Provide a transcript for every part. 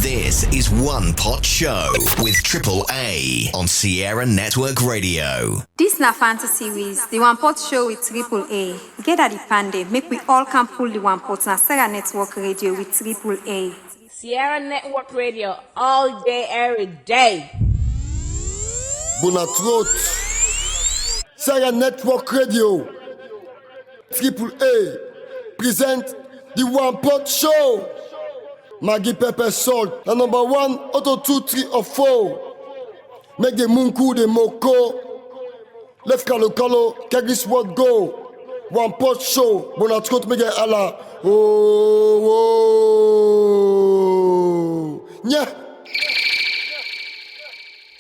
This is Wan Pot Show with AAA on Sierra Network Radio. This na fantasy series, the Wan Pot Show with AAA. Get at the pande, make we all can pull the Wan Pot na Sierra Network Radio with AAA. Sierra Network Radio all day, every day. Bonatrot. Sierra Network Radio. AAA present the Wan Pot Show. Maggie Pepper Salt, the number 1, auto 2, 3 or 4. Make the munku, the moko. Left kalo, kegis what go. Wan Pot Show, Bonatrot mege ala. Oh, yeah.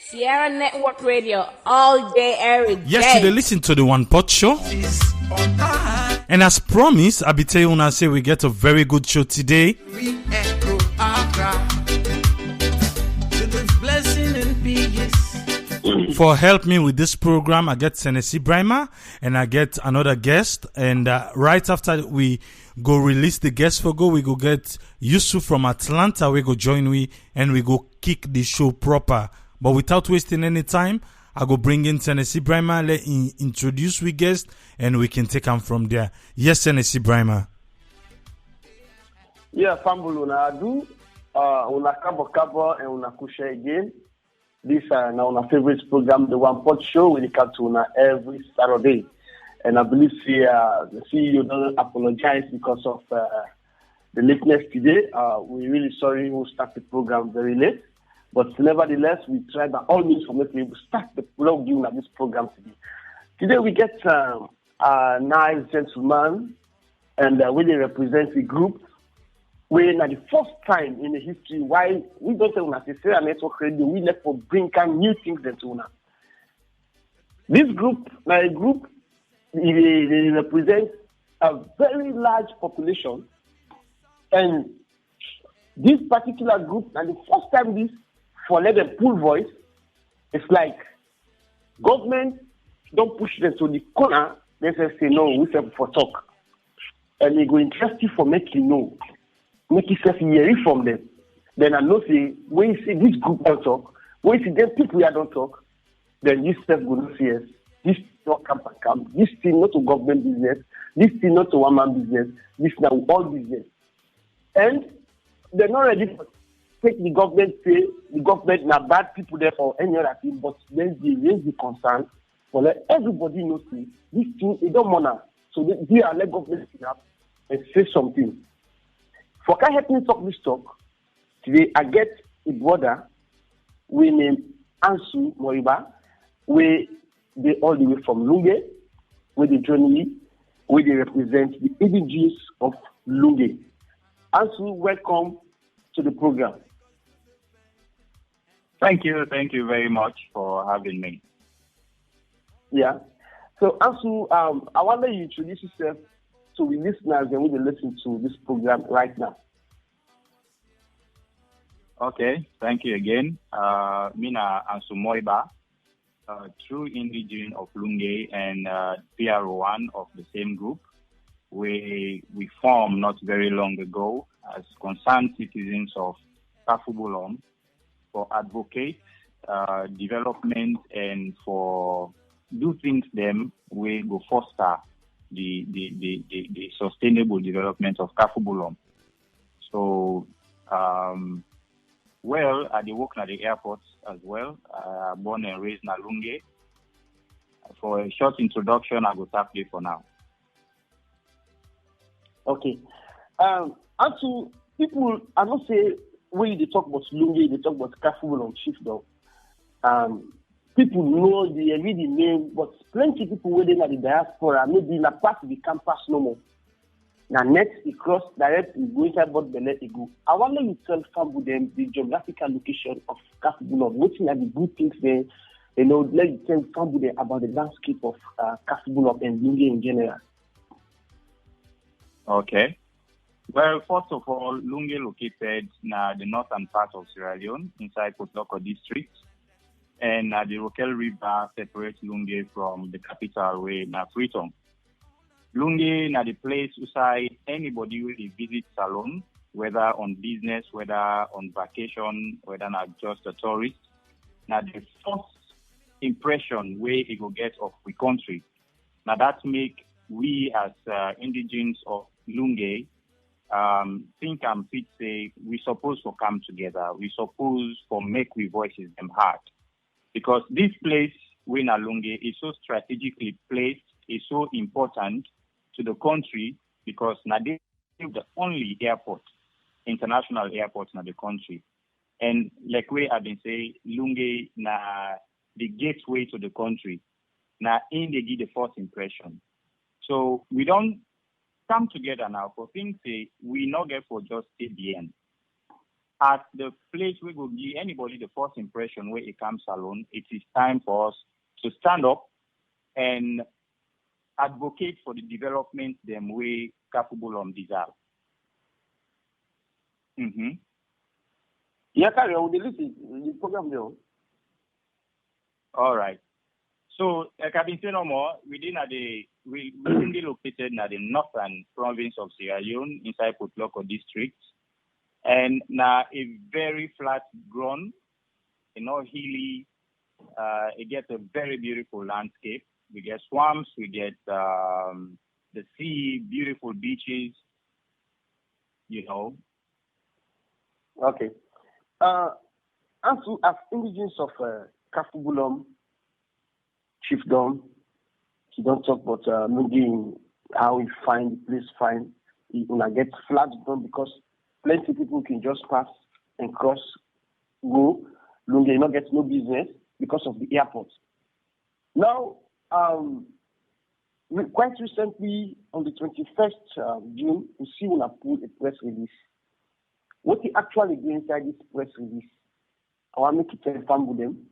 Sierra Network Radio all day, every day. Yesterday, listen to the Wan Pot Show. And as promised, I be telling you, say we get a very good show today. For help me with this program, I get Senesie Brima and I get another guest. And right after we go release the guest for go, we go get Yusuf from Atlanta. We go join we and we go kick the show proper. But without wasting any time, I go bring in Senesie Brima, let introduce we guest, and we can take them from there. Yes, Senesie Brima. Yeah, Fambulu na adu, una kabo and una kusha again. This now our favorite program, the Wan Pot Show, we come to every Saturday. And I believe the CEO doesn't apologize because of the lateness today. We're really sorry we start the program very late. But nevertheless, we try by all means for making to start the program of this program today. Today we get a nice gentleman, and we represent the group. We're the first time in the history why we don't say we are Sierra Network Radio, we let for bring new things into una. This group, they represent a very large population, and this particular group, and the first time this for let them pull voice, it's like government don't push them to the corner, they say no, we say for talk. And they go interest you for make you know. Make you say hear from them. Then I know say when you see this group don't talk, when you see them people here don't talk, then you self go no see us. This not camp. This thing not to government business, this thing not to one man business, this now all business. And they're not ready for take the government say the government na bad people there for any other thing, but then they raise the concern for let everybody knows this thing they don't wanna. So they are let government sit up and say something. For can help me talk this talk, today I get a brother we named ANSU MOIBA, where they all the way from Lungi, where they join me, where they represent the Indigenes of Lungi. ANSU, welcome to the program. Thank you very much for having me. Yeah. So ANSU, I want you to introduce yourself to the listeners and we will listen to this program right now. Okay, thank you again. Mina ANSU MOIBA, true Indigene of Lungi and P.R.O. one of the same group. We formed not very long ago as concerned citizens of Kafubulom for advocate development and for do things them we go foster the sustainable development of Kafubulom. So I work at the airport as well. Born and raised in Lungi. For a short introduction, I will start there for now. Okay. Also, people, I don't say when they talk about Lungi, they talk about Kafubulom shift though. People know the really name, but plenty of people within the diaspora, maybe in a part of the campus no more. Now next it cross directly going about the let it go. I wonder you tell them the geographical location of Kafubulom, looking at the good things there, let you tell them about the landscape of Kafubulom and Lungi in general. Okay. Well, first of all, Lungi located in the northern part of Sierra Leone, inside Kotoko district. And the Rokel River separates Lungi from the capital, way na Freetown. Lungi na the place beside anybody will visit Salone whether on business, whether on vacation, whether not just a tourist. Now, the first impression where it will get of the country. Now, that make we as indigenes of Lungi think and fit say we supposed to come together. We suppose to make we voices them heard. Because this place, Wina Lungi, is so strategically placed, is so important to the country because now they are the only airport, international airport in the country. And like we have been saying, Lungi na the gateway to the country. Now in they give the first impression. So we don't come together now for things say we not get for just ABN. At the place we will give anybody the first impression where it comes Salone, it is time for us to stand up and advocate for the development them way capable of deserve. Mm-hmm. Yeah, carry on. The program there. All right. So, like I've been saying no more, we located in the northern province of Sierra Leone, inside Potloko district. And now a very flat ground, hilly, it gets a very beautiful landscape. We get swamps, we get the sea, beautiful beaches, Okay. As indigenous of Kafubulum, Chiefdom, he don't talk about maybe how we find the place fine. When I get flat done because plenty people can just pass and cross, go. Lungi not get no business because of the airport. Now, quite recently, on the 21st June, we see when I put a press release. What he actually do inside this press release? I want to make it confirm with them.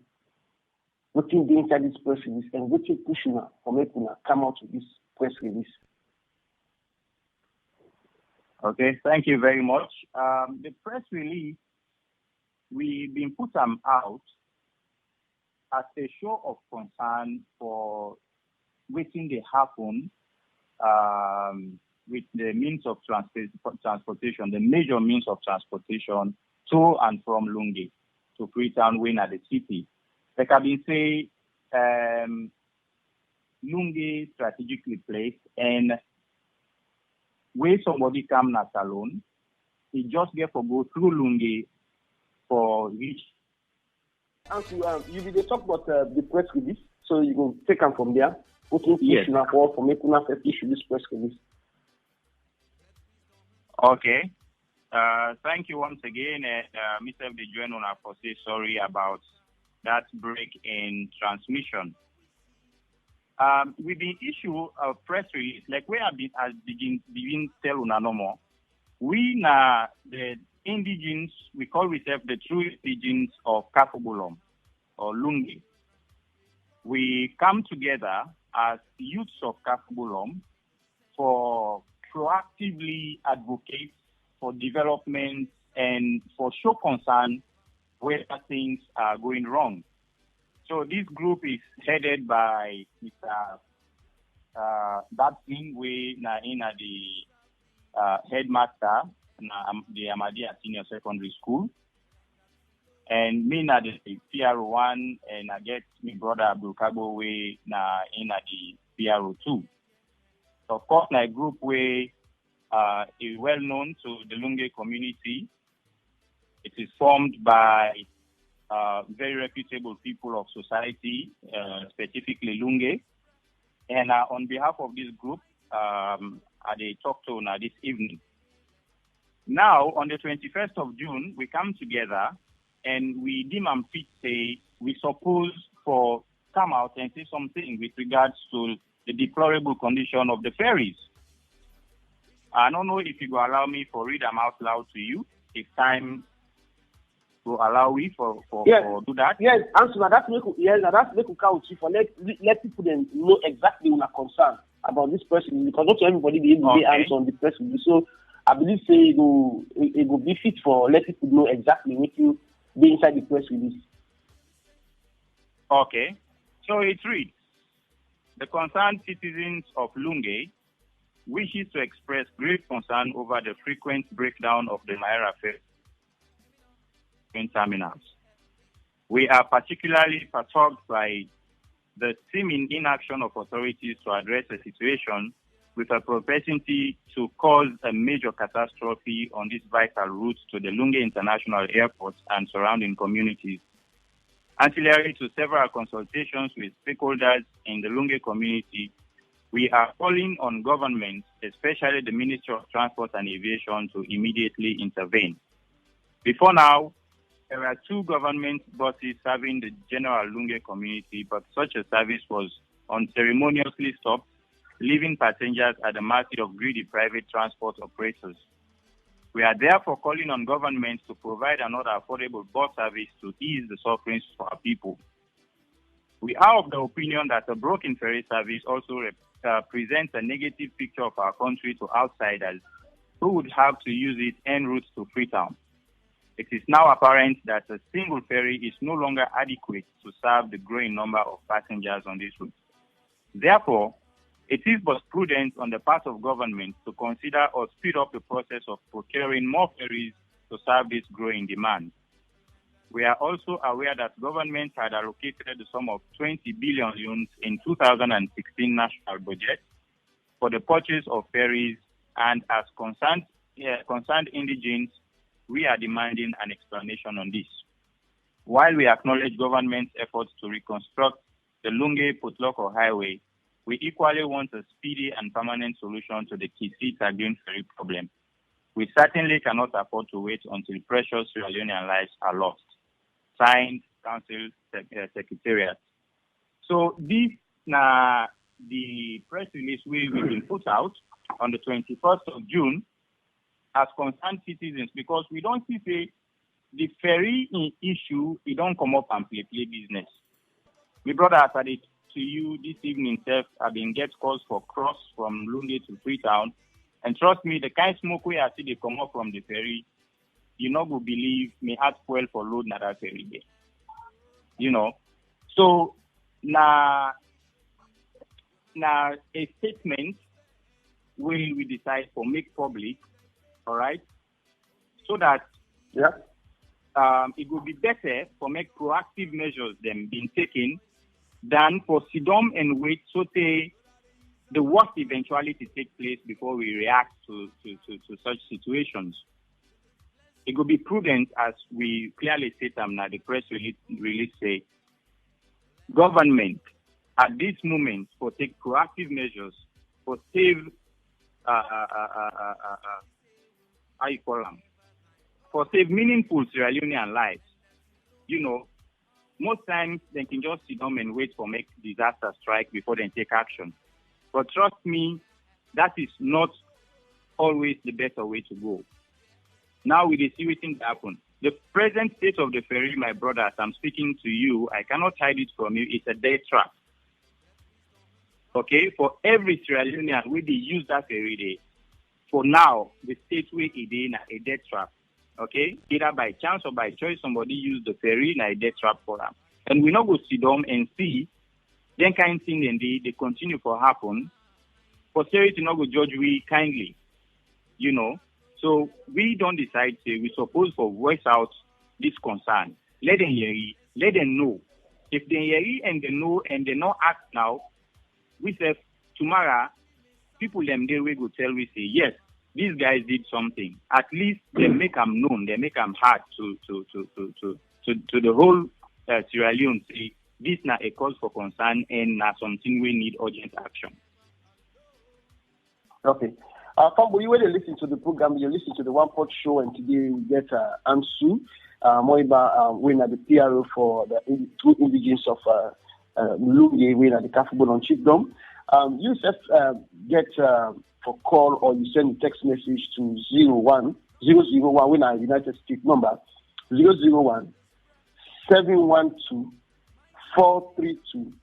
What he do inside this press release and what he push for making come out with this press release. Okay, thank you very much. The press release, we've been put them out as a show of concern for waiting they happen with the means of transportation, the major means of transportation to and from Lungi to Freetown, Wayne at the city. Like I've been saying, Lungi strategically placed, and where somebody come na Salone, he just get to go through Lungi for reach. And you will talk about the press release, so you can take them from there. Yes. For making us issue this press release. Okay. Thank you once again, Mr. Indigenes, for say sorry about that break in transmission. With the issue of press release, like we have begin tell una no more. We na the indigenes, we call ourselves the true indigenes of Kafubulum or Lungi. We come together as youths of Kafubulum for proactively advocate for development and for show concern where things are going wrong. So this group is headed by Mr. That thing we na in the headmaster na the Ahmadiyya Senior Secondary School, and me na the P.R.O. and I get my brother Abdul Kabo we na in the P.R.O. 2. So of course, na group we is well known to the Lungi community. It is formed by very reputable people of society, specifically Lungi. And on behalf of this group, I talk to this evening. Now, on the 21st of June, we come together and we deem and fit say we suppose for come out and say something with regards to the deplorable condition of the ferries. I don't know if you will allow me to read them out loud to you. It's time to allow me for do that. Yes, answer that's make count for let people then know exactly when are concerned about this person because not everybody be able to answer on the person. So I believe say it will be fit for let people know exactly what you be inside the press release. Okay. So it reads: the concerned citizens of Lungi wishes to express grave concern over the frequent breakdown of the Maera Ferry terminals. We are particularly perturbed by the seeming inaction of authorities to address the situation with a propensity to cause a major catastrophe on this vital route to the Lungi International Airport and surrounding communities. Ancillary to several consultations with stakeholders in the Lungi community, we are calling on government, especially the Ministry of Transport and Aviation, to immediately intervene. Before now, there are 2 government buses serving the general Lungi community, but such a service was unceremoniously stopped, leaving passengers at the mercy of greedy private transport operators. We are therefore calling on government to provide another affordable bus service to ease the sufferings for our people. We are of the opinion that a broken ferry service also presents a negative picture of our country to outsiders who would have to use it en route to Freetown. It is now apparent that a single ferry is no longer adequate to serve the growing number of passengers on this route. Therefore, it is but prudent on the part of government to consider or speed up the process of procuring more ferries to serve this growing demand. We are also aware that government had allocated the sum of 20 billion in 2016 national budget for the purchase of ferries, and as concerned Indigenes, we are demanding an explanation on this. While we acknowledge government's efforts to reconstruct the Lungi-Potloko Highway, we equally want a speedy and permanent solution to the Kisii-Tagrin ferry problem. We certainly cannot afford to wait until precious Sierra Leonean lives are lost. Signed, Council Secretariat. So this the press release will be put out on the 21st of June as concerned citizens, because we don't see say the ferry issue, it don't come up and play business. My brother, I said it to you this evening, Seth, I've been get calls for cross from Lungi to Freetown, and trust me, the kind of smoke we are see they come up from the ferry, you not go believe me add fuel for load na that ferry day. You know, so now a statement we decide for make public, all right, so that it would be better for make proactive measures them being taken than for sit down and wait so the worst eventuality take place before we react to such situations. It would be prudent, as we clearly state now, the press release say, government at this moment for take proactive measures for save for save meaningful Sierra Leonean lives. You know, most times they can just sit down and wait for make disaster strike before they take action. But trust me, that is not always the better way to go. Now we see what things happen. The present state of the ferry, my brother, as I'm speaking to you, I cannot hide it from you, it's a death trap. Okay, for every Sierra Leonean, we use that ferry day. For now, the state way it is a death trap. Okay, either by chance or by choice, somebody use the ferry in a death trap for them. And we not go sit down and see then kind of thing, and they continue to happen. Posterity not go judge we kindly, you know. So we don't decide, say, we suppose for voice out this concern. Let them hear it, let them know. If they hear it and they know and they not act now, we say tomorrow, people them there we go tell we say, yes, these guys did something. At least they make them known, they make them hard to the whole Sierra Leone. Say, this is not a cause for concern and not something we need urgent action. Okay. Fambo, you when you listen to the program, you listen to the Wan Pot Show, and today we get ANSU MOIBA winner, the P.R.O for the 2 Indigenes of Lungi, winner, the Kafubon on Chiefdom. Yusuf get for call or you send a text message to 001 winner, United States number 001 712 432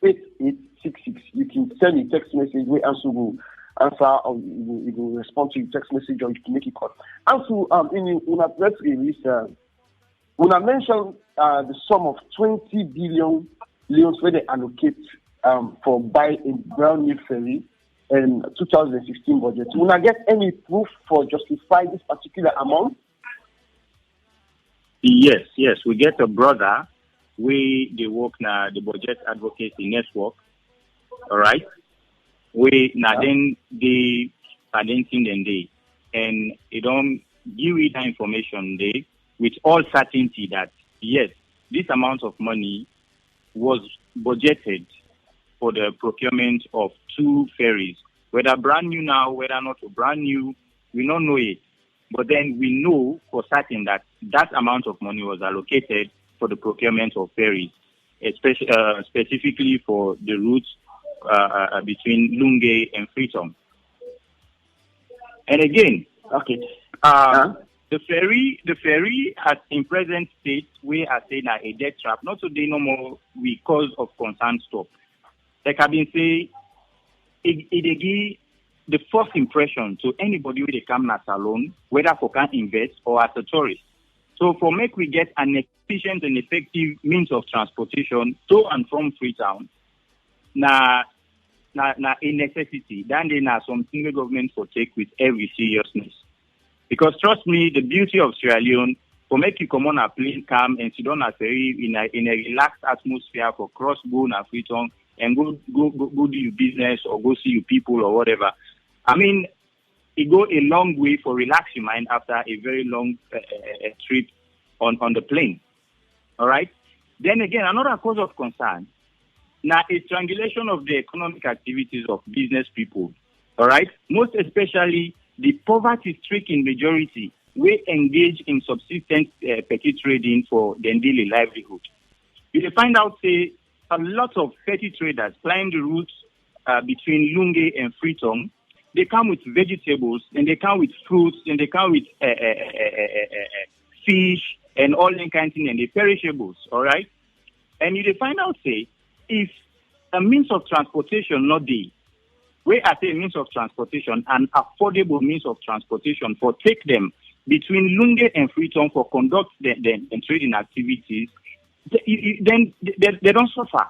8866. You can send a text message where ANSU will answer, or you will respond to your text message, or you can make a call. ANSU, in una press release, una mentioned the sum of 20 billion leons where they allocate for buy a brand new ferry in 2016 budget. Will I get any proof for justify this particular amount? Yes. We get a brother. They work na the budget advocacy network. All right. Then they identifying them day, and they don't give you that information day with all certainty that yes, this amount of money was budgeted for the procurement of 2 ferries. Whether brand new now, whether not brand new, we don't know it. But then we know for certain that that amount of money was allocated for the procurement of ferries, especially specifically for the routes between Lungi and Freetown. And again, the ferry has in present state we are saying a death trap. Not today no more because of concern stop. Like I've been saying, it give the first impression to anybody who they come na Salone, whether for can invest or as a tourist. So for make we get an efficient and effective means of transportation to and from Freetown, na a necessity. Then there are something the government for take with every seriousness. Because trust me, the beauty of Sierra Leone, for make you come on a plane, come and sit on a ferry in a relaxed atmosphere for cross go na Freetown and go do your business or go see your people or whatever. I mean, it go a long way for relax your mind after a very long trip on the plane. All right. Then again, another cause of concern. Now, a strangulation of the economic activities of business people. All right. Most especially the poverty-stricken majority will engage in subsistence petty trading for their daily livelihood. You will find out, say, a lot of petty traders plying the routes between Lungi and Freetown. They come with vegetables, and they come with fruits, and they come with fish, and all that kind of thing, and the perishables, all right? And you will find out, say, if a means of transportation not there, where I say means of transportation, an affordable means of transportation for take them between Lungi and Freetown for conduct the trading activities, then they don't suffer.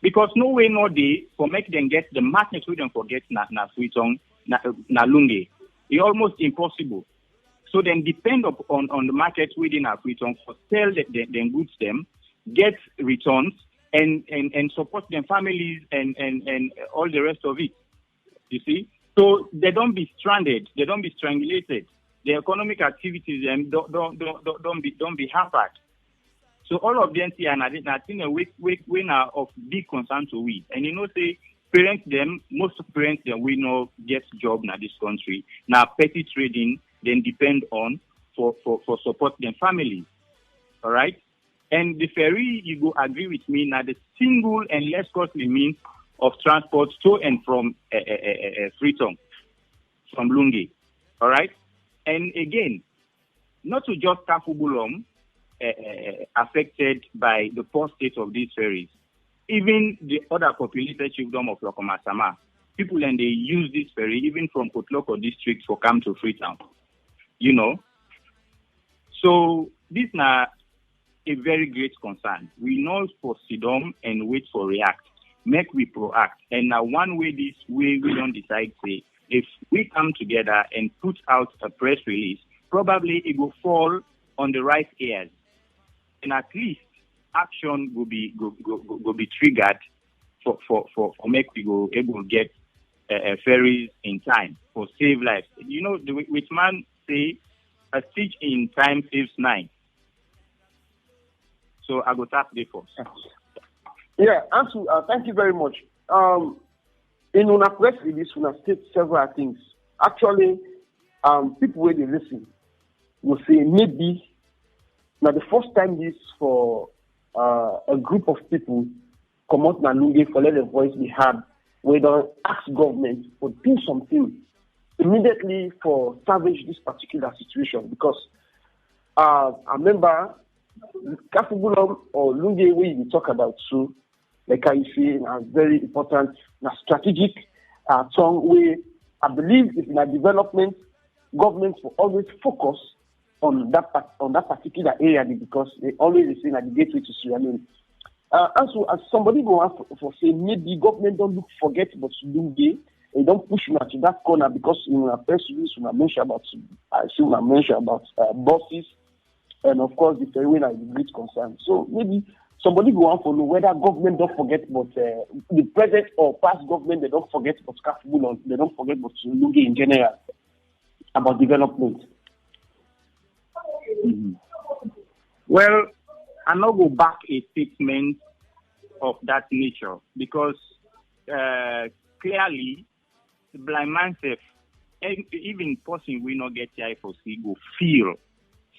Because no way, no day for make them get the market we don't forget na Freetown, na Lungi. It's almost impossible. So then depend on the market within our Freetown for sell the goods them, get returns and support their families and all the rest of it. You see? So they don't be stranded, they don't be strangulated. The economic activities don't be hampered. So all of them see, and I think we are of big concern to we. And say most parents them we know get job in this country. Now petty trading then depend on for support their families. All right? And the ferry, you go agree with me, now the single and less costly means of transport to and from Freetown, from Lungi. All right? And again, not to just Kafubulom, affected by the poor state of these ferries. Even the other populated chiefdom of Lokomasama, people and they use this ferry even from Kotloko district for come to Freetown. So this now a very great concern. We know for Sidom and wait for react. Make we proact. And now one way this way we don't decide say if we come together and put out a press release, probably it will fall on the right ears. And at least action will be triggered for make we go able to get ferries in time for save lives. Which man say a stitch in time saves 9. So I go tap the first. Yeah, Ansu, thank you very much. In una press release, una state several things. Actually, people when they listen will say maybe now the first time this for a group of people come out na Lungi for let the voice be heard. We don't ask government to do something immediately for salvage this particular situation because I remember Kafubulom or Lungi we talk about so like I say a very important strategic song where I believe if in a development government will always focus on that particular area because they always say that the gateway to Sierra Leone. Also, as somebody go ask for say maybe government don't forget about Lungi They don't push you to that corner because in a press release, I mention about buses, and of course the ferry is a great concern. So maybe somebody go on for know whether government don't forget about the present or past government. They don't forget about Kafubulon. They don't forget about Lungi in general about development. Mm-hmm. Well, I now go back a statement of that nature because clearly the blind man self, even person we not get here for see go feel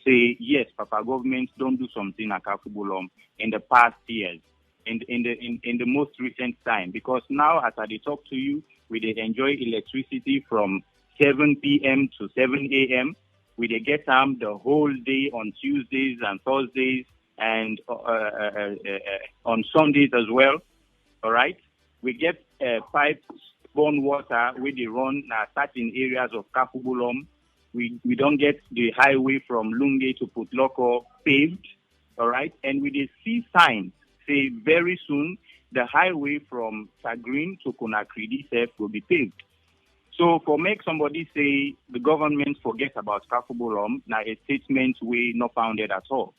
say yes, Papa government don't do something at Kafubulon in the past years, in the most recent time. Because now as I talk to you, we they enjoy electricity from 7 p.m. to 7 a.m. We they get the whole day on Tuesdays and Thursdays and on Sundays as well. All right, we get pipe-borne water where they run certain areas of Kafubulon. We don't get the highway from Lungi to Putloko paved, all right? And we did see signs say very soon the highway from Sagrin to Conakry will be paved. So for make somebody say the government forget about Kafubulon, now a statement we not founded at all.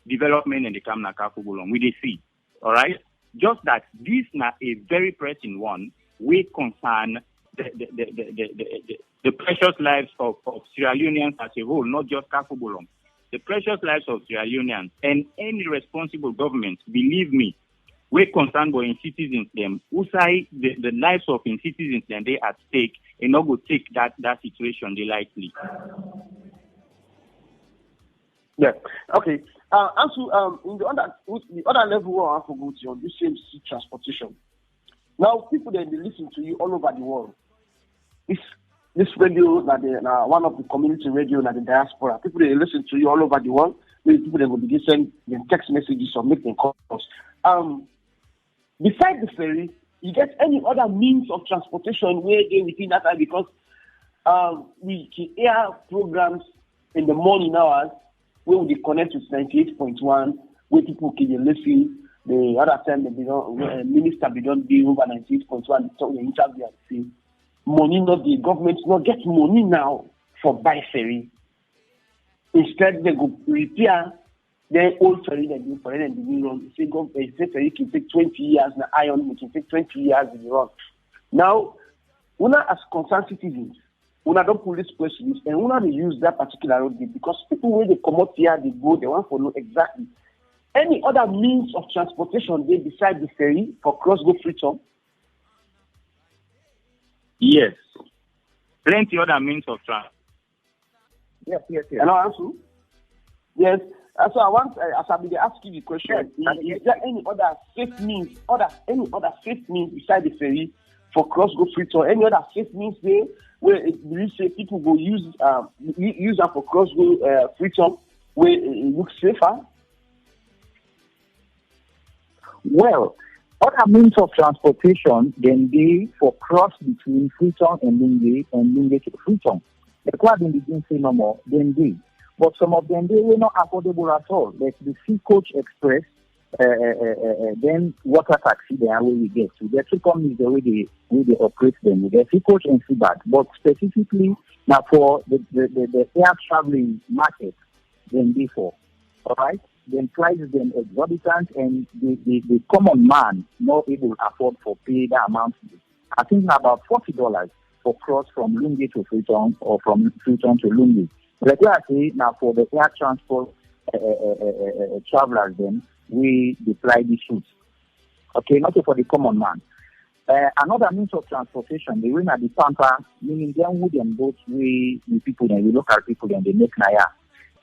Development in the Kamna Kafubulon, we did see, all right? Just that this now a very pressing one, we concern the precious lives of Sierra Leoneans as a whole, not just Kafubulon. The precious lives of Sierra Leoneans and any responsible government, believe me, we're concerned about in citizens them. Who say the lives of in citizens them they at stake and not go take that situation they likely. Yeah. Okay. Also, in the other level, I have to go to on this same sea transportation. Now, people they listen to you all over the world. This radio, one of the community radio, the diaspora. People they listen to you all over the world. Maybe people they will be send them text messages or make them calls. Besides the ferry, you get any other means of transportation where they within that time because we can air programs in the morning hours where we connect with 98.1 where people can listen. The other time the minister be don't be over 98.1 so the interview and say money not the government not get money now for buy ferry. Instead they go repair the old ferry that do for and the new run. Say ferry can take 20 years now iron it can take 20 years in the run. Now una as concerned citizens, una don't pull this press release and una they use that particular road because people when they come up here they go they want to know exactly any other means of transportation they beside the ferry for cross-go freedom? Yes. Plenty other means of transport. Yes. And I'll answer. Yes. So I want, as I be asking the question, is there any other safe means, any other safe means beside the ferry for cross-go freedom? Any other safe means there where you say people go use that for cross-go freedom where it looks safer? Well, other means of transportation then be for cross between Freetown and Lungi to Freetown. The club Indigenes say no more, then be. But some of them they were not affordable at all. Like the Sea Coach Express, then water taxi the way we get to. The two companies the way they operate them. The Sea Coach and Seabird. But specifically now for the air traveling market, then be for. Alright? Then prices them exorbitant and the common man not able to afford for pay that amount. I think about $40 for cross from Lungi to Freetown or from Freetown to Lungi. Like I say now for the air transport travelers then we deploy these routes. Okay, not for the common man. Another means of transportation, they win at the pampa, meaning them wooden boats we people and we local people and they make naya.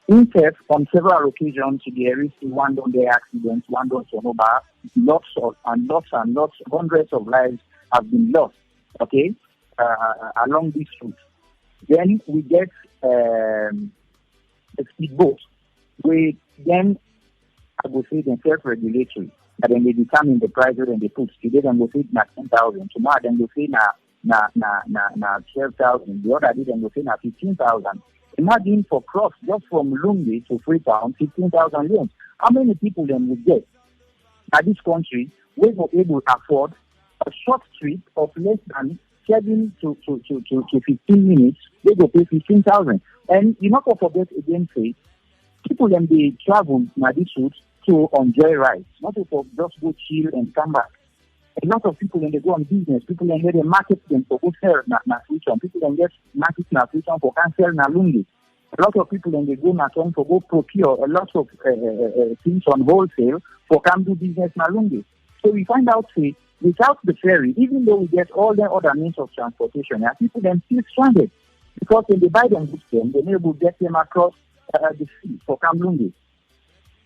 In fact, on several occasions, there is one done the accidents, one done Sonoba, lots, hundreds of lives have been lost, okay, along this route. Then we get a speedboat, where then I would say they're self-regulatory, and then they determine the price and they put. Today then they say na 10,000, tomorrow then they say na 12,000, the other day then they say na 15,000. Imagine for cross just from Lungi to Freetown, 15,000 loans. How many people then would get? At this country, we were able to afford a short trip of less than 7 to 15 minutes, they go pay 15,000. And you not forget again, say, people when they travel na this route to enjoy rides, not to just go chill and come back. A lot of people when they go on business, people when they market them for go sell na future, people when get market na future for CONcIL na Lungi. A lot of people when they go na for go procure a lot of things on wholesale for come do business na Lungi. So we find out, say, without the ferry, even though we get all the other means of transportation, people then still stranded because when they buy them goods, they're able to get them across the sea for come Lungi.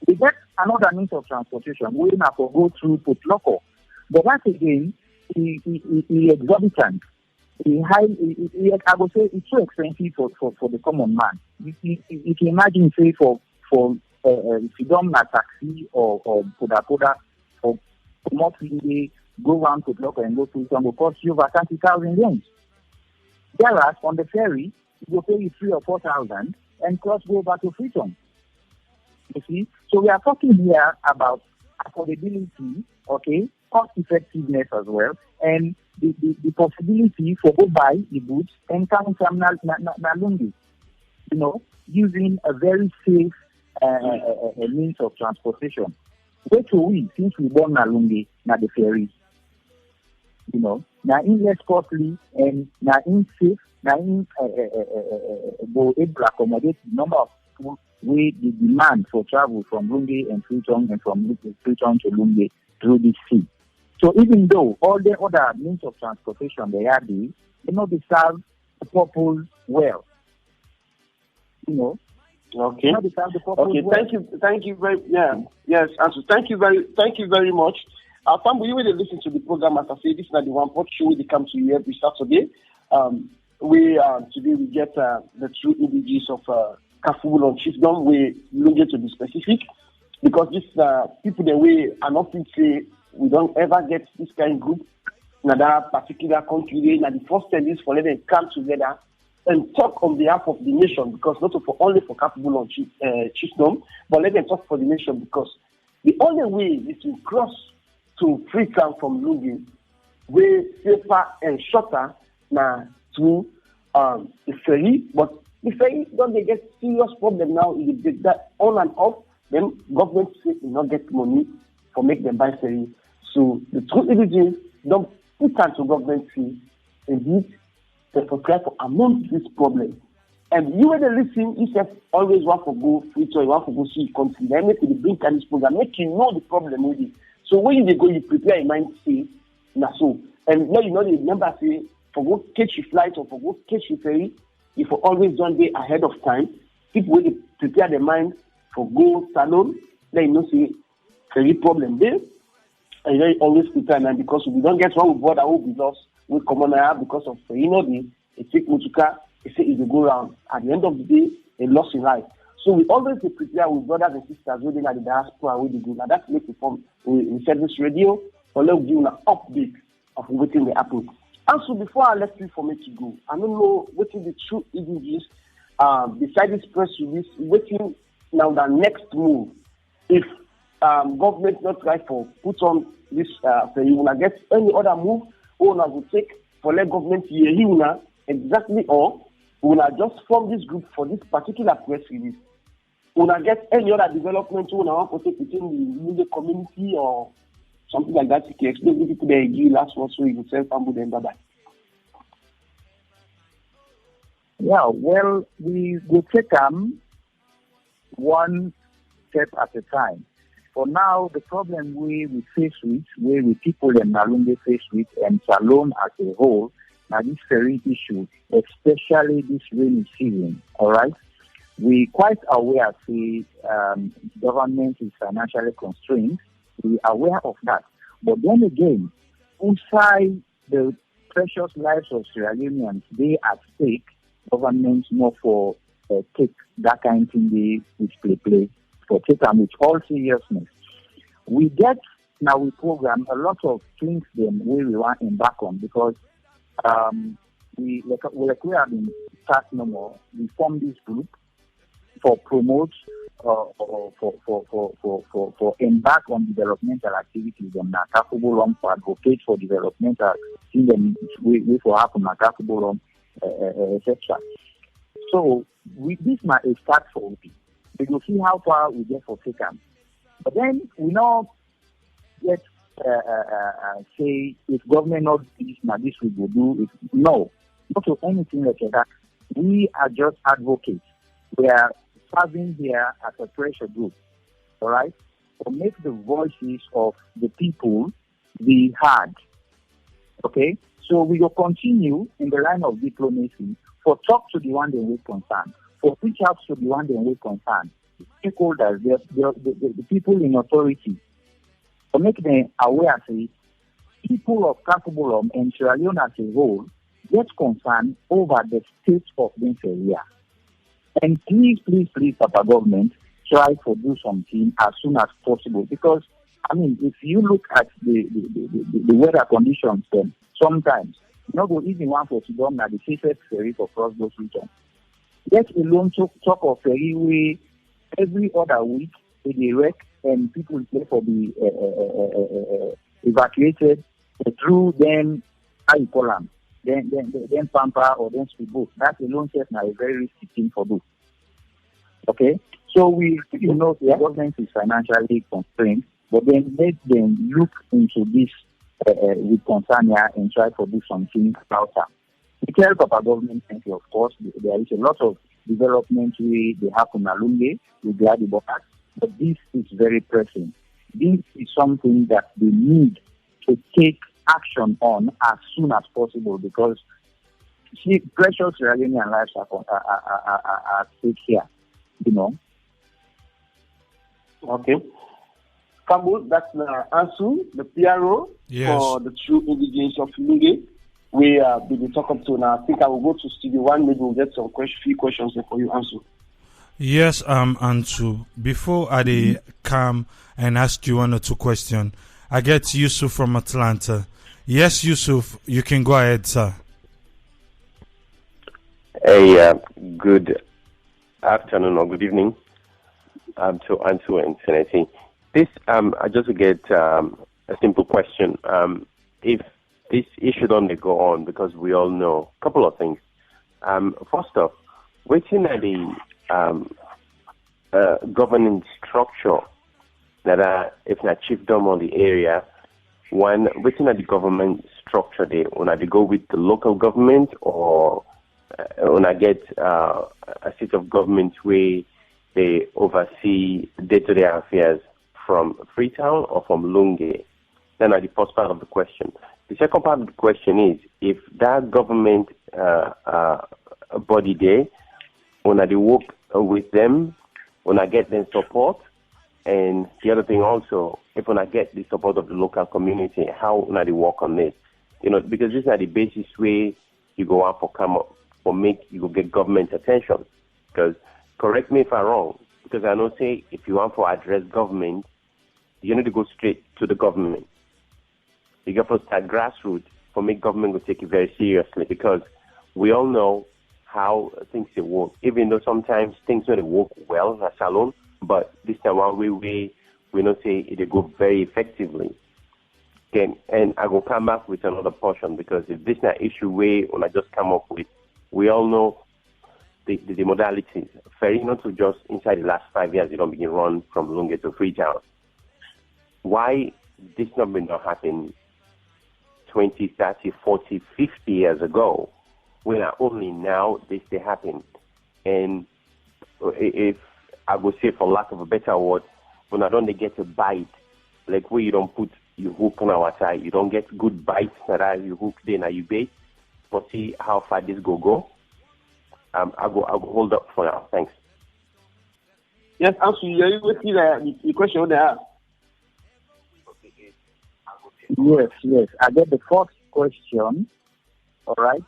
We get another means of transportation. We have to go through Putloko. But that again, is exorbitant. I would say it's so expensive for the common man. You can imagine, say, for if you don't have taxi or Poda or more go around Putloko and go to it will cost you over 30,000 yen. Whereas on the ferry, it will pay you 3,000 or 4,000 and cross go back to Freetown. You see? So we are talking here about affordability, okay, cost effectiveness as well, and the possibility for go buy the goods and come from Lungi, you know, using a very safe means of transportation. Where to we, since we born na Lungi, na the ferry, you know, na in less costly and na in safe, na in go able to accommodate the number of people with the demand for travel from Lungi and Freetown and from Freetown to Lungi through the sea. So even though all the other means of transportation they are there, they serve the purpose well. You know. Okay. They serve the purpose okay. Well. Thank you very. Yeah. Yes. ANSU. Thank you very much. Family, you will listen to the program as I say. This is not the Wan Pot Show. They come to you every Saturday. Today we get the true Indigenes of Kafubul on Chiefdom. We Lungi to be specific because these people the way are not say. We don't ever get this kind of group in that particular country. And the first thing is for them to come together and talk on behalf of the nation, because not only for capable on Chiefdom, but let them talk for the nation, because the only way is to cross to Freetown from Lungi, way safer and shorter now to the ferry. But the ferry don't they get serious problem now? If they get that on and off, then government say will not get money for make them buy ferry. So the true Indigenes don't put time to government fee. Indeed, they subscribe for among this problem. And you when they listen, you just always want to go Freetown, you want to go see CONcIL. Then make you bring this program, make you know the problem with it. So when you go, you prepare your mind say, nah so. And now you know the number say for go catch your flight or for go catch your ferry, if you always don't be ahead of time, people will prepare their mind for go Salone, then you know say ferry problem there. And they always prepare, and because we don't get one with border who with us, we come on because of the take Mutuka, they say it will go around. At the end of the day, they lost in life. So we always prepare with brothers and sisters within the diaspora with the good. Now that's make we said this radio, or let's give an update of waiting the happen. Also, before I let you for me to go, I don't know what is the true Indigenes beside this press release, waiting now the next move. If government not try for put on this so you wanna get any other move owner will take for let government hear you exactly, or we wanna just form this group for this particular press release. We wanna get any other development we wanna want to take within the community or something like that. You can explain to people they give last one so you can sell family then bye. Yeah, well, we will take one step at a time. For now, the problem we face with, where we people in Lungi face with, and Salone as a whole, now this ferry issue, especially this rainy season, all right? We quite aware the government is financially constrained. We are aware of that. But then again, inside the precious lives of Sierra Leoneans, they at stake, government more for take that kind of thing with play. For take them with all seriousness. We get now we program a lot of things then we want to embark on because we have been start no more. We form this group for promote for embark on developmental activities and capable long for advocate for developmental see them we for happen like Kakubolom, etc. So this might a start for we. We will see how far we get for second. But then we now get say if government not this now this we will do it. No, not to anything like that. We are just advocates. We are serving here as a pressure group, all right? To make the voices of the people be heard, okay? So we will continue in the line of diplomacy for talk to the one that we concern, for reach out to the one that we concern, stakeholders, the people in authority, to make them aware that people of Kakubolom and Sierra Leone as a whole get concerned over the state of this area. And please, Papa government, try to do something as soon as possible. Because, I mean, if you look at the weather conditions, then sometimes, you know, go even one for Sudan, the safest ferry to cross those regions. Let alone talk of ferry way every other week, they wreck and people therefore be evacuated through them, how you call them? Then Pampa or then Speedboat. That alone says now a very risky thing for both. Okay? So we know the government is financially constrained, but then let them look into this with concern here and try to do something about that. We tell Papa government, thank you, of course, there is a lot of development they happen in Lungi, we're glad about that, but this is very pressing. This is something that we need to take action on as soon as possible because precious Iranian lives are at stake here, you know. Okay. Kabul, that's the ANSU, the P.R.O. for the true Indigenes of Lungi. We been talking to now. I think I will go to Studio 1, maybe we'll get some few questions there for you, ANSU. Yes, ANSU. Before I come and ask you one or two questions, I get Yusuf from Atlanta. Yes, Yusuf, you can go ahead, sir. Hey, good afternoon or good evening to ANSU and Senesie. This, I just get a simple question. If this issue don't go on, because we all know a couple of things. First off, waiting at the governing structure that if not chiefdom on the area, when waiting at the government structure, when I go with the local government or when I get a seat of government where they oversee day-to-day affairs from Freetown or from Lungi, then at the first part of the question. The second part of the question is, if that government body there, when I work with them, when I get their support, and the other thing also, if when I get the support of the local community, how when I work on this? You know, because this is the basis way you go out for make you go get government attention. Because correct me if I'm wrong, because I know say if you want to address government, you need to go straight to the government. You got to start grassroots for make government will take it very seriously because we all know how things work. Even though sometimes things don't work well at Salone, but this time around we not say it go very effectively. Okay, and I will come back with another portion because if this is an issue when I just come up with, we all know the modalities. Ferry not to just inside the last 5 years, you don't begin run from Lungi to Freetown. Why this not been not happen 20, 30, 40, 50 years ago, when only now this they happen? And if I would say, for lack of a better word, when I don't get a bite, like where you don't put your hook on our side, you don't get good bites that you hook then you bait, but see how far this go. I'll go hold up for now. Thanks. Yes, ANSU, you will see the question there. Yes. I get the first question. All right.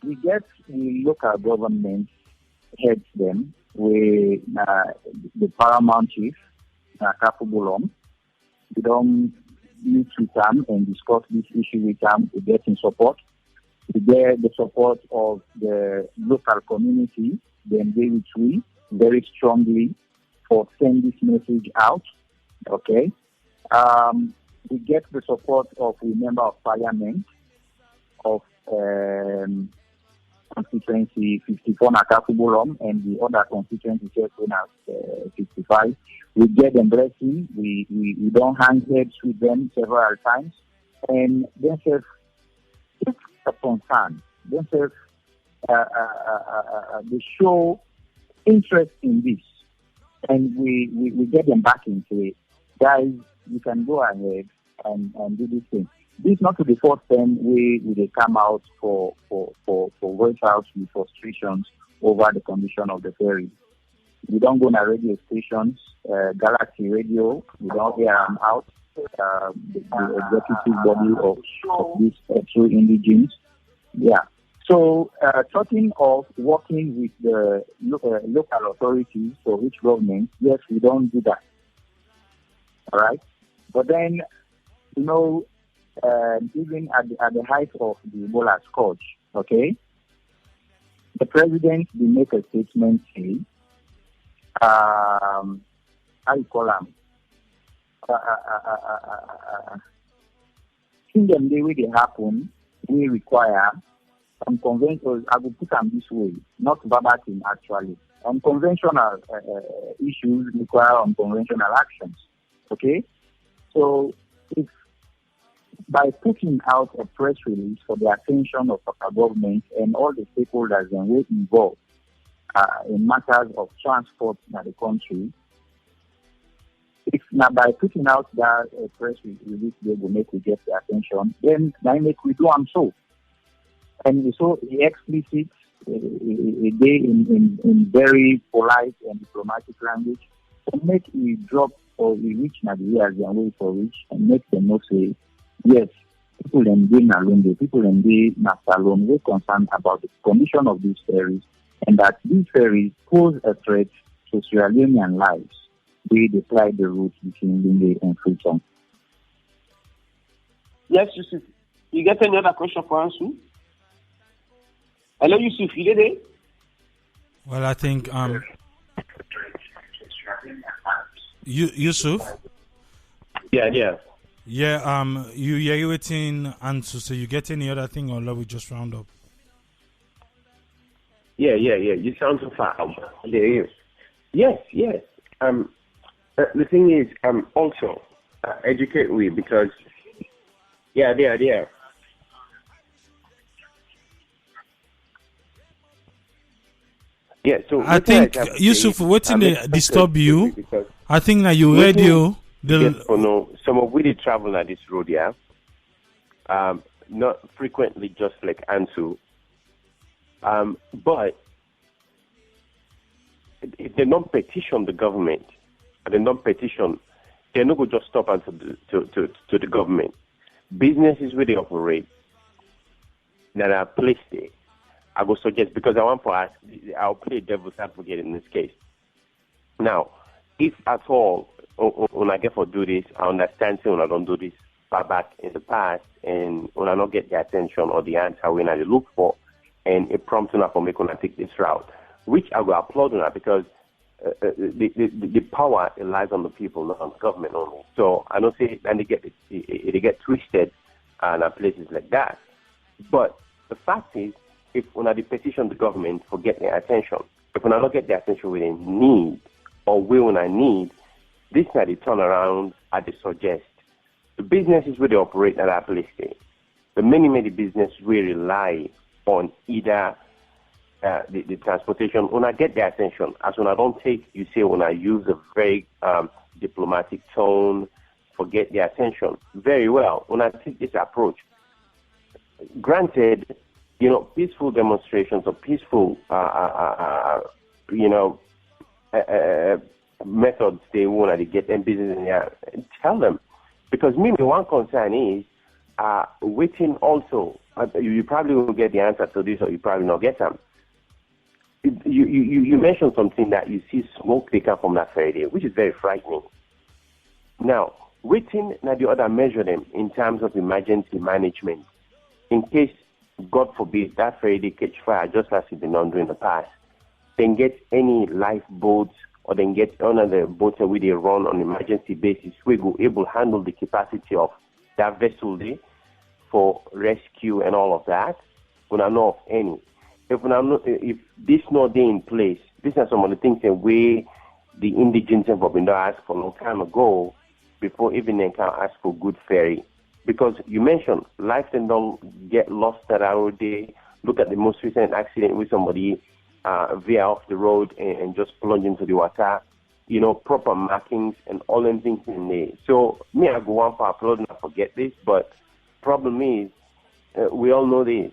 We look at government heads them with the paramount chief, Kakubolom. We don't meet with them and discuss this issue with them to get in support. We get the support of the local community, then they will very strongly for send this message out. Okay. we get the support of a member of parliament of constituency 54 Nakakuburom and the other constituency just known as 55. We get them blessing. We don't hang heads with them several times, and then say it's a concern. Then say they show interest in this, and we get them back into it. Guys, you can go ahead and do this thing. This is not to the first time we come out for voice out with frustrations over the condition of the ferry. We don't go on radio stations, Galaxy Radio, we don't hear them out, the executive body of this true Indigenes. Yeah. So, talking of working with the local authorities for each government, yes, we don't do that. All right? But then, even at the height of the Ebola scourge, okay, the president will make a statement saying, how you call them? In the way they happen, we require unconventional, I will put them this way, not verbatim actually. Unconventional issues require unconventional actions, okay? So, if by putting out a press release for the attention of our government and all the stakeholders and we involved in matters of transport in the country, if now by putting out that press release they will make we get the attention, then I make we do and so. And so explicit a day in very polite and diplomatic language to make we drop or we reach na the years and way for reach and make them know say yes, people in Lungi, people in Salone, we're concerned about the condition of these ferries and that these ferries pose a threat to Sierra Leonean lives. We deploy the route between Lungi and Freetown. Yes, Yusuf. You get any other question for ANSU? Hello, Yusuf, you there? Well, I think Yusuf? Yeah. Yeah, you waiting ANSU, so you get any other thing or let we just round up? Yeah. You sound so far. Yes. The thing is, also educate we because they are. Yeah, so I think Yusuf, waiting they disturb you. I think that you radio. Some of we did travel on this road, yeah. Not frequently, just like ANSU. But if they don't petition the government, they're not going to just stop answer to the government. Businesses where they operate that are placed there, I will suggest because I want for us, I'll play devil's advocate in this case. Now, if at all when I get for do this, I understand when I don't do this back in the past and when I don't get the attention or the answer when I look for and it prompts me for me to take this route, which I will applaud on that because the power lies on the people, not on the government only. So I don't say and they get twisted and places like that. But the fact is, if when I petition the government for getting their attention, if when I don't get the attention we need or when I need, this is the turnaround I suggest. The businesses where they operate at our place, the many businesses we rely on either the transportation. When I get their attention, as when I don't take, you say when I use a very diplomatic tone, forget their attention. Very well. When I take this approach, granted, peaceful demonstrations or peaceful, methods they want to get them business in there, tell them. Because maybe one concern is waiting also. You probably will get the answer to this or you probably not get them. You mentioned something that you see smoke taken from that ferry, which is very frightening. Now, waiting, now the other measure them in terms of emergency management. In case, God forbid, that ferry catch fire just as it's been done in the past, then get any lifeboats or then get another boat where they run on emergency basis, we go able to handle the capacity of that vessel there for rescue and all of that. We don't know of any. If this not there in place, these are some of the things that we, the Indigenes, have been asked for a long time ago, before even they can ask for good ferry. Because you mentioned life and don't get lost that road there. Look at the most recent accident with somebody veer off the road and just plunge into the water. You know, proper markings and all them things in there. So me, I go one for upload and I forget this, but problem is, we all know this.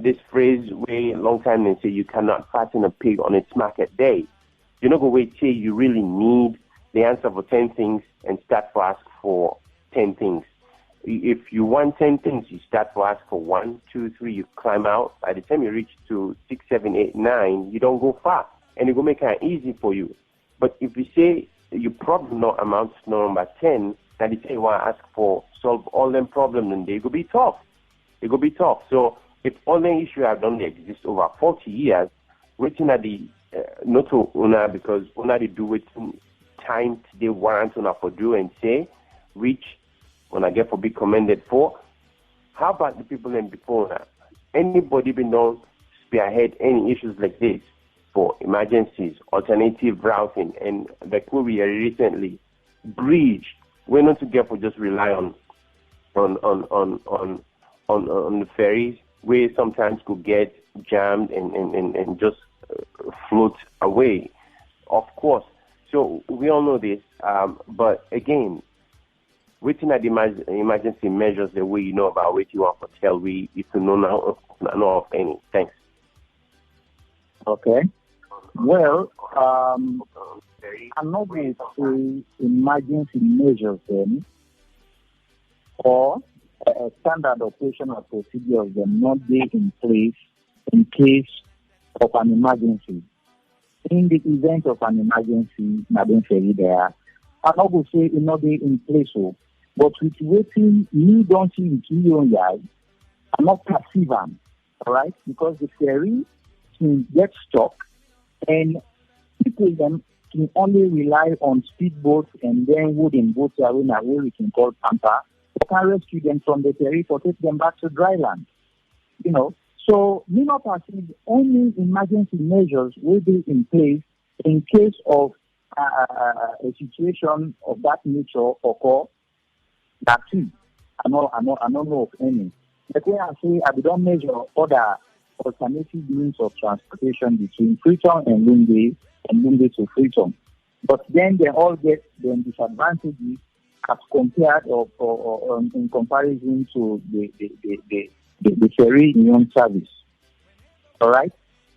This phrase way long time they say you cannot fatten a pig on its market day. You're not going to wait till you really need the answer for 10 things and start to ask for 10 things. If you want 10 things, you start to ask for 1, 2, 3, you climb out. By the time you reach to 6, 7, 8, 9, you don't go far. And it will make it easy for you. But if you say your problem not amounts to number 10, then you say you want to ask for solve all them problems, and they will be tough. It will be tough. So if all the issues have done exist over 40 years, waiting at the not to una because una they do it time they warrant una for do and say, which when I get for be commended for. How about the people in before now? Anybody been known spearhead any issues like this for emergencies, alternative routing, and the we recently bridge? We're not to get for just rely on the ferries. We sometimes could get jammed and just float away. Of course. So we all know this. But again, waiting at the emergency measures the way you know about what you want to tell we if you know of any. Thanks. Okay. Well, I'm not going to say emergency measures then, or a standard operational procedures that not be in place in case of an emergency. In the event of an emergency, Madam Ferry there, I'm not going to say it not be in place, but with waiting, you don't see it in your eyes, I'm not passive, all right? Because the ferry can get stuck, and people then can only rely on speedboats and then wooden boats where we can call pampa. We can rescue them from the ferry to take them back to dry land. You know, so we not perceive only emergency measures will be in place in case of a situation of that nature occur. That's it. I don't know of any. But when I say I don't measure other alternative means of transportation between Freetown and Lungi to Freetown. But then they all get the disadvantages as compared or in comparison to the ferry union service. All right?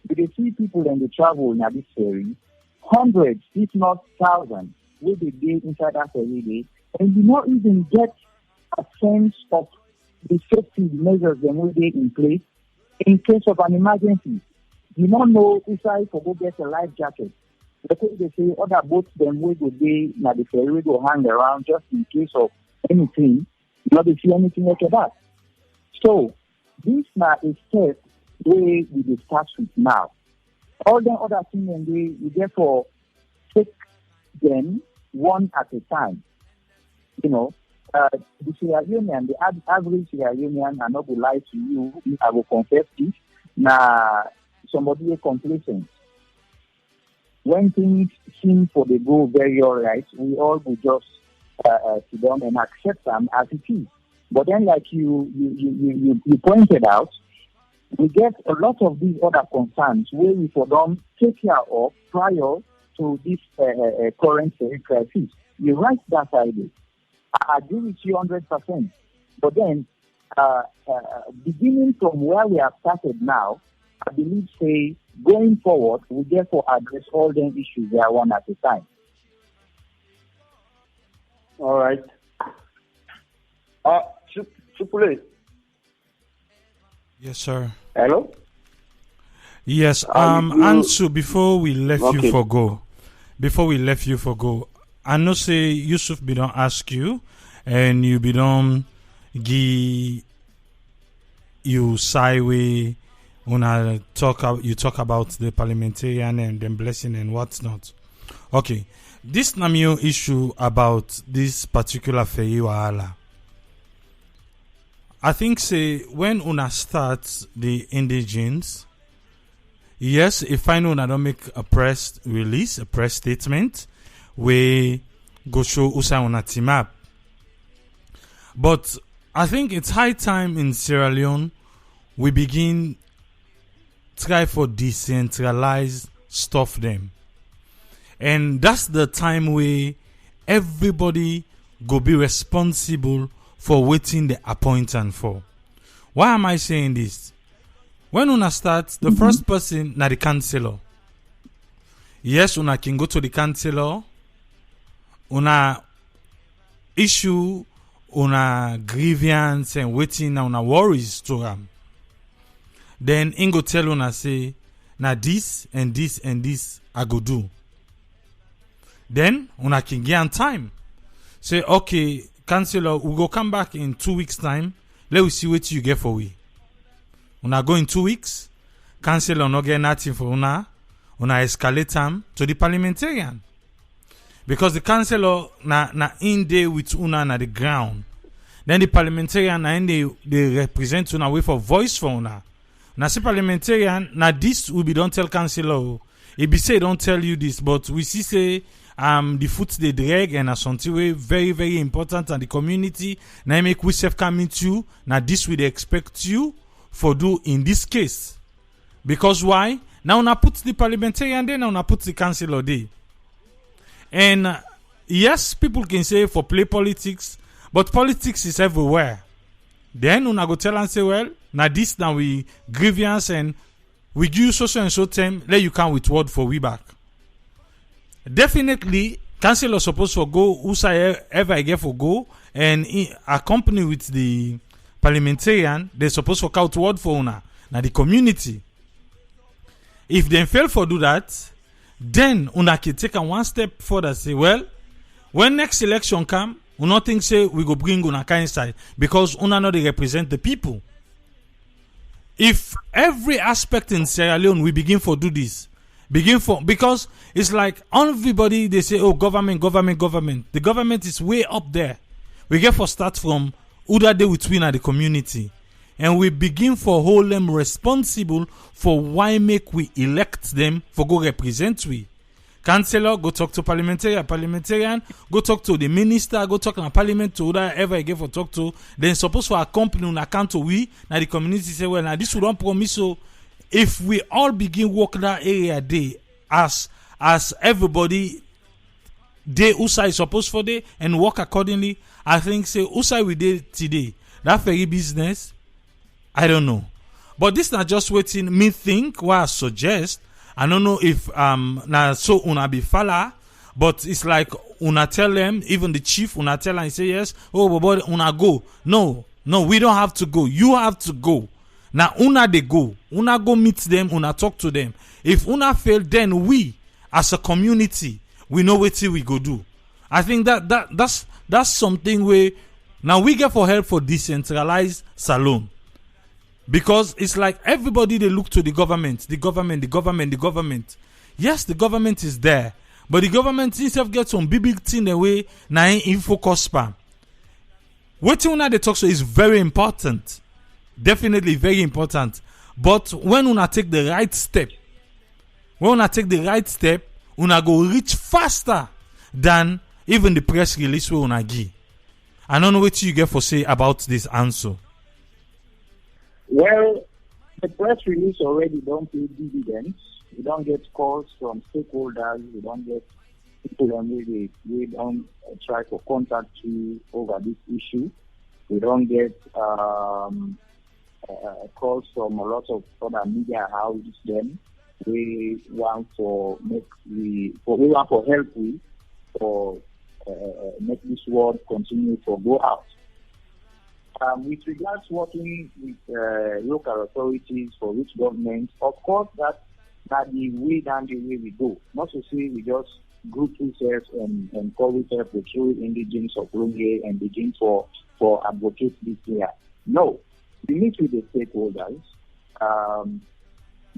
If you see people in the travel in this ferry, hundreds, if not thousands, will be there inside that ferry day, and you not even get a sense of the safety measures that will be in place in case of an emergency. You don't know if I go get a life jacket. Because they say other boats then will go there, now the ferry will go hang around just in case of anything. You not see anything like that. So this now is step where we discuss with now. All the other things and we therefore take them one at a time. You know, the Sierra Leonean, the average Sierra Leonean, I'm not going to lie to you, I will confess this, now somebody is complacent. When things seem for the go very all right, we all will just sit down and accept them as it is. But then, like you pointed out, we get a lot of these other concerns where we for them take care of prior to this current crisis. You right that idea. I agree with you 100%. But then, beginning from where we have started now, I believe, say, going forward, we therefore address all the issues there one at a time. All right. Chupule. Yes, sir. Hello? Yes, ANSU, before we left you for go, I know say Yusuf be don't ask you, and you be don't give you sideway when you talk about the parliamentarian and them blessing and what's not. Okay. This Namio issue about this particular Ferry Wahala. I think say when una start the Indigenes, yes, if I know una don't make a press release, a press statement, we go show usa una team up. But I think it's high time in Sierra Leone we begin try for decentralized stuff them. And that's the time where everybody go be responsible for waiting the appointment for. Why am I saying this? When una start, the first person na the councillor. Yes, una can go to the councillor. Una issue una grievance and waiting na una worries to them. Then ingo tell una say, na this and this and this I go do. Then una can get time. Say, okay, councillor, we go come back in 2 weeks time. Let we see what you get for we. Una go in 2 weeks. Councillor no get nothing for una. Una escalate them to the parliamentarian. Because the councillor na in there with una na the ground. Then the parliamentarian na in they represent una way for voice for una. Na see parliamentarian na this will be don't tell councillor. It be say don't tell you this, but we see say the foot they drag and something way very, very important and the community. Now make we self come into now this we expect you for do in this case. Because why? Now una put the parliamentarian there, now una put the councillor there. And yes, people can say for play politics, but politics is everywhere. Then una go tell and say, well, now this now we grievance and we give you so and so time, let you come with word for we back. Definitely, councillor supposed to go, whosoever ever get for go, and accompany with the parliamentarian, they supposed to count word for una, now the community. If they fail for do that, then una can take a one step further, say, well, when next election come, we not think say we go bring una inside because una not they represent the people. If every aspect in Sierra Leone we begin for do this, because it's like everybody they say, oh, government. The government is way up there. We get for start from Uda Day with we the community. And we begin for hold them responsible for why make we elect them for go represent we. Councillor, go talk to parliamentarian, go talk to the minister, go talk in parliament to whoever I get for talk to. Then suppose for a company on account to we, now the community say, well, now this we don't promise so. If we all begin work that area day as everybody day Usa is supposed for day and work accordingly, I think say Usa we did today. That very business, I don't know. But this not just waiting me think what I suggest. I don't know if na so una be falla, but it's like una tell them, even the chief una tell and say yes, oh but una go. No, we don't have to go. You have to go. Now una they go. Una go meet them, una talk to them. If una fail, then we as a community, we know what we go do. I think that's something where now we get for help for decentralized Salone. Because it's like everybody they look to the government. Yes, the government is there. But the government itself gets some big thing the way now in focus spam. What you they talk so is very important. Definitely very important. But when una take the right step, una go reach faster than even the press release we una give. I don't know what you get for say about this answer. Well, the press release already don't pay dividends. We don't get calls from stakeholders. We don't get people that we don't try to contact you over this issue. We don't get calls from a lot of other media houses. Then we want for help we for make this world continue to go out. With regards working with local authorities for which government, of course that's the way we go. Not to say we just group ourselves and call ourselves the true Indigenes of Lungi and begin for advocate this here. No, we meet with the stakeholders.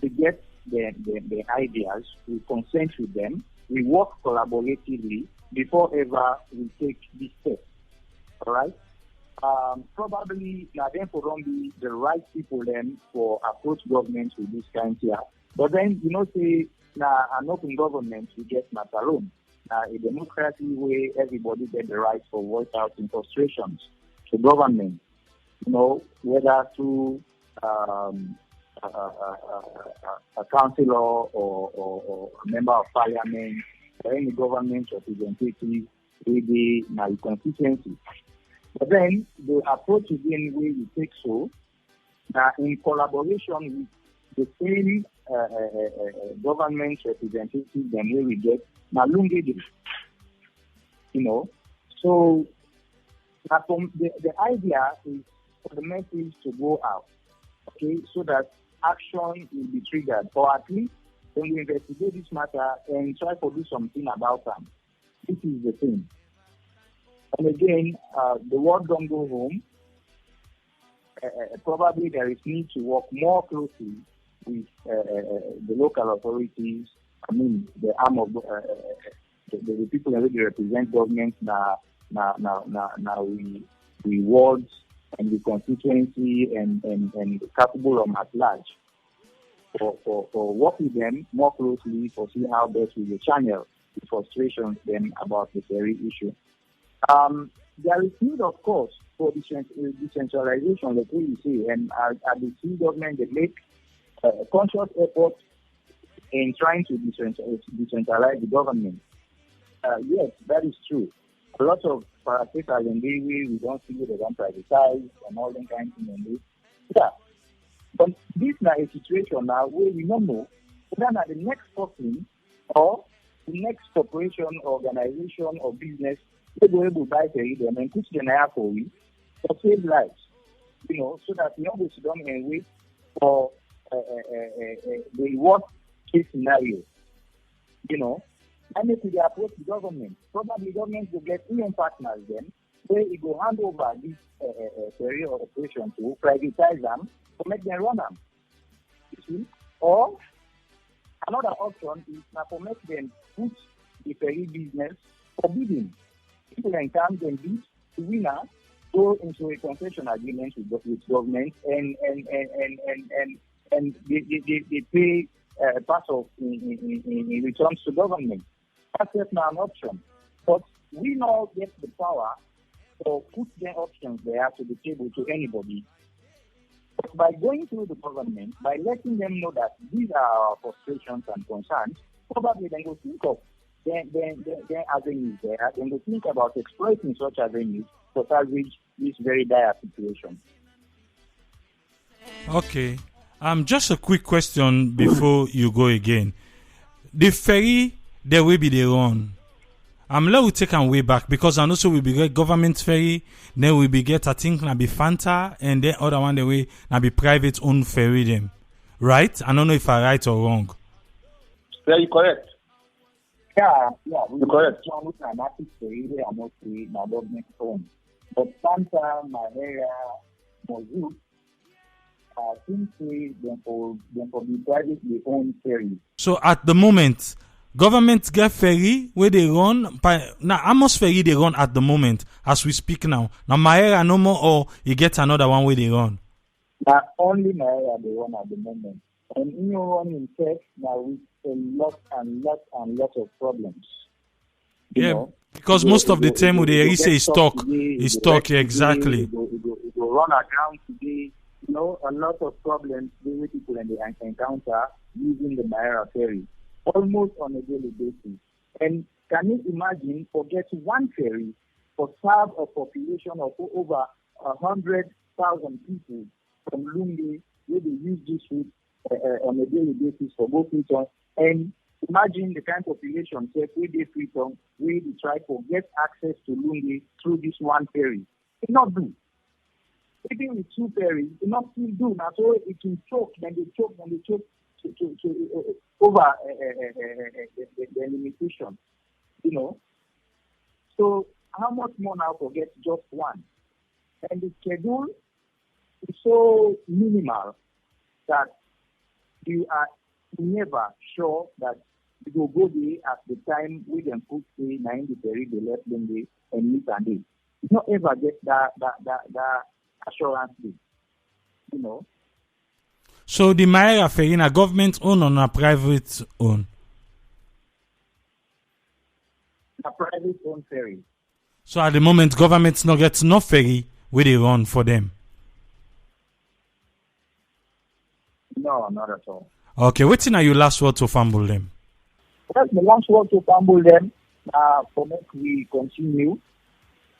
We get the ideas. We consent with them. we work collaboratively before ever we take this step. All right? Probably now then for don't be the right people then for approach government with this kind here. But then, say, now an open government, we get Salone. A democracy where everybody get the right for voice out in frustrations to government, whether through a councillor or a member of parliament or any government representative with the constituency. But then the approach again where we take so in collaboration with the same government representatives then where we get Lungi, So the idea is for the message to go out, okay, so that action will be triggered, or at least when we investigate this matter and try to do something about them. This is the thing. And again, the word don't go home. Probably there is need to work more closely with the local authorities. I mean, the arm of the people that represent government now we wards and the constituency and capable of at large for work with them more closely for see how best we will channel the frustrations then about the Ferry issue. There is need, of course, for decentralization, like we see, and at the city government they make conscious efforts in trying to decentralize the government. Yes, that is true. A lot of parastatals in the way we don't see they don't privatize and all that kind of things. Yeah. But this is a situation now where we don't know whether the next person or the next corporation, organization or business they go able to buy them and put them there for we to save lives. So that we always don't wait for the worst case scenario. And if we approach the government, probably government will get even partners then, where it will hand over this Ferry operation to privatize them to make them run them. You see? Or another option is now to make them put the Ferry business for bidding. People can come and bid, the winner go into a concession agreement with government and they pay part of in returns to government. That's not an option. But we now get the power to put their options there to the table to anybody. But by going through the government, by letting them know that these are our frustrations and concerns, probably they will think of their avenues there, and they think about exploiting such avenues to salvage this very dire situation. Okay. Just a quick question before you go again. The Ferry, there will be their own. Let we take them way back because I know so we be get government ferry, then we be get I think na be Fanta, and then other one the way na be private owned ferry them. Right? I don't know if I right or wrong. Yeah, you correct. Yeah, we correct. One with ferry, they are mostly na government owned. But Fanta, my area, Mozu, I think they for be privately owned ferry. So at the moment, government get ferry where they run now how much ferry they run at the moment as we speak now. Now my area no more or you get another one where they run. Not only my area they run at the moment. And in your run in tech now with a lot of problems. You know? Because most of the time they say is stock. Is stock, yeah, exactly. It will run around today. A lot of problems the people and they encounter using the Maera ferry almost on a daily basis. And can you imagine forget one ferry for serve a population of over 100,000 people from Lungi where they use this route on a daily basis for both returns. And imagine the kind of population say where they return where they try to get access to Lungi through this one ferry. It not do. Even with two ferries, it not still do. Now so it will choke to over the limitation, So how much more now to get just one? And the schedule is so minimal that you are never sure that we will go there at the time we them put say 9 the ferry they left Lungi and meet and day. You not ever get that assurance day, you know. So the Maera ferry na government own or na private own? A private owned ferry. So at the moment government not get no ferry where they run for them. No, not at all. Okay, what's in your last word to fumble them? Well, the last word to fumble them for me we continue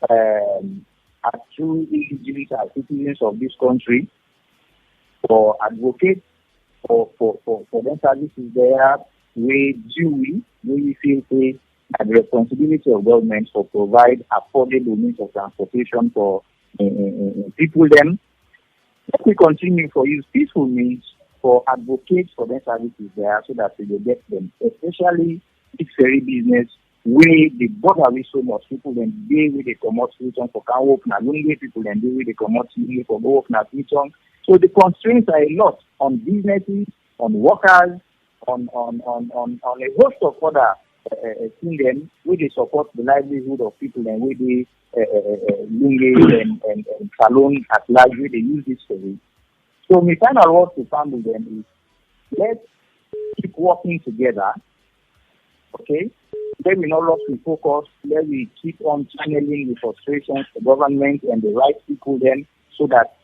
as true indigenous as citizens of this country for advocate for them services there where we feel say that the responsibility of government for provide affordable means of transportation for people them. Let me continue for use peaceful means for advocates for their services there so that we will get them, especially this ferry business where the border with so much people and they where they come out Luton for can work na Lungi people and they where they come out Lungi for work na Luton. So the constraints are a lot on businesses, on workers, on a host of other things where they support the livelihood of people and where they Lungi and Salone at large where they use this ferry. So my final word to family then is let's keep working together. Okay? Let me not lose focus. Let me keep on channeling the frustrations, the government and the right people then so that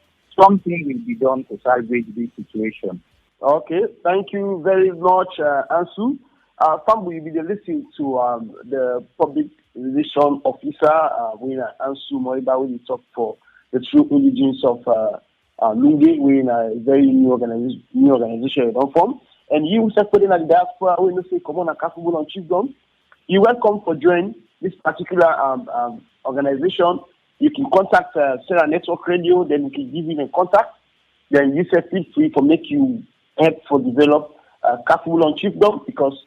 something will be done to salvage this situation. Okay, thank you very much, ANSU. Family will be listening to the public relation officer, ANSU MOIBA, when we talk for the true Indigenes of Lungi. We're in a very new organization don't form. And you said putting at the diaspora, we know say come on and capable on chiefdom. You're welcome for joining this particular organization. You can contact Sarah Network Radio, then we can give you a contact. Then you say feel free for make you help for develop capable on chiefdom because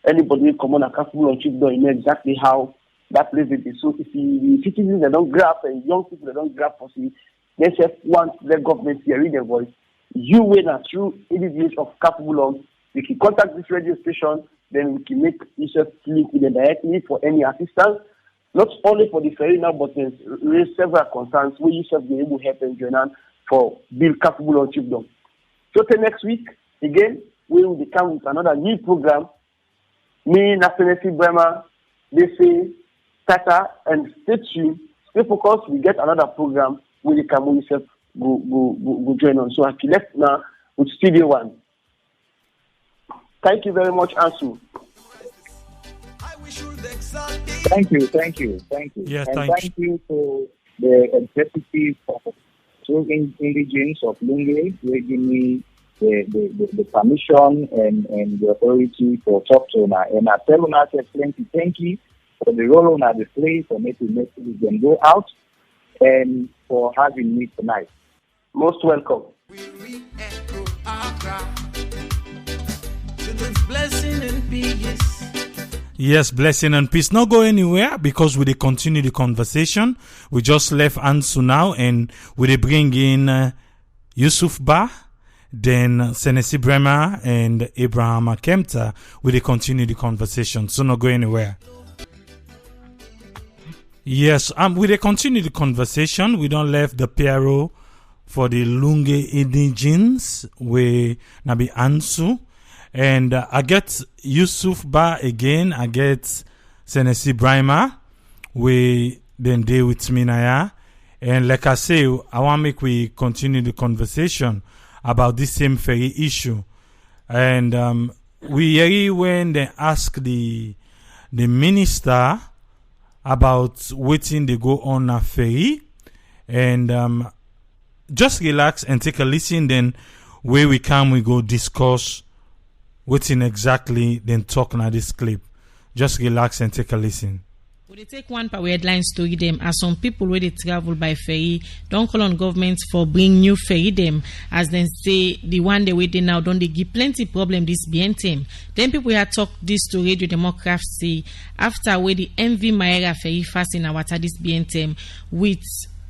anybody will come on and capable on chiefdom, you know exactly how that place it is. So if the citizens that don't grab and young people that don't grab for see, they say once the government hearing their voice, you will not through individuals of capable on, you can contact this radio station, then we can make Yusuf link with them directly for any assistance. Not only for the ferry now, but there's raised several concerns where Yusuf be able to help and join on for build capable on chiefdom. So till next week, again, we will come with another new program. Me, Senesie Brima, they say, Tata, and stay tuned, stay focused. We get another program where the Cameroon Yusuf go join on. So I can left now with Studio One. Thank you very much, ANSU. Thank you. Yeah, and thank you to the executive of Indigenes of Lungi who gave me the permission and the authority for talk to Una. And I tell Una plenty thank you for the role Una display for making messages and go out and for having me tonight. Most welcome. Blessing and peace. Yes, blessing and peace. Not go anywhere because we continue the conversation. We just left ANSU now and we bring in Yusuf Ba, then Senesie Brima and Abraham Kemta. We continue the conversation. So not go anywhere. Yes, we continue the conversation. We don't left the P.R.O for the Lungi Indigenes. We now be ANSU. And I get Yusuf Ba again. I get Senesie Brima. We then deal with me now. And like I say, I want to make we continue the conversation about this same ferry issue. And we hear when they ask the minister about waiting they go on a ferry. And just relax and take a listen. Then where we come, we go discuss waiting exactly, then talk on this clip. Just relax and take a listen. Would they take one power headline story them as some people where they travel by ferry don't call on government for bring new ferry them as then say the one they waiting now don't they give plenty problem this BNTM. Then people had talk this to Radio Democrat say after where the MV Maera ferry fast in our water this BNTM with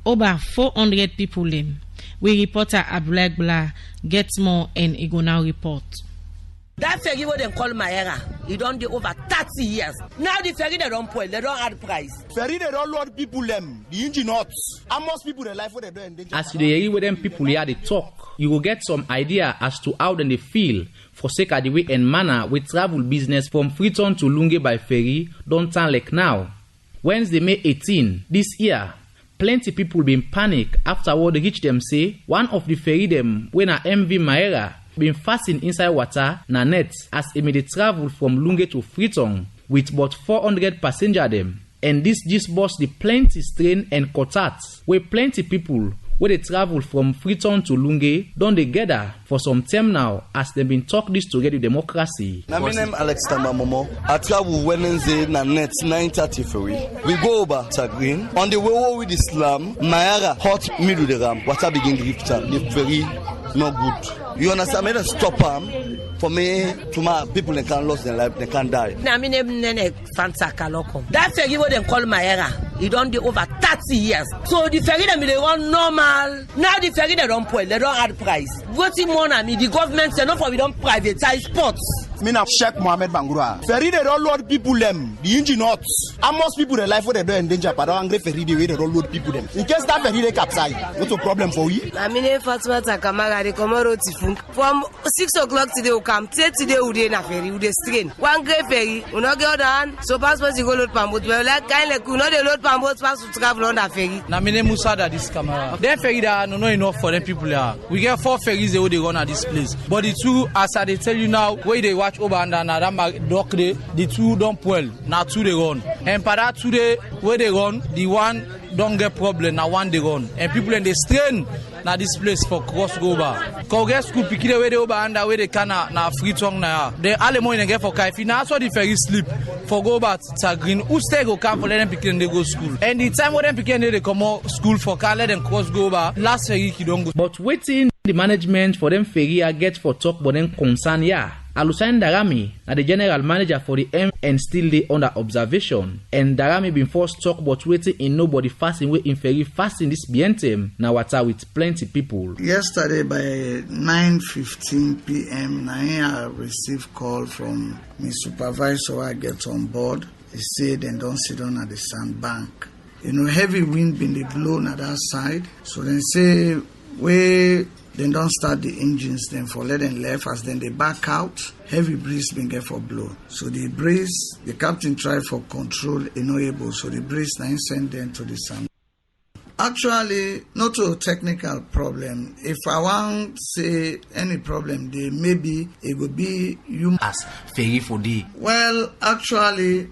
over 400 people them. We reporter Abulagbla gets more and he go now report. That ferry what they call Mayera, it don't do over 30 years. Now the ferry they don't pull, they don't add price. Ferry they don't load people them, the engine nuts. And most people they life what they do in danger. As you hear with them people here they talk, you will get some idea as to how they feel for sake of the way and manner we travel business from Freetown to Lungi by ferry don't turn like now. Wednesday, May 18, this year, plenty people been panic after what they reach them say one of the ferry them when a MV Maera been fastened inside water na net as immediate travel from Lungi to Freetown with about 400 passenger them. And this just bust the plenty strain and contact where plenty people where they travel from Freetown to Lungi don't they gather for some time now as they been talk this together with democracy. My name Alex Tambamomo. I travel Wednesday na net 9:30 ferry. We go over Green. On the way with Islam, Mayara hot middle the ram. Water begin drift. The ferry no good. You understand? I made a stop for me to my people they can lose their life, they can die. Now my name Nene Fanta Kaloko. That ferry what they call Mayera, it don't do over 30 years. So the ferry they run normal. Now the ferry they don't pull, they don't add price. What's more than me, the government say no for we don't privatize ports. Me na Sheikh Mohammed Bangura. Ferry they don't load people them, the engine nuts. And most people they life what they do in danger, but angry ferry the way they don't load people them. In case that ferry they capsize, what's a problem for we? My name Fatima Takamara, the Komoro Tifun. From 6 o'clock today we come. Today we dey na ferry, we dey strain. One great ferry, we no get on. So passport you go load pambot. We like kind like we no dey load pambot pass to travel on that ferry. Na me name Musa that this camera. Them ferry that no enough for them people here. We get 4 ferries they run at this place. But the 2, as I dey tell you now, where they watch over and na that dock day, the 2 don't pull. Now 2 they run. And for that 2 day where they run, the 1 don't get problem. Now 1 they run. And people in they strain. Na this place for cross go over. Congress school pikile where they over and where they can na Freetown na. They all mo in get for Kaifi. Now so the ferry sleep for go back to Green. Who stay go come for let them pikile they go school. And the time when them pikile they come out school for can let them cross go over. Last ferry he don't go. But waiting the management for them ferry I get for talk but them concern yeah. Alusain Darami are the general manager for the M and still they under observation. And Darami been forced talk about waiting in nobody fasting way in ferry fasting this BNTM now water with plenty people. Yesterday by 9:15 p.m. I received call from my supervisor. I get on board. He said they don't sit on at the sandbank. You know, heavy wind been the blown at that side. So they say we then don't start the engines then for let them left as then they back out. Heavy breeze been get for blow. So the breeze, the captain tried for control, not able. So the breeze now send them to the sand. Actually, not a technical problem. If I want to say any problem, there maybe it would be you as ferry for the. Well, actually,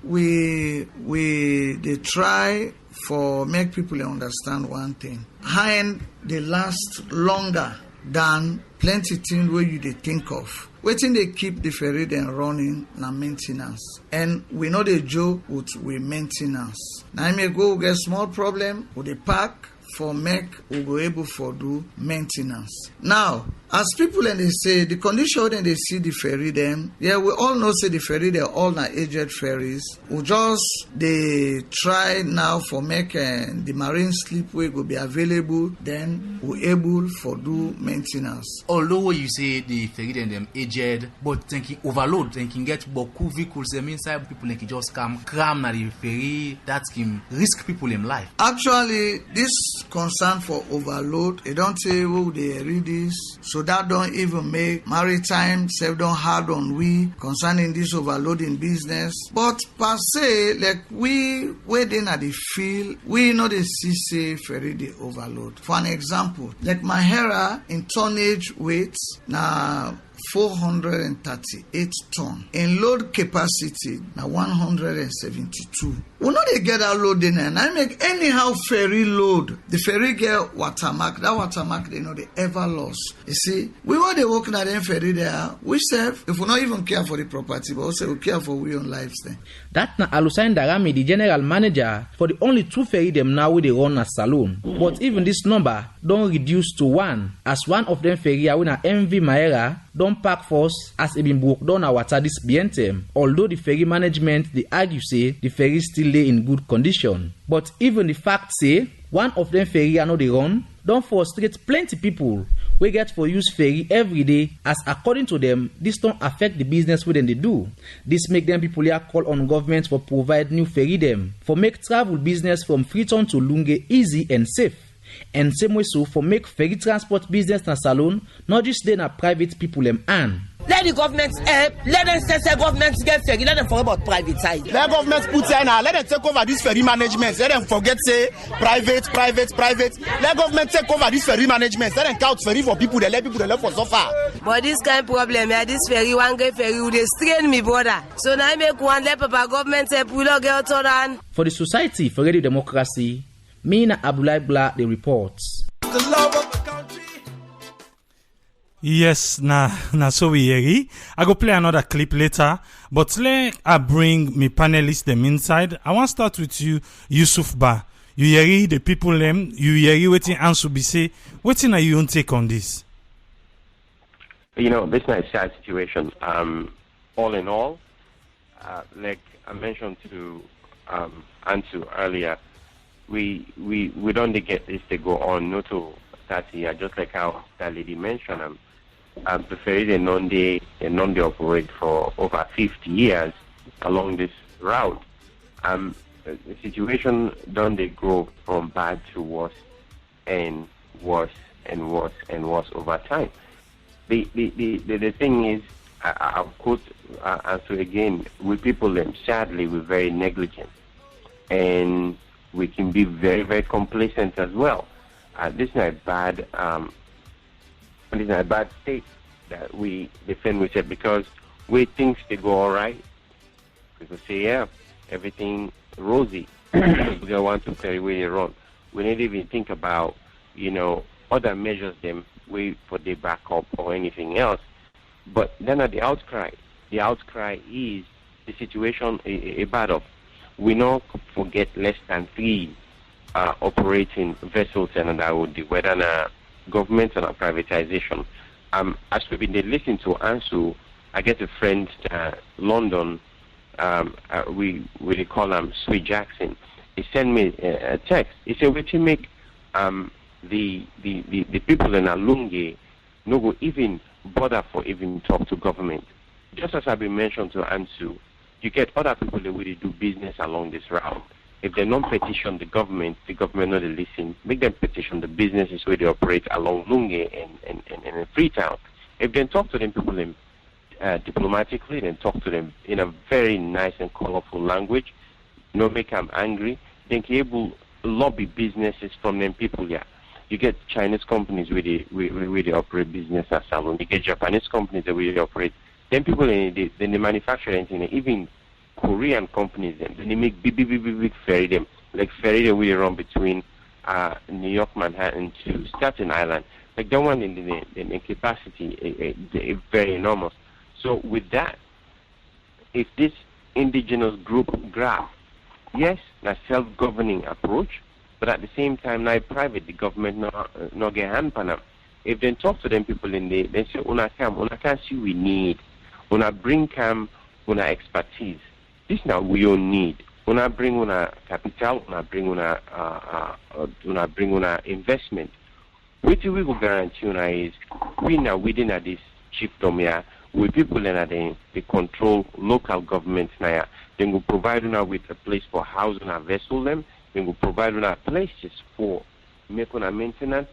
they try for make people understand one thing. High-end, they last longer than plenty things where you they think of. Waiting they keep the ferry then running na maintenance. And we know the joke with maintenance. Now I may go get small problem with the park for make we go able for do maintenance. Now, as people and they say the condition when they see the ferry them, yeah, we all know say the ferry they're all na aged ferries. We just they try now for make the marine slipway will be available, then we able for do maintenance. Although you say the ferry them aged, but thinking overload, thinking get beaucoup vehicles them inside people like just come cram na the ferry that can risk people in life. Actually, this concern for overload, they don't say who they read this. So that don't even make maritime self don't hard on we concerning this overloading business. But per se, like we waiting at the field, we know the see ferry the overload. For an example, like my Hera in tonnage weights now 438 ton. In load capacity, now 172. We know they get that load in and I make anyhow ferry load. The ferry get watermark. That watermark they know they ever lost. You see, we want they working at them ferry there. We serve if we not even care for the property, but also we care for we own lives then. That na Alusain Darami, the general manager for the only 2 ferry them now where they run as Salone. But even this number don't reduce to 1 as one of them ferry are when a MV Maera don't pack force as it been broke down our water this BNTM. Although the ferry management they argue say the ferry still lay in good condition. But even the fact say one of them ferry are not they run don't frustrate plenty people we get for use ferry every day, as according to them, this don't affect the business within they do. This make them people here call on government for provide new ferry them, for make travel business from Freetown to Lungi easy and safe. And same way so for make ferry transport business na Salone, not just then a private people them and. Let the government help. Let them say government get ferry. Let them forget about private side. Let government put in now. Let them take over this ferry management. Let them forget say private. Let government take over this ferry management. Let them count ferry for people. They let people they for so far. But this kind of problem, this ferry, one get ferry, they strain me brother. So now I make one let Papa government help. We don't get out on. For the Society for Radio Democracy, Mina Abdullah Bla the reports. The love of the country. Yes, na so we hear. I go play another clip later, but let I bring me panelists them inside. I want to start with you, Yusuf Ba. You hear the people them. You hear waiting ANSU be say. Waiting are you on take on this? You know, this is a sad situation. All in all, like I mentioned to ANSU earlier, we don't get this to go on not to 30 years, just like how that lady mentioned. The ferry they non-they operate for over 50 years along this route. The situation don't they grow from bad to worse and worse and worse and worse over time. The thing is, I'll quote ANSU again, we people them sadly we're very negligent and we can be very, very complacent as well. This is not a bad state that we defend with it because we think they go all right. People say, yeah, everything rosy. We don't want to carry way wrong. We need to even think about, other measures them way for the backup or anything else. But then at the outcry is the situation a bad of. We not forget less than 3 operating vessels and that would be whether na government and a privatization. As we've been listening to ANSU, I get a friend London, we call him Sweet Jackson. He sent me a text. He said, "We to make the people in Lungi no go even bother for even talk to government." Just as I've been mentioned to ANSU, you get other people that will do business along this route. If they don't petition the government not listen. Make them petition the businesses where they operate along Lungi and in Freetown. If they talk to them people diplomatically, then talk to them in a very nice and colorful language, not make them angry, then can able lobby businesses from them people here. You get Chinese companies where they operate business at Salone. You get Japanese companies that where they operate. Then people they manufacture anything. Even Korean companies then they make big ferry them. Like ferry that we run between New York, Manhattan to Staten Island. Like that one in the capacity very enormous. So with that, if this indigenous group graph, yes, a self-governing approach, but at the same time now private, the government not get hand on them. If they talk to them people in there, they say, una can see we need. Una bring una expertise. This now we don't need. Una bring una capital, una bring una investment. What we will guarantee una is we now within this chiefdom here, with people in they control local governments now. They will provide una with a place for housing and vessel them. They will provide una places for make una maintenance.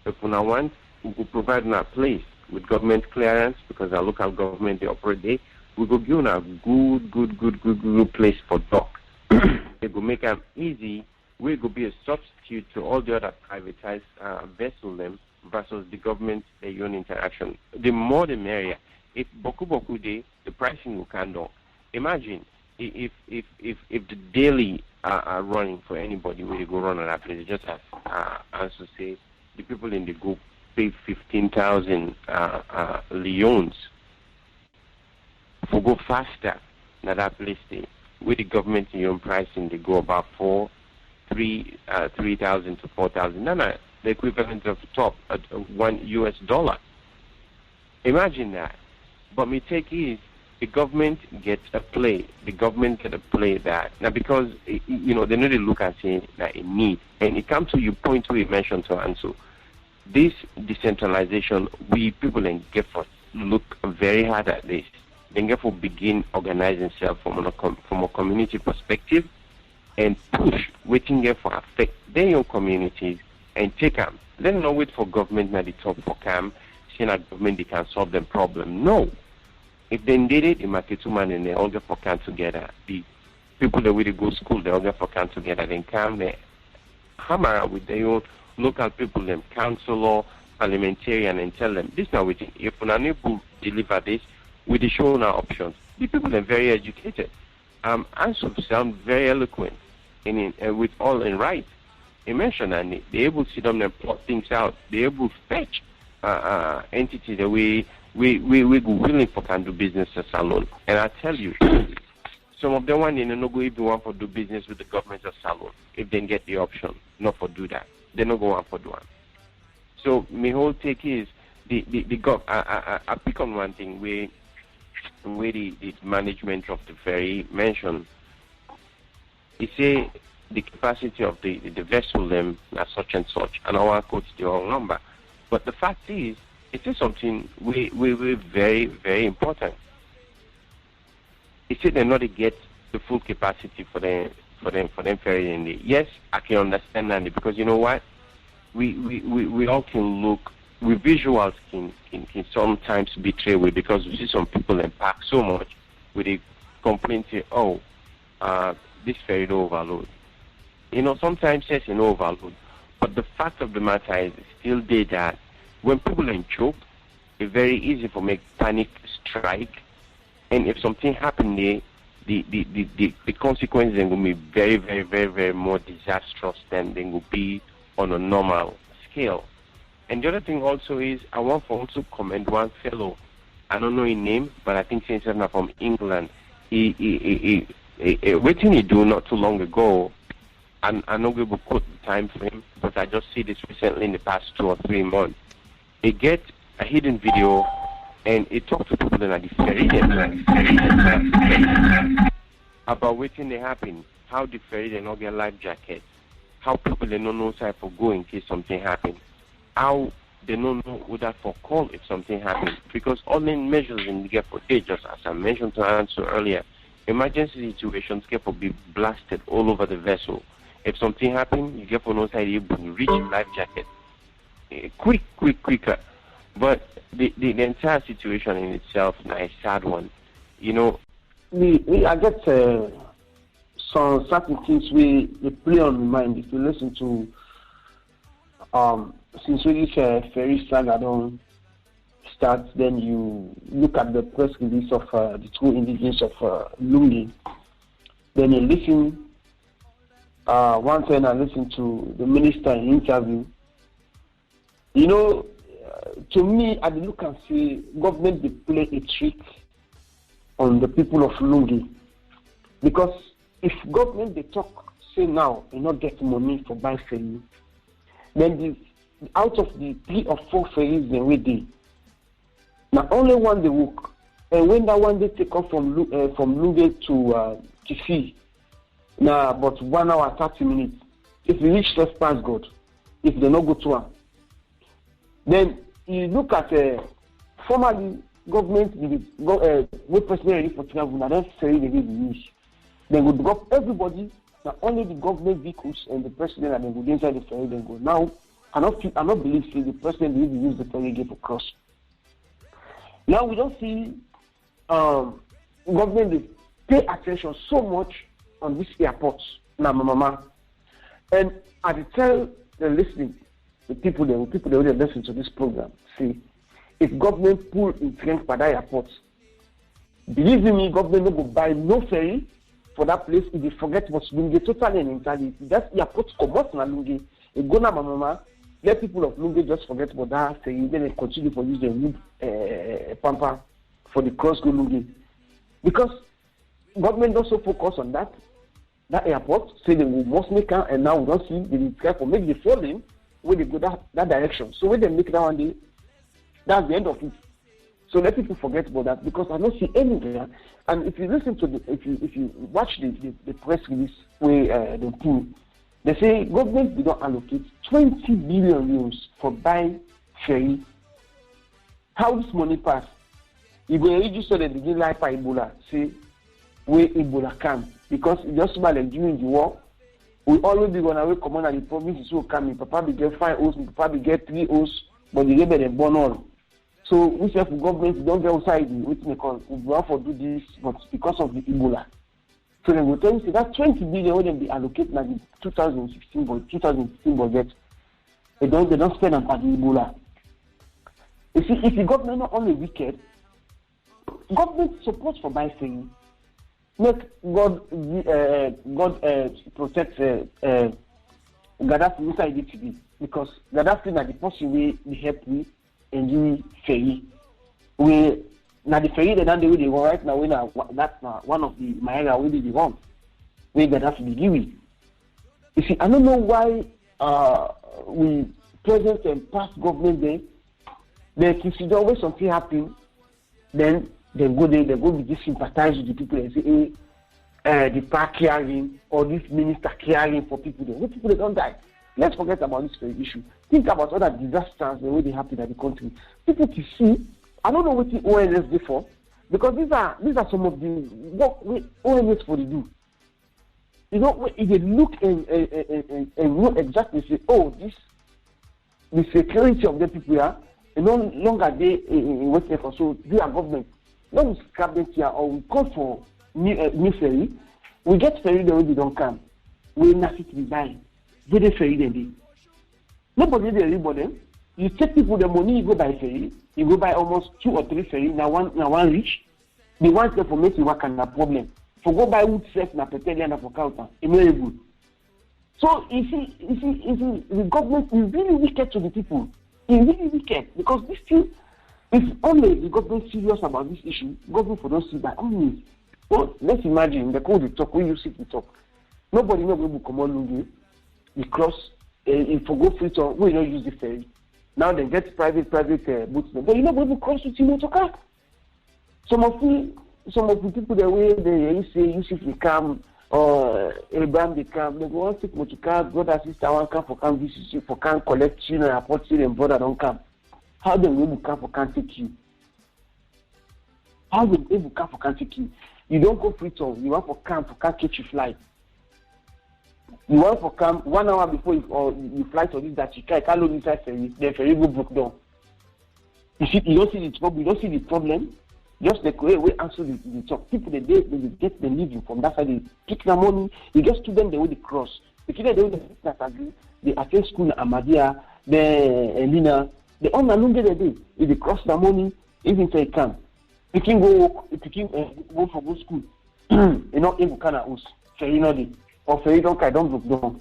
If una want, we will provide una place with government clearance because our local government they operate there. We will give una good place for dock. They will make them easy. We will be a substitute to all the other privatized vessel them versus the government own interaction. The more the merrier. If boku day, the pricing will come down. Imagine if the daily are running for anybody where they go run on that place, just as to say the people in the group pay 15,000 Leones for go faster than that place they with the government in your pricing they go about 3,000 to 4,000. No, the equivalent of top at $1. Imagine that. But my take is the government gets a play. The government get a play that now because they need to look at it that it need. And it comes to your point where you mentioned to ANSU. this decentralization, we people in Gefford look very hard at this. Then Gefford begin organizing themselves from a community perspective and push waiting Gefford affect their own communities and take them. Let them not wait for government now they talk for CAM, saying that government they can solve them problem. No. If they did it, the market man and they all get for CAM together. The people that will go to school, they all get for CAM together. Then CAM they hammer with their own local people, them councillor, parliamentarian, and tell them this now waiting. If we're not able to deliver this, we the show our options. The people are very educated. ANSU sound very eloquent with all in right. He mentioned that they're able to sit down and plot things out. They're able to fetch entities that we willing for can do business as Salone. And I tell you, some of them want to no go even want to do business with the government of Salone if they get the option not for do that. They not go want for do one. So my whole take is I pick on one thing where the management of the ferry mentioned. He say the capacity of the vessel them are such and such, and I want to quote the wrong number. But the fact is, it is something we very, very important. He said they not get the full capacity for them ferry in there. Yes, I can understand that because you know what? We all can look. We visuals can sometimes betray we because we see some people impact so much with a complaint say, this ferry no overload. You know, sometimes yes, you know overload. But the fact of the matter is still there that when people are in choke, it's very easy for make panic strike. And if something happen there, the consequences then will be very, very, very, very more disastrous than they will be on a normal scale. And the other thing also is I want to also commend one fellow. I don't know his name, but I think he's from England. Waiting he do not too long ago, and I'm not going to quote the time frame, but I just see this recently in the past 2 or 3 months. He get a hidden video and he talked to people that are the ferry about waiting they happen, how the ferry they not get life jackets, how people they don't know side for go in case something happen, how they don't know who that for call if something happens, because all the measures in the get for day, just as I mentioned to answer earlier, emergency situations get for be blasted all over the vessel. If something happens, you get for no side able to reach life jacket. Quicker. But the entire situation in itself is a sad one. You know, I get some certain things we play on my mind. If you listen to since we this ferry saga don't start, then you look at the press release of the 2 Indigenes of Lungi. Then you listen. One time I listened to the minister in interview. You know, to me, I look and see government they play a trick on the people of Lungi. Because if government they talk, say now, you not get money for buy ferry, then out of the 3 or 4 ferries they wait now only one they work. And when that one they take off from Lungi to Kisi, now about 1 hour 30 minutes. If you reach first pass God, if they not go to one. Then you look at formerly government with personal ready for travel, and that's very use. They would drop everybody, not only the government vehicles and the president, and they would inside the ferry. Then go now. I not believe the president will use the ferry gate for cross. Now we don't see government pay attention so much on these airports. Now, mama, and I tell the listening. The people that will listen to this program, see, if government pull in strength by that airport, believe me, government will buy no ferry for that place if they forget what's Lungi totally and entirely. That airport come out na Lungi, they go na mama, let people of Lungi just forget about that ferry, then they continue to use the wood pampa for the cross go Lungi. Because government also focus on that airport, say they will must make her, and now we don't see the try for make the falling. When they go that direction. So when they make that one day, that's the end of it. So let people forget about that because I don't see anywhere. And if you listen to if you watch the press release where they pull, They say government did not allocate 20 billion euros for buying ferry. How this money pass? You go register the begin life for Ebola. Say where Ebola come because it just like during the war, we always be gonna way command and the provinces will come in. Papa be get 5 hosts, Papa be get 3 hosts, but the rebel them born all. So we say for government don't get outside waiting the call. We want to do this, but because of the Ebola. So they will tell you that 20 billion will be allocated in the 2016 budget. They don't spend on the Ebola. You see, if the government not only wicked, government support for buying things. Make God protect Gaddafi inside it today because Gaddafi na the person we help we and the ferry. We now the ferry they done the way they go right now. We now that's one of the Maera we did the wrong. We Gaddafi be giving. You see, I don't know why we present and past government there. They consider always something happen, then they go there, they go be sympathize with the people and say, hey, the park caring or this minister caring for people there. What people they don't die. Let's forget about this very issue. Think about other disasters the way they happen in the country. People to see, I don't know what the ONS did for, because these are some of the work ONS for the do. You know, if they look and know exactly say, oh, the security of the people here, no longer they working for, so they are government. When we scrap them here or we call for new ferry, we get ferry the way they don't come. We not it to be buying. They ferry them. Nobody they reward them. You take people the money, you go buy ferry, you go buy almost 2 or 3 ferry, now one reach. The ones that for make you work on a problem. For go buy wood self na pretend na for counter. It's very good. So you see, the government is really wicked to the people. It's really wicked because this thing, if only the government serious about this issue, government for don't see by all means. Well, let's imagine the code they talk, when you sit the talk. Nobody know will come on Lungi, the cross, if for go free talk, we don't use the ferry. Now they get private boots, but you know we will cross with motor car. Some of the people the way they say Yusuf they come or Abraham they come, they go on take motor car, brother sister one come for come visit you, for can collect children, report children, and brother don't come. How they will come for can take you? How will they come for can take you? You don't go free tour, you want for camp for can catch you flight. You want for camp 1 hour before you fly to this that you can't load inside ferry, the ferry will broke down. You don't see the trouble, you don't see the problem. Just the way we answer the talk. People they get the living from that side, they pick the money, you just give them the way they cross. If you the way they agree, they attend school in Amadia, the Elina, they all Lungi the day. If they cross the money, even if they can. You can go for go school. You know, if you can house, ferry no day. Or ferry don't broke down.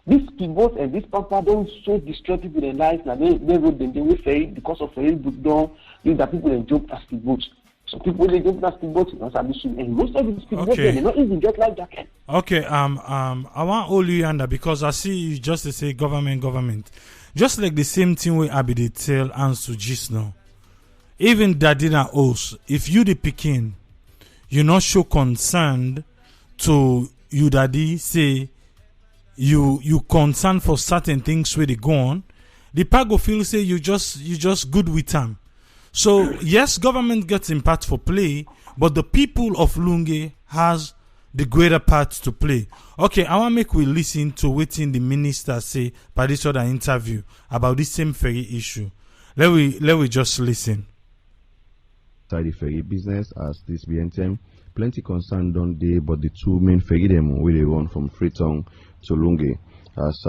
This speedboat and this pampa don't so destroy people in life. Now they road them, they will ferry because of ferry broke down. These are people that jump as speedboats. So people they jump as speedboats in Osabisu. And most of the speedboats they not even get life jacket. Okay, I want hold you under because I see you just to say government. Just like the same thing we Abi they tell ANSU just now. Even Dadina owes, if you the picking, you not show concern to you daddy say you concern for certain things where they go on, the P.R.O feel say you just good with them. So yes, government gets in part for play, but the people of Lungi has the greater part to play. Okay, I want make we listen to what the minister say by this other interview about this same ferry issue. Let we just listen. The ferry business as this BNTM, plenty concern don't they, but the two main ferry them where they run from Freetown to Lungi. As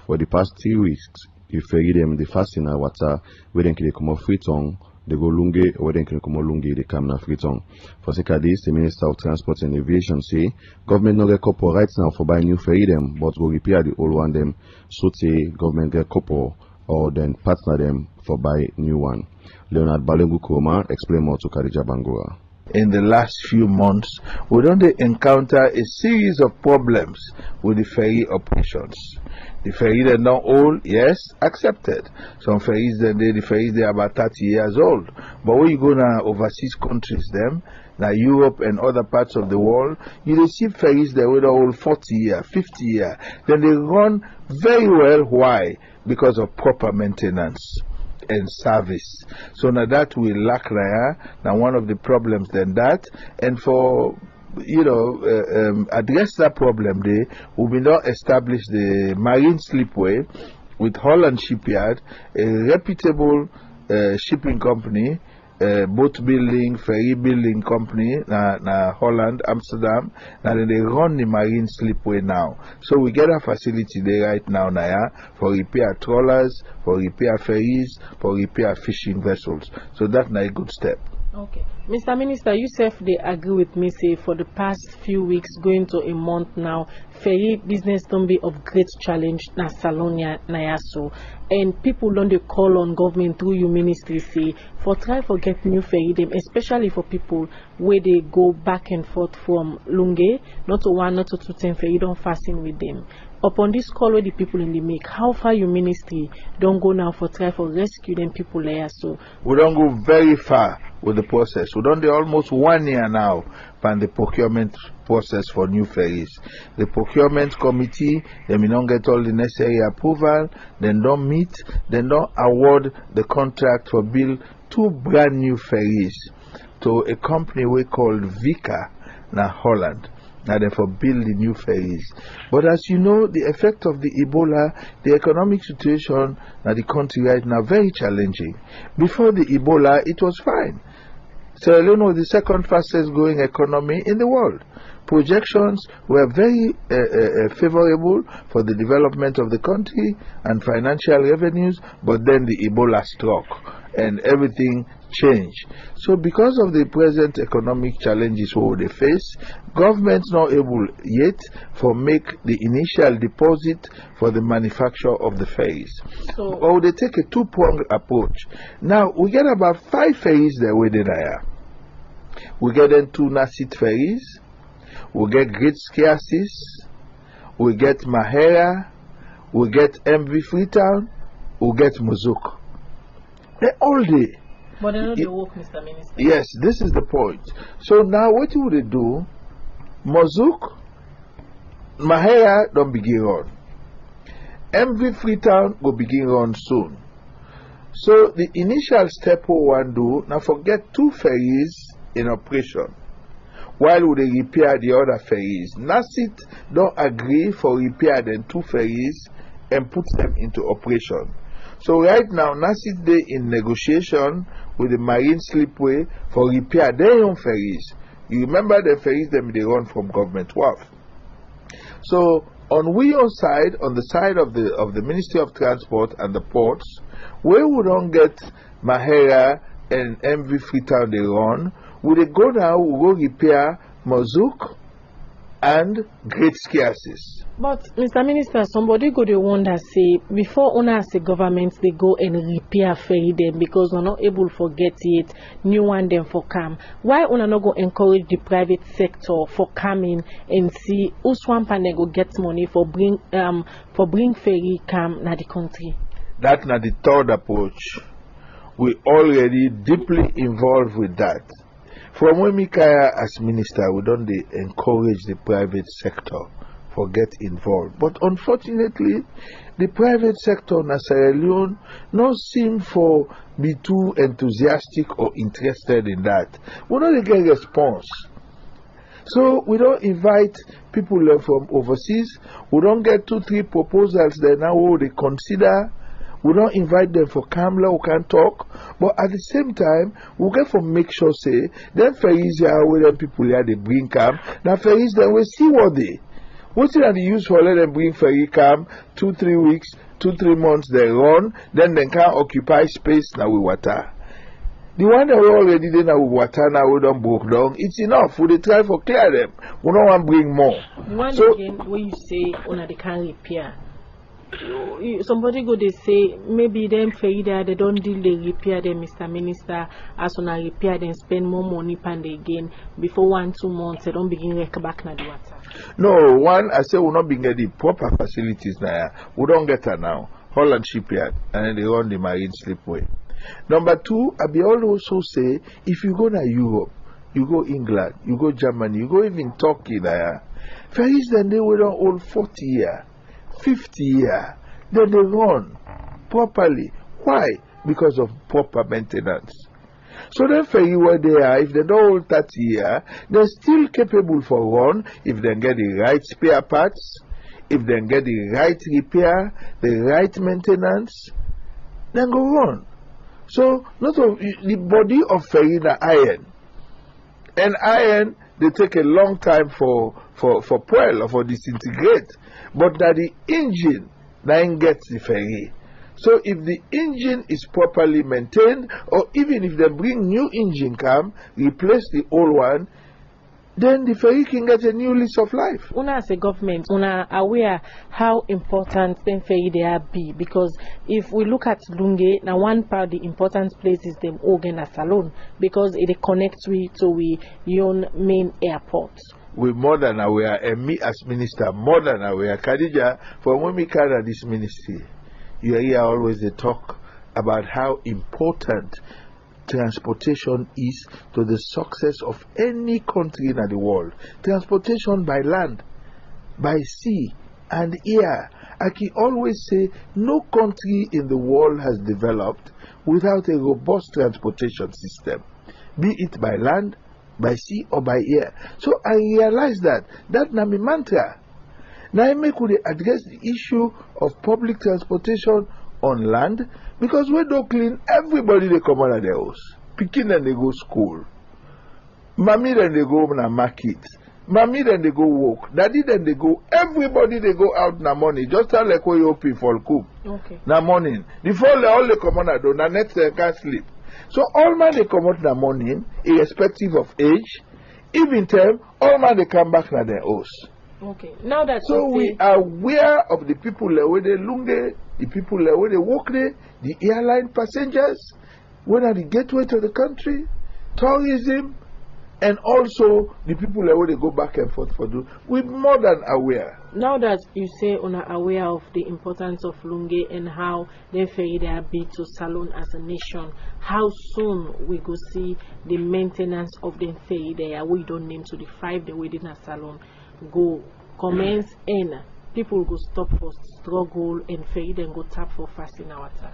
for the past 3 weeks, the ferry them the fast in our water where they come off Freetown, they go Lungi, or they can come off Lungi, they come na Freetown. For sake of this, the Minister of Transport and Aviation say government no get couple rights now for buying new ferry them, but will repair the old one them. So say government get couple or then partner them for buy new one. Leonard Balengu Koma explain more to Kadija Bangura. in the last few months, we don't encounter a series of problems with the ferry operations. The ferry they not old, yes, accepted. Some ferries the ferries they are about 30 years old. But when you go now overseas countries, them now Europe and other parts of the world, you receive ferries that were old 40 years, 50 years. Then they run very well. Why? Because of proper maintenance and service. So now that we lack there, now one of the problems then that, and for address that problem, we will not establish the marine slipway with Holland Shipyard, a reputable shipping company, boat building, ferry building company, na Holland, Amsterdam, and they run the marine slipway now. So we get a facility there right now, for repair trawlers, for repair ferries, for repair fishing vessels. So that's a good step. Okay. Mr. Minister, Yusuf, they agree with me, say, for the past few weeks, going to a month now, ferry business don't be of great challenge na Salone na so. And people don't they call on government through your ministry, say, for try for get new ferry them, especially for people where they go back and forth from Lungi, not to 1, not to 2, 10 ferry, don't fasten with them. Upon this call where the people in the make, how far your ministry don't go now for try for rescue them people there? So we don't go very far with the process. We don't do almost 1 year now from the procurement process for new ferries. The procurement committee, they may not get all the necessary approval, then don't meet, then don't award the contract for build 2 brand new ferries to a company we called Vika na Holland. Now therefore build the new ferries. But as you know, the effect of the Ebola, the economic situation in the country right now very challenging. Before the Ebola, it was fine. Salone was the second fastest growing economy in the world. Projections were very favorable for the development of the country and financial revenues, but then the Ebola struck and everything changed. So because of the present economic challenges they face, government's not able yet for make the initial deposit for the manufacture of the ferries. So, or they take a 2-pronged approach. Now we get about 5 ferries there within there. We get then 2 Nasit ferries, we get Great Scarces, we get Mahera, we get MV Freetown, we get Muzuk. They're all day. But they know they work, Mr. Minister. Yes, this is the point. So now what would they do? Muzuk, Mahera don't begin run. MV Freetown will begin run soon. So the initial step we want to do, now forget 2 ferries in operation. While we repair the other ferries, Nasit don't agree for repair the 2 ferries and put them into operation. So right now, Nasit they in negotiation with the marine slipway for repair their own ferries. You remember the ferries them they run from government wharf. So on we own side, on the side of the Ministry of Transport and the ports, where we don't get Mahera and MV Freetown they run, we go now, we go repair Muzuk and Great Scarces. But Mr. Minister, somebody go to wonder say before una as a government they go and repair ferry them because we're not able to get it new one them for come. Why una not go encourage the private sector for coming and see who swamp and they go get money for bring ferry come na the country? That's not the third approach. We already deeply involved with that. From when Mikaya as minister, we don't encourage the private sector for get involved. But unfortunately, the private sector in Sierra Leone not seem for be too enthusiastic or interested in that. We don't get response. So we don't invite people from overseas. We don't get 2-3 proposals there now they consider. We don't invite them for Kamla, we can talk, but at the same time, we get for make sure say, them ferries here, where them people here, they bring Kam, now ferries then we see what they. What's it that they use for let them bring ferry Kam, 2-3 weeks, 2-3 months they run, then they can occupy space now with water. The one that we already did now with water now we don't broke down, it's enough, we try for clear them, we don't want to bring more. The one so, again, when you say, they can repair. somebody go they say maybe them ferry there they don't deal they repair them, Mr. Minister, as on a repair then spend more money pan they again before 1-2 months they don't begin wreck back na the water. No, one I say we not be get the proper facilities now. We don't get her now. Holland shipyard and then they run the marine slipway. Number 2, I be also say if you go to Europe, you go England, you go Germany, you go even Turkey there. Ferries then they will don't hold 40 years, 50 years. Then they run properly. Why? Because of proper maintenance. So then ferry where they are, if they don't hold 30 years, they're still capable for run if they get the right spare parts, if they get the right repair, the right maintenance, then go run. So not of the body of ferry the iron. And iron they take a long time for spoil or for disintegrate. But that the engine then gets the ferry. So if the engine is properly maintained, or even if they bring new engine come, replace the old one, then the ferry can get a new lease of life. Una as a government, una aware how important them ferry they are be, because if we look at Lungi, now one part of the important place is them organ as Salone, because it connects to we own main airport. We're more than aware, and me as minister, more than aware. Khadija, from when we carry this ministry, you hear always they talk about how important transportation is to the success of any country in the world. Transportation by land, by sea, and air. I can always say no country in the world has developed without a robust transportation system, be it by land, by sea, or by air. So I realized that na my mantra. Now I make we address the issue of public transportation on land, because we don't clean, everybody they come out of their house. Picking and they go school. Mommy then they go na market. Mommy then they go work. Daddy then they go. Everybody they go out na morning. Just like we open for cook. Okay. Na morning. Before all they come out do na next they can't sleep. So all man they come out na morning, irrespective of age, even time, all man they come back na their house. Okay. Now that so we are aware of the people where they Lungi, the people where they walk there, the airline passengers, when are the gateway to the country, tourism, and also the people where they go back and forth for do. We're more than aware. Now that you say on aware of the importance of Lungi and how they ferry they are big to Salone as a nation, how soon we go see the maintenance of the ferry there? We don't name to the 5 day within a Salone go commence in people go stop for struggle and ferry then go tap for fast in our time.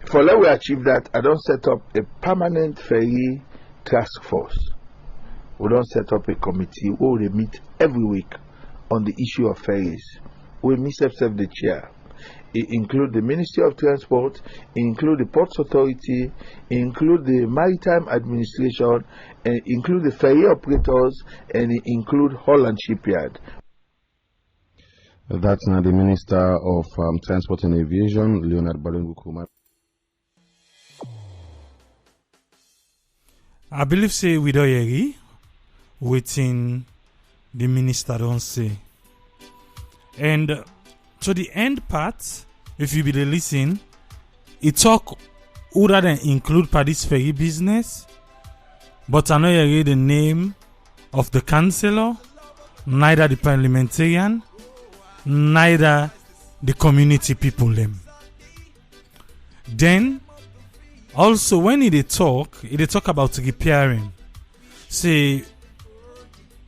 For let we achieve that, I don't set up a permanent ferry task force. We don't set up a committee where we meet every week on the issue of ferries. We meet the chair. It include the Ministry of Transport, include the Ports Authority, include the Maritime Administration, and include the ferry operators, and include Holland Shipyard. That's now the Minister of Transport and Aviation, Leone. I believe say we don't agree waiting the minister don't say. And to the end part, if you be the listen, it talk other than include Paddy's ferry business, but I know you read the name of the councillor, neither the parliamentarian, neither the community people them. Then also when they talk about repairing. Say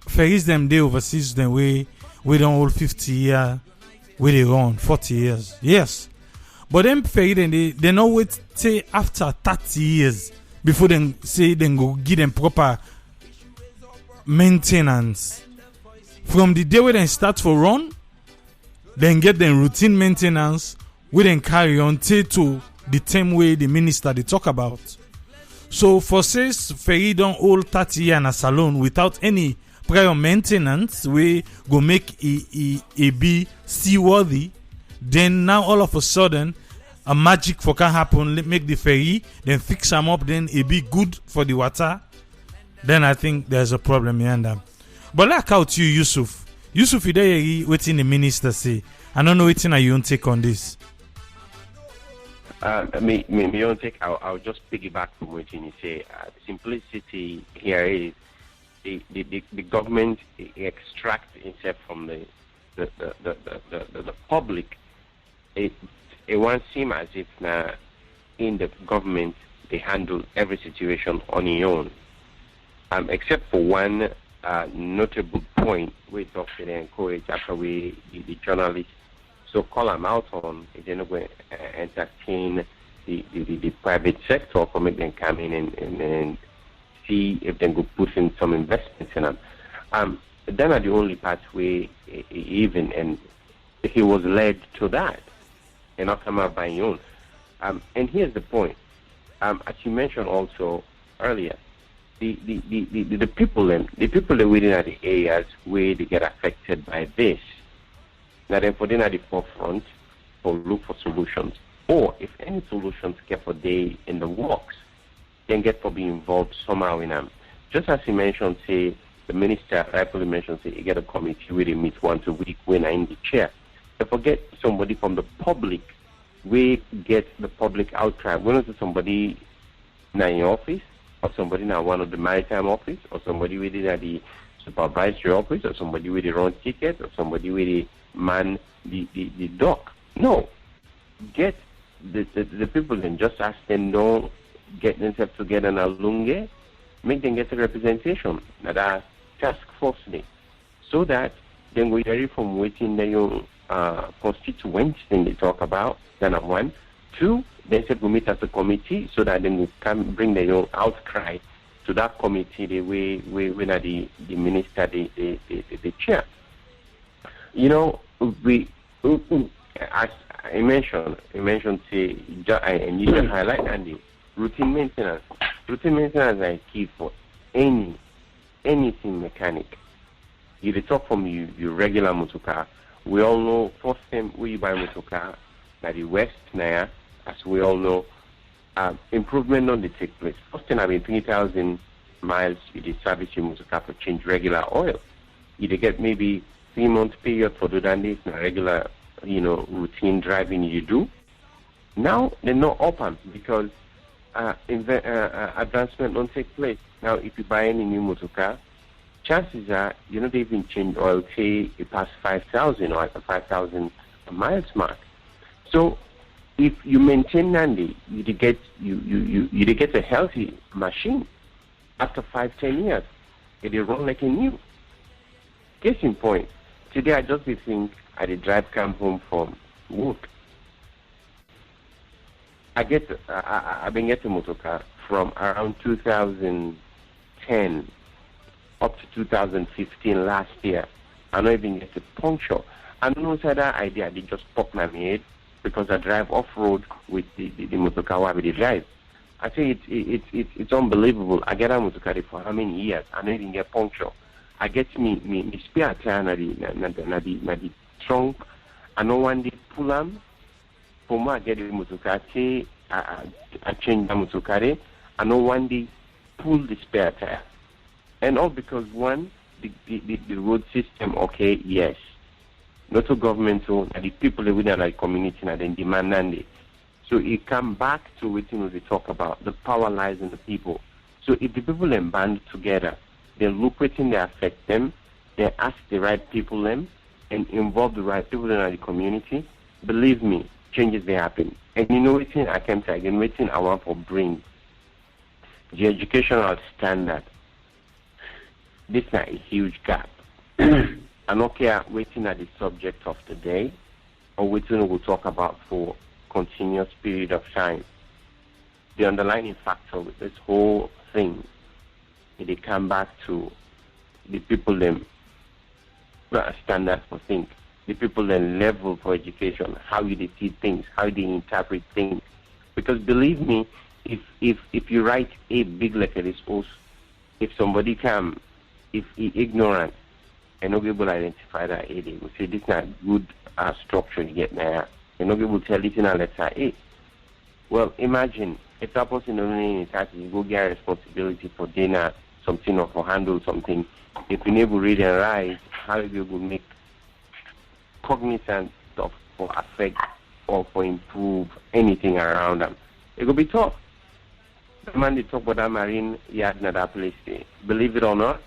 ferries them they overseas them we don't hold 50 years, we they run 40 years. Yes. But them ferry then they know wait say after 30 years before then say then go give them proper maintenance. From the day where they start for run, then get them routine maintenance, we then carry on till to the same way the minister they talk about. So for says ferry don't hold 30 years in a Salone without any prior maintenance, we go make a be seaworthy. Then now all of a sudden a magic for can happen, make the ferry, then fix them up, then it be good for the water. Then I think there's a problem here and there. But like out you, Yusuf, you there waiting the minister say I don't know what's your own take on this. My own take, I'll just piggyback from what you say. The simplicity here is the government extracts itself from the public. It won't seem as if now in the government they handle every situation on their own, except for one notable point we talked to encourage after the journalists so call them out on. They're not going to entertain the private sector for make them come in and see if they could put in some investments in them. Then are the only pathway even, and he was led to that and not come out by his own. And here's the point. As you mentioned also earlier, the people that within the areas where they get affected by this, now then for them at the forefront for look for solutions, or if any solutions get for day in the works, then get for being involved somehow in them. Just as you mentioned, say the minister rightfully mentioned, say you get a committee where they meet once a week when I'm in the chair. Don't forget somebody from the public, we get the public outcry. When is somebody in your office, or somebody in one of the maritime office, or somebody within the supervisory office, or somebody with the run ticket, or somebody with the man the dock? No. Get the people and just ask them, don't get themselves together in a Lungi, make them get a representation that are task force day, so that then we hear from waiting their constituents thing they talk about. Then one, two, they said we meet as a committee so that then we can bring their own outcry to that committee the way when the minister the chair. You know, we as I mentioned say, and you just highlight Andy, routine maintenance. Routine maintenance is key for anything mechanic. You talk from your regular motor car. We all know first time when you buy motor car, like the West now, as we all know, improvement on the take place. First time 20,000 miles you did service your motor car for change regular oil. You get maybe 3 months period for doing this in a regular, routine driving you do. Now they're not open because advancement don't take place. Now if you buy any new motor car, chances are you not even change oil say it past 5,000 or at the 5,000 miles mark. So if you maintain Nandi, you get a healthy machine after 5-10 years. It run like a new. Case in point, today I just think I did drive come home from work. I've been getting a motor car from around 2010 up to 2015 last year. I don't even get a puncture. I don't know that idea. They just pop my head because I drive off road with the motor car where they drive. I say it's unbelievable. I get a motor car for how many years? I don't even get puncture. I get me spare tire na the trunk. I know one day pull them. For me, I get the motor car. I change the motor car. I know one day pull the spare tire. And all because one, the road system, okay, yes. Not to government, so the people within the community and then demand it. So it come back to what we talk about. The power lies in the people. So if the people then band together, they look within they affect them, they ask the right people them, and involve the right people in the community, believe me, changes they happen. And you know what I can say again, what I want to bring the educational standard. This is not a huge gap. I don't care waiting at the subject of the day or waiting we'll talk about for continuous period of time. The underlying factor with this whole thing, they come back to the people them standard for things, the people then level for education, how they see things, how they interpret things. Because believe me, if you write a big letter this post, if somebody come, if he ignorant and not able to identify that A, they will say this is not good structure you get now. You're not able to tell this in a letter A. Well, imagine if that person only you go get a responsibility for dinner, something or for handle something. If you're able to read and write, how you will make cognizant stuff for affect or for improve anything around them. It will be tough. The man they talk about that marine yard in that place, believe it or not,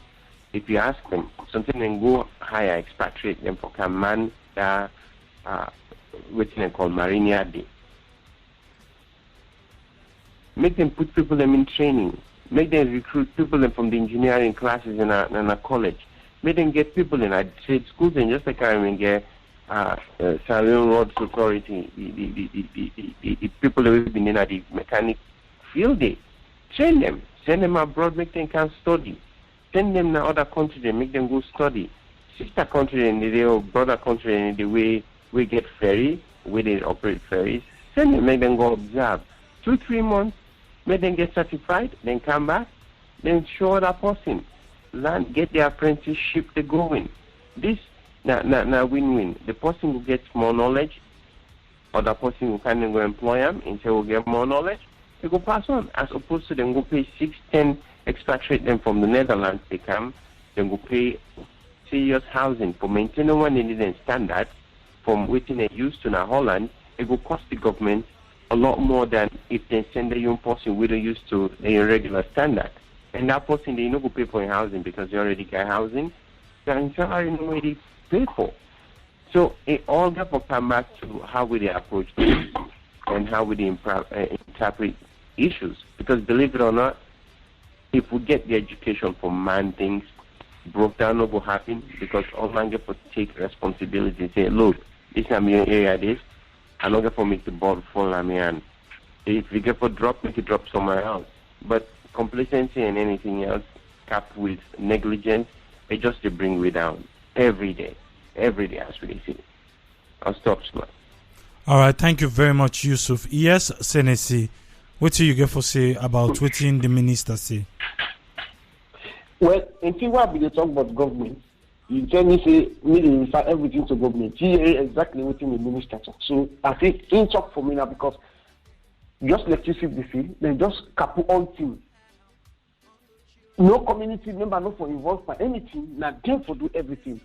if you ask them, something then go higher, expatriate them for command that what they call marine yard. Make them put people them in training. Make them recruit people them from the engineering classes in a college. Make them get people in trade schools, and just like I mean, get Salone Roads Authority, the people who have been in the mechanic field, they train them, send them abroad, make them can study. Send them to other countries and make them go study. Sister country and the or brother country and the way we get ferry, where they operate ferries, send them, make them go observe. 2-3 months, make them get certified, then come back, then show other person. Learn, get their apprenticeship to go in. This na win-win. The person who gets more knowledge, other person who can go employ them, and say will get more knowledge, they go pass on. As opposed to them go pay 6-10 expatriate them from the Netherlands, they come, then go pay serious housing for maintaining one Indian standard from waiting they used to now Holland, it will cost the government a lot more than if they send a young person we don't used to a regular standard. And that person they no go pay for housing because they already got housing. Then salary no way they pay for. So it all got to come back to how we they approach things and how we they interpret issues. Because believe it or not, if we get the education for man things, broke down no go happen because all man get to take responsibility and say, look, this is my area this, I'm not going to make the ball fall on me and if we get for drop, make it drop somewhere else. But complacency and anything else capped with negligence, it just to bring we down every day as we see. I'll stop smart. All right, thank you very much, Yusuf. Yes, Senesie, what do you get for say about what the minister say? Well, until what we talk about government, you tell me say me dey refer everything to government. He hear exactly what the minister talk. So I think in talk for me now because just electricity they see, then just cap all things. No community member not for involved for anything, not them for do everything.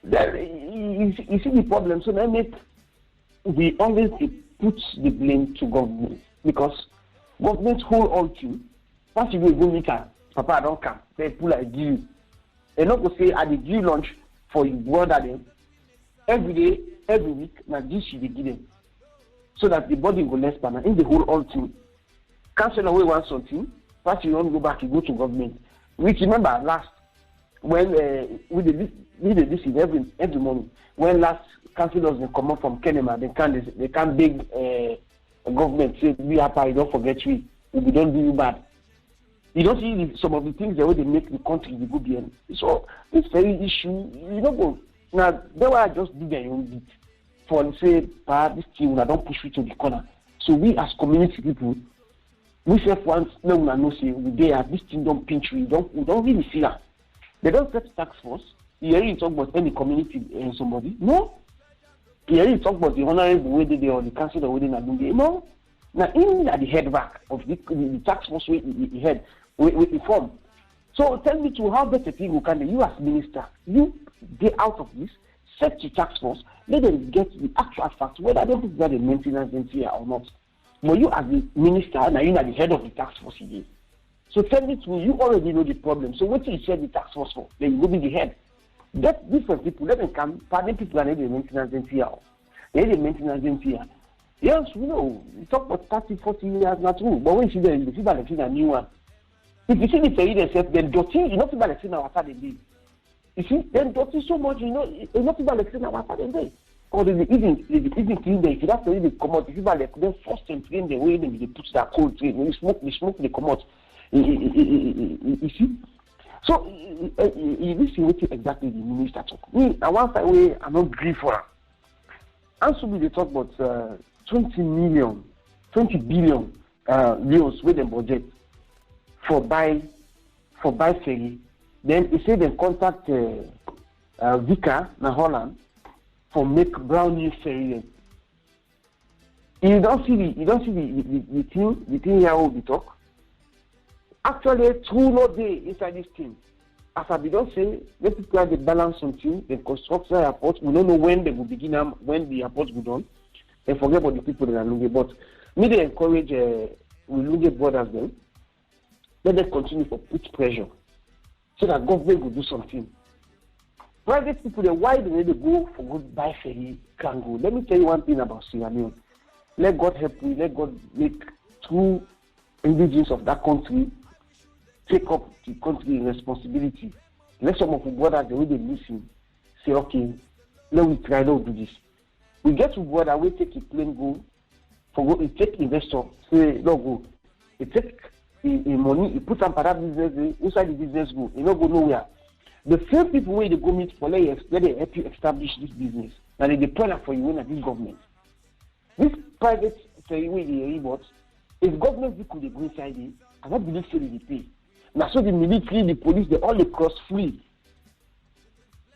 Then you see the problem. So that make we always put the blame to government because government hold all things. Once you go meet her, Papa I don't come. They pull like you. They not go say I did give lunch for your brother them every day, every week. Now this should be given so that the body will less banner in the whole all thing. Cancel away one something. Once you don't go back, you go to government. Which remember last when we did this in every morning. When last councillors they come up from Kenema, they can't beg government say we are you don't forget we don't do you bad. You don't see some of the things the way they make the country the good behind. So this very issue, you don't go now. That's why I just do their own bit for say this thing I don't push it to the corner. So we as community people. We say once no one knows say we there this thing don't pinch we don't really see that. They don't set tax force. You hear talk about any community and somebody. No. You hear talk about the honorable way they or the council or way they not do. No. Now in at the head back of the tax force way he head we form. So tell me to how better people can you as minister, you get out of this, set your tax force, let them get the actual fact whether they think that the maintenance is here or not. But you as the minister, now you're the head of the tax force again. So tell me to you already know the problem. So what you said the tax force for, then you will be the head. Get different people, let them come, pardon people and the maintenance in here. They the maintenance in here. Yes, we know, we talk about 30, 40 years, not true. But when you see them, you see that a new one. If you see the ferry themselves, then dirty, you know people like saying our water day. You see, then dirty so much, you know, you know people like saying our water day. Or the evening clean them. If you have to they come out, if you like then first and clean the way they put that cold train. When you smoke they come out. You see? So you see what exactly the minister talk. Me, I one side way I'm not agree for her. ANSU they talk about 20 billion euros with the budget for buy ferry. Then he said they contact Vika na Holland for make brand new ferry. You don't see the thing here will be talk. Actually, two no day inside this thing. as I don't say, let people have the balance something, the construction airport, we don't know when they will begin, when the airport will done, and forget about the people that are Lungi. But me, they encourage we Lungi brothers then, let them continue to put pressure so that government will do something. Private people, why do they go for good buy ferry can go? Let me tell you one thing about Sierra Leone. Let God help you, let God make true indigenes of that country take up the country responsibility. Let some of the brothers, the way they listen, say, okay, let we try to do this. We get to brother, we take a plane go, for go, we take investor, say, no go. We take money, you put some para business, inside the business go, you don't go nowhere. The same people where they go meet for let they help you establish this business. Now they plan for you when at this government. This private ferry way they report, if government people they go inside it, I don't believe so they pay. Now so the military, the police, they all cross free.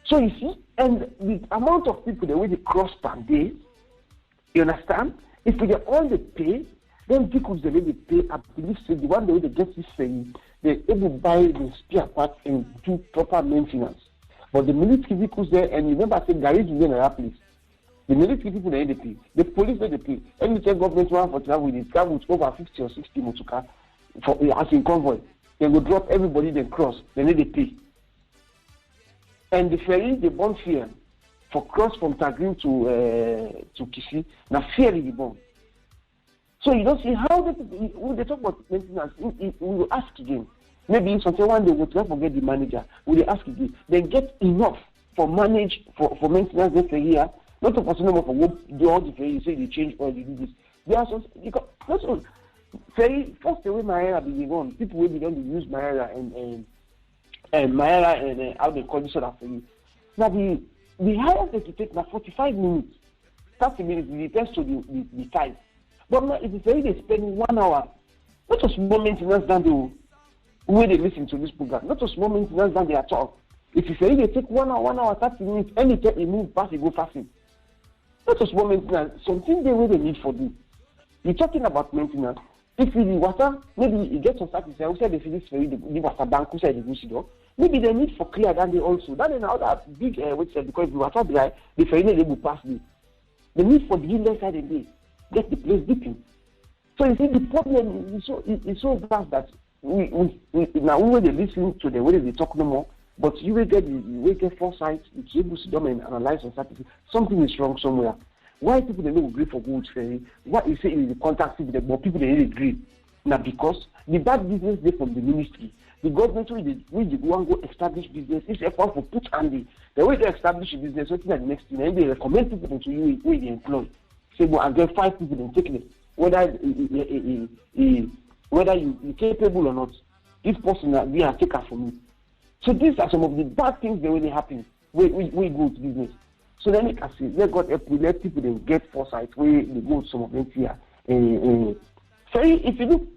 So you see, and the amount of people the way they cross per day, you understand? If they all they pay, then vehicles the way they pay, I believe so the one the way they get this ferry, they're able to buy the spare parts and do proper maintenance. But the military vehicles there, and remember I said garage is in another place. The military people they pay, the police they pay. Any government one for travel, they travel with over 50 or 60 motorcars for as in convoy. They will drop everybody, then cross, then they pay. And the ferry, they born fear for cross from Tagrin to Kisi. Now fear is born. So you don't see how when they talk about maintenance, we will ask again. Maybe something one day we'll try to forget the manager. We will ask again. They get enough for for maintenance this year. Not to person for what do all the ferry say they change or they do this. They are so because that's all. Ferry first the way Maera be gone. People will begin to use Maera and Maera and how they call this sort of ferry. Now the highest they take now 45 minutes. 30 minutes it depends to the time. But now, if it's very they spend 1 hour, not a small maintenance than the way they listen to this program, not a small maintenance than they at all. If it's very they take 1 hour, 30 minutes, anytime they move fast, they go fasting. Not a small maintenance, something they really need for them. You're talking about maintenance. If the water, maybe you get some service, who said they finish ferry, the water bank, who said they do maybe they need for clear than they also. That is another big which said because the water dry, the ferry they will pass me. The need for the inlet side of the get the place dipping. So you see the problem is so vast that we now when they listen to the way they talk no more, but you will get foresight, it's able to them and analyze and start to see something is wrong somewhere. Why people they don't agree for good ferry? What you say is the contact with them, but people they don't agree. Now because the bad business they from the ministry. The government will go establish business, it's effort for put handy. The way they establish a business, what's the next thing, and they recommend people to you where they employ. Say, well, I'll get 5 people and take it. Whether you're capable or not, this person will be a taker for me. So these are some of the bad things that really happen when we go to business. So then I see, let God help, we let people then get foresight where they go to some of them here. Ferry, if you look,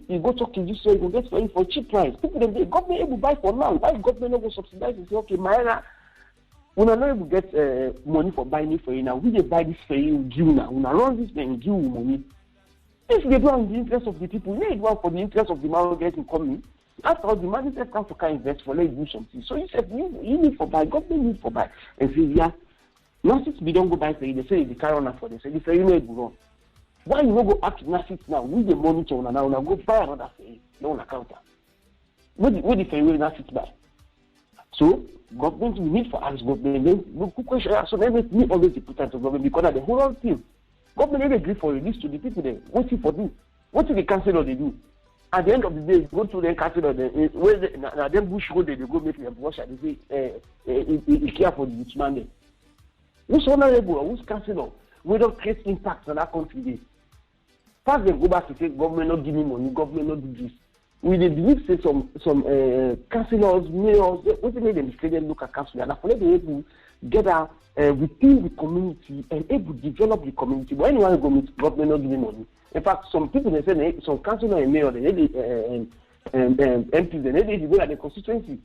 you go talk to this, so you will get ferry for cheap price. People then the government able to buy for now. Why government not go subsidize and say, okay, Maera, we are not able to get money for buying it ferry now. We just buy this ferry, we give now. We run this thing, give you money. If they do in the interest of the people, they do for the interest of the man getting coming. After all, the man said, come to invest for let you do something. So you said, you need for buy, government need for buy. And say, yeah, Nasit, we don't go buy ferry. They say, the carry on for they say, the ferry may go wrong. Why you not go ask Nasit now? We the monitor now, go buy another ferry. No on counter. What the ferry will Nasit buy? So, government, we need for us, government. Then, so we always put out to government because the whole thing. Government never agree for release to the people there. What's it for do? What do the council they do? At the end of the day, you go to the council now them bush go there, they go make them wash and they say, care for the rich man there. Who's honorable or who's councillor? We don't create impact on that country there. First they go back to say, government not give me money, government not do this. We believe say some councillors, mayors, what they make them create local council and after they able get out within the community and able to develop the community. But anyone go meet government not giving money. In fact, some people they say some councillor and mayor they MPs they go at the constituency.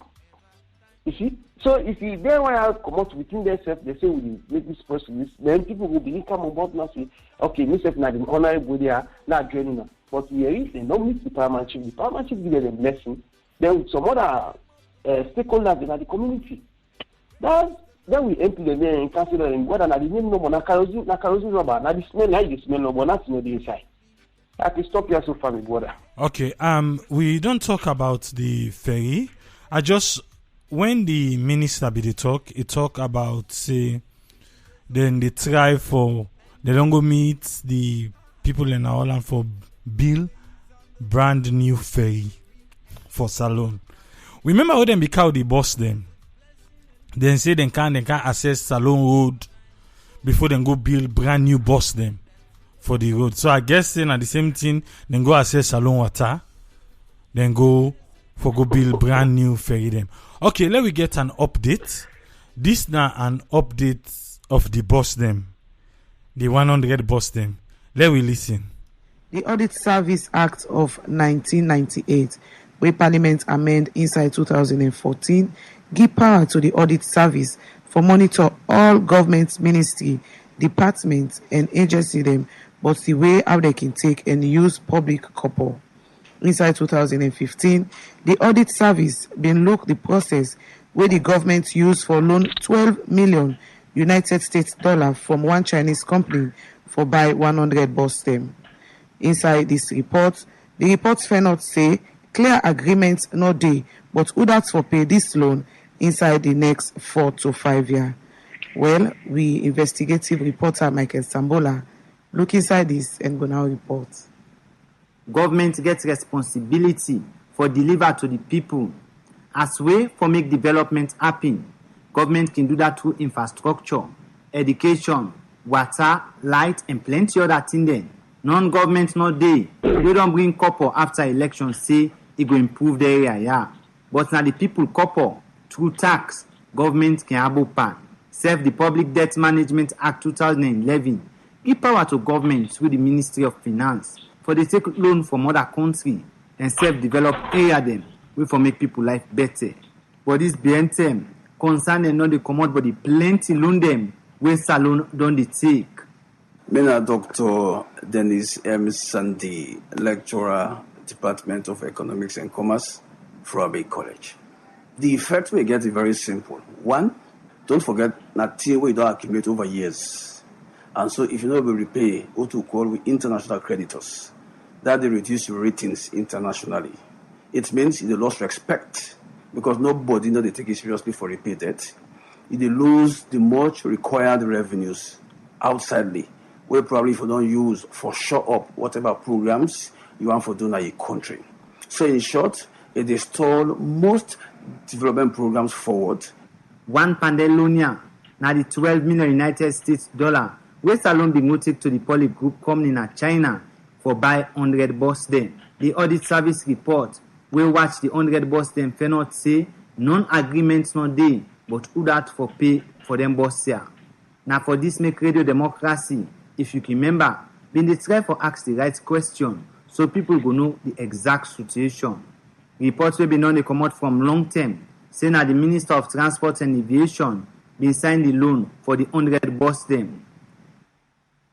You see? So if you then want to come out within themselves, they say we make this person, then people will be come on board now say, okay, myself now the honorable there, not joining us. But here they don't meet the paramount chief. The paramount chief give them a blessing. Then some other stakeholders in the community. Then we empty the name and council and whether na the name no more na kerosene rubber na the smell like the smell no more not the inside. That is stop here so far, my brother. Okay, we don't talk about the ferry. When the minister be the talk, he talk about say then they try for they don't go meet the people in Holland for build brand new ferry for Salone. Remember how them be called the boss them. Then say they can access Salone Road before they go build brand new bus them for the road. So I guess saying at the same thing, then go access Salone Water, then go build brand new ferry them. Okay, let me get an update. This now an update of the bus them, the 100 bus them. Let we listen. The Audit Service Act of 1998, where Parliament amend inside 2014, give power to the audit service for monitor all government ministry, departments and agency them, but the way how they can take and use public couple. Inside 2015, the audit service been look the process where the government used for loan 12 million United States dollar from one Chinese company for buy 100 bus them. Inside this report, the reports fair not say clear agreements no day, but who that's for pay this loan inside the next 4 to 5 years. Well, we investigative reporter Michael Sambola look inside this and go now report. Government gets responsibility for deliver to the people. As way for make development happen, government can do that through infrastructure, education, water, light, and plenty other things then. Non-government no day. We don't bring couple after election say it go improve the area, yeah. But now the people couple through tax, government can have pan. Serve the Public Debt Management Act 2011. Give power to government through the Ministry of Finance for they take loan from other country and self-develop area them way for make people life better. But this BNTM concern and not the commode but the plenty loan them where Salone don't they take. Mena Dr. Dennis M. Sandy, lecturer, Department of Economics and Commerce, Ferry College. The effect we get is very simple. One, don't forget that we don't accumulate over years. And so if you don't repay what to call with international creditors, that they reduce your ratings internationally. It means they lost respect because nobody knows they take it seriously for repay debt. They lose the much required revenues outsidely, where probably if you don't use for show up whatever programs you want for doing a country. So in short, it stall most development programs forward. One Pandelonia, now the 12 million United States dollar, where Salone be noted to the Poly Group company in China for buy 100 bus them. The audit service report will watch the 100 bus them fair not say non-agreements no day, but who that for pay for them bus here. Now for this make radio democracy, if you can remember, been they try for ask the right question so people go know the exact situation. Reports will be known they come out from long term, saying that the Minister of Transport and Aviation been signed the loan for the 100 bus them.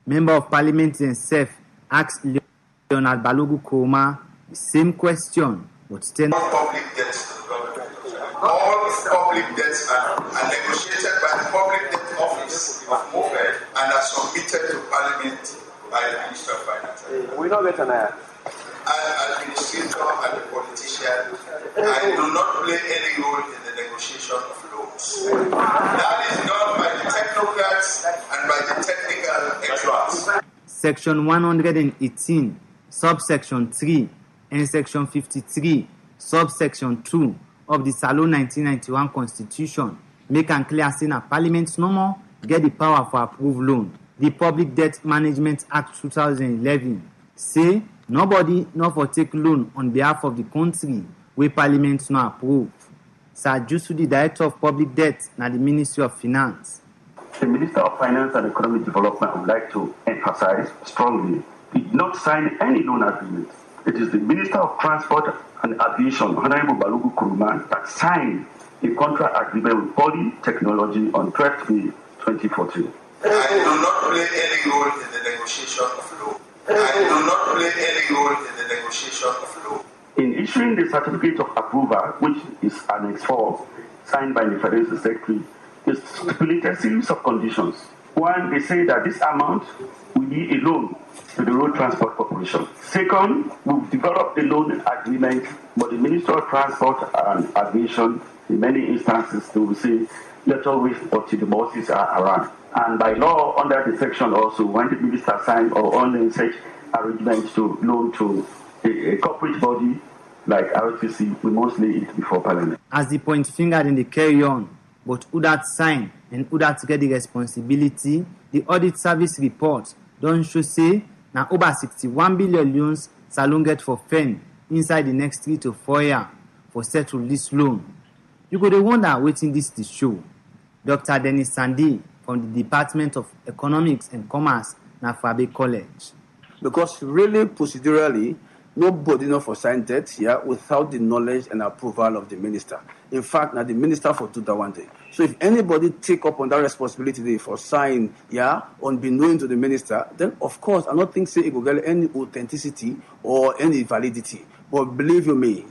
Member of Parliament himself asked Leonard Balogu Koma the same question, but still public debts to the government. All public debts are negotiated by the Public Debt Office of MOIBA and are submitted to Parliament by the Minister of Finance. We don't get an eye. As administrator and a politician, I do not play any role in the negotiation of loans. That is done by the technocrats and by the technical experts. Section 118, subsection 3, and section 53, subsection 2 of the Salone 1991 Constitution make and clear saying that Parliament no more get the power for approved loan. The Public Debt Management Act 2011 say nobody not for take loan on behalf of the country where Parliament no approve. Sir Yusuf, the Director of Public Debt na the Ministry of Finance. The Minister of Finance and Economic Development would like to emphasize strongly, did not sign any loan agreement. It is the Minister of Transport and Aviation, Honorable Balogu Kuruma, that signed a contract agreement with Poly Technology on 12th May 2014. I do not play any role in the negotiation of loan. I do not play any role in the negotiation of loan. In issuing the certificate of approval, which is Annex 4, signed by the Federal Secretary, it stipulated a series of conditions. One, they say that this amount will be a loan to the Road Transport Corporation. Second, we've developed a loan agreement, but the Minister of Transport and Aviation, in many instances, they will say, let us wait until the bosses are around. And by law, under the section also, when the minister signs or on such arrangements to loan to a corporate body like RTC, we must lay it before Parliament. As the point fingered in the carry on, but who that sign and who that get the responsibility, the audit service report don't show say now over 61 billion loans Salone get for fen inside the next 3 to 4 years for settle this loan. You go to wonder waiting this to show. Dr. Dennis Sandi from the Department of Economics and Commerce na Fabe College. Because really procedurally, nobody know for sign debt without the knowledge and approval of the minister. In fact, now the minister for do that one day. So if anybody take up on that responsibility for sign, unbeknown to the minister, then of course I don't think say it will get any authenticity or any validity. But believe you me,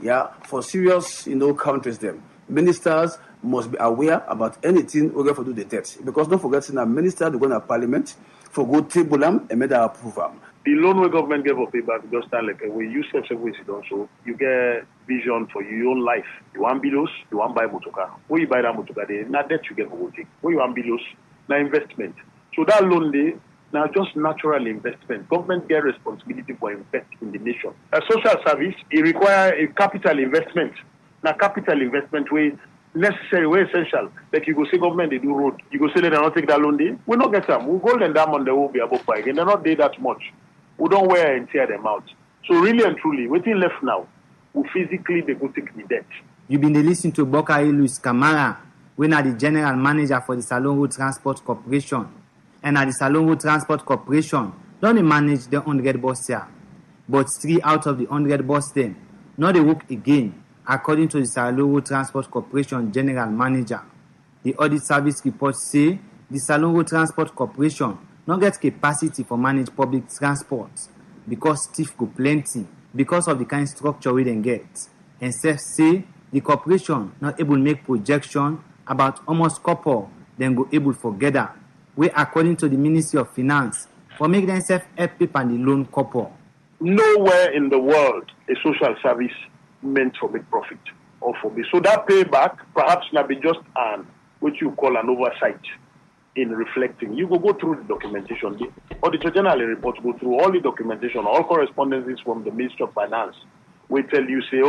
for serious, countries them, ministers must be aware about anything we're going to do the debt. Because don't forget, that minister they go to parliament for go table them and make that approval. The loan where government gave up payback just stand like when you save ways it also you get vision for your own life. You want bills, you want buy motor car. Where you buy that motor car, not debt you get for voting. Where you want bills, now investment. So that loan day now just natural investment. Government get responsibility for invest in the nation. A social service it require a capital investment. Now capital investment way necessary, way essential. Like you go say government they do road. You go say they don't take that loan day. We not get them. We go lend them on the will be above by again. They're not there that much. We don't wear and tear them out. So really and truly, waiting left now, we physically they go take the debt. You've been listening to Bokari Luis Kamara, when are the general manager for the Salone Road Transport Corporation. And at the Salone Road Transport Corporation, don't manage the 100 bus here. But 3 out of the 100 bus them, not they work again, according to the Salone Road Transport Corporation general manager. The audit service reports say the Salone Road Transport Corporation not get capacity for manage public transport because thief go plenty because of the kind of structure we then get. And say the corporation not able to make projection about almost couple then go able for gather, where according to the Ministry of Finance, for make themselves help people and the loan couple. Nowhere in the world a social service meant for big profit or for me. So that payback perhaps not be just what you call an oversight in reflecting. You go through the documentation. The Auditor General report go through all the documentation, all correspondences from the Ministry of Finance. We tell you, say,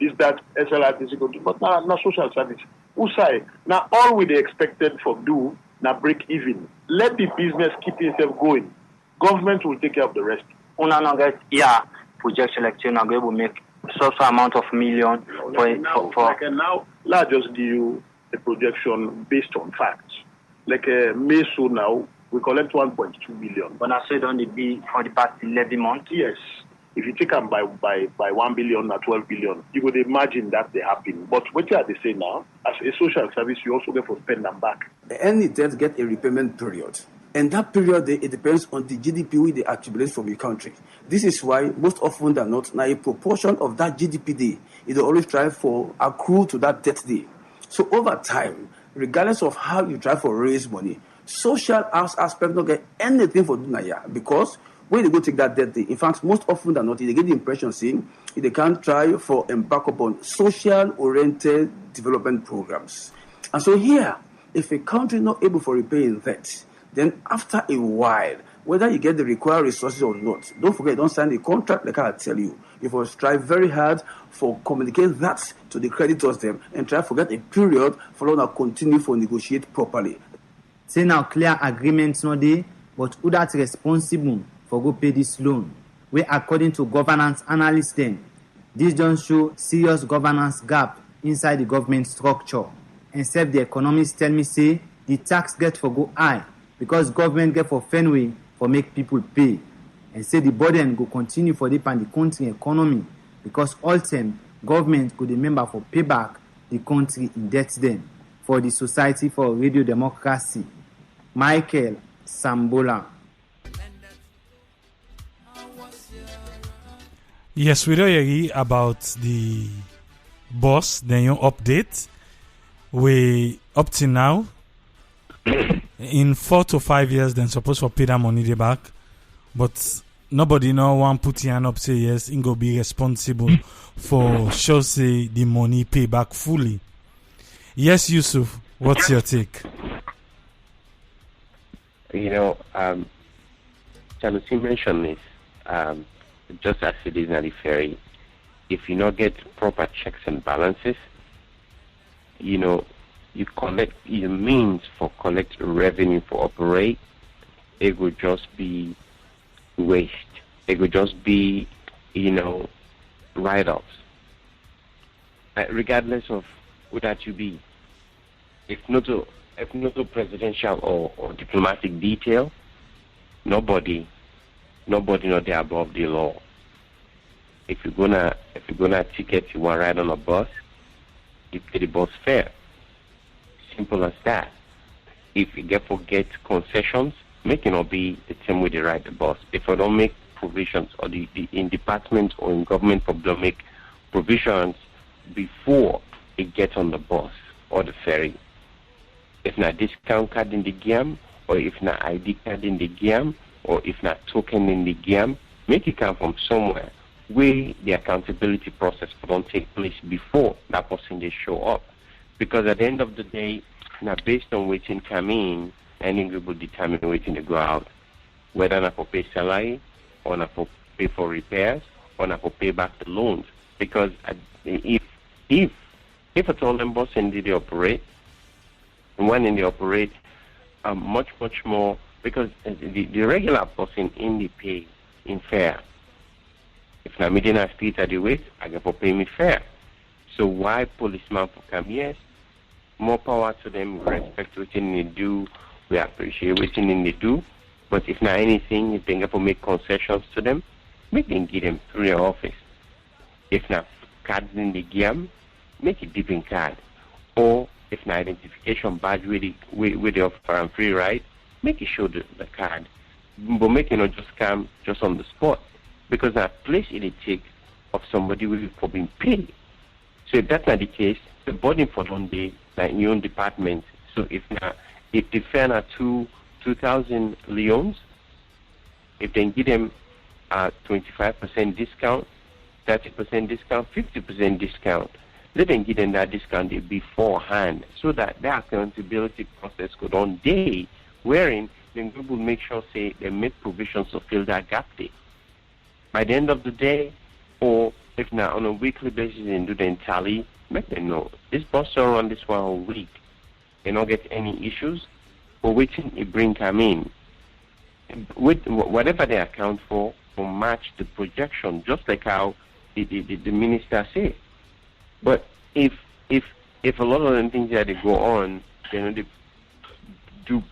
this, that, SLRTC go do, but not social service. Usai, now all we expected for do, now break even. Let the business keep itself going. Government will take care of the rest. Una not get projection like you not able to make social amount of million for. Like now, let's just give you a projection based on facts. Like Meso now, we collect 1.2 billion. But I said on the B for the past 11 months. Yes. If you take them by 1 billion or 12 billion, you would imagine that they happen. But what are they saying now? As a social service, you also get to spend them back. Any debt get a repayment period. And that period, it depends on the GDP we they accumulate from the country. This is why most often than not, now a proportion of that GDP day, it always try for accrue to that debt day. So over time, regardless of how you try for raise money, social aspect not get anything for Dunaya because when they go take that debt day, in fact, most often than not, they get the impression saying they can't try for embark upon social-oriented development programs. And so here, if a country not able for repaying that, then after a while, whether you get the required resources or not, don't forget, don't sign the contract like I tell you. You must strive very hard for communicate that to the creditors them and try to forget a period for now continue for negotiate properly. Say now clear agreements no dey, but who that responsible for go pay this loan? Where according to governance analysts them, this don't show serious governance gap inside the government structure. Except the economists tell me say the tax get for go high because government get for Fenway for make people pay. And say the burden go continue for the country economy because all time government could remember for payback the country indebt them for the Society for Radio Democracy. Michael Sambola. Yes, we don't hear about the boss, then your update. We up to now, in 4 to 5 years, then supposed to pay that money they back. But nobody now want put your hand up say yes, he go be responsible for sure say the money pay back fully. Yes, Yusuf, what's your take? You know, Senesie mentioned this, just as it is at the ferry. If you not get proper checks and balances, you know, you collect your means for collect revenue for operate, it would just be waste. It would just be, you know, write-offs. Regardless of who that you be, if not a presidential or diplomatic detail, nobody not there above the law. If you're gonna ticket you want ride on a bus, you pay the bus fare. Simple as that. If you forget concessions, make it not be the same way they ride the bus. If I don't make provisions, or the in department or in government don't make provisions before it gets on the bus or the ferry. If not discount card in the game, or if not ID card in the game, or if not token in the game, make it come from somewhere where the accountability process don't take place before that person they show up. Because at the end of the day, now based on waiting come in, any group will determine waiting to go out. Whether not for pay salary, or not for pay for repairs, or not for pay back the loans. Because if at all them bus in they operate, one in they operate much more, because the regular person in the pay in fare. If na me didn't speed at the wait, I get for pay me fair. So why policeman for come? Yes, more power to them. We respect what they do. We appreciate what they do. But if not anything, if they get for make concessions to them, make them give them through their office. If not cards in the game, make a different card. Or if not identification badge with the offer and free ride, make it show the card. But make it not just come just on the spot. Because that place it take of somebody will for being paid. So if that's not the case, the burden for one day, like in your own department. So if the fare are 2,000 Leones, if they give them 25% discount, 30% discount, 50% discount, let them give them that discount beforehand, so that the accountability process could on day, wherein then we will make sure say they make provisions to fill that gap there. By the end of the day, or if not on a weekly basis and do the tally, make them know this bus will run this one whole week. They don't get any issues, but waiting it bring come in. With whatever they account for will match the projection, just like how the minister said. But if a lot of them things that they go on, they do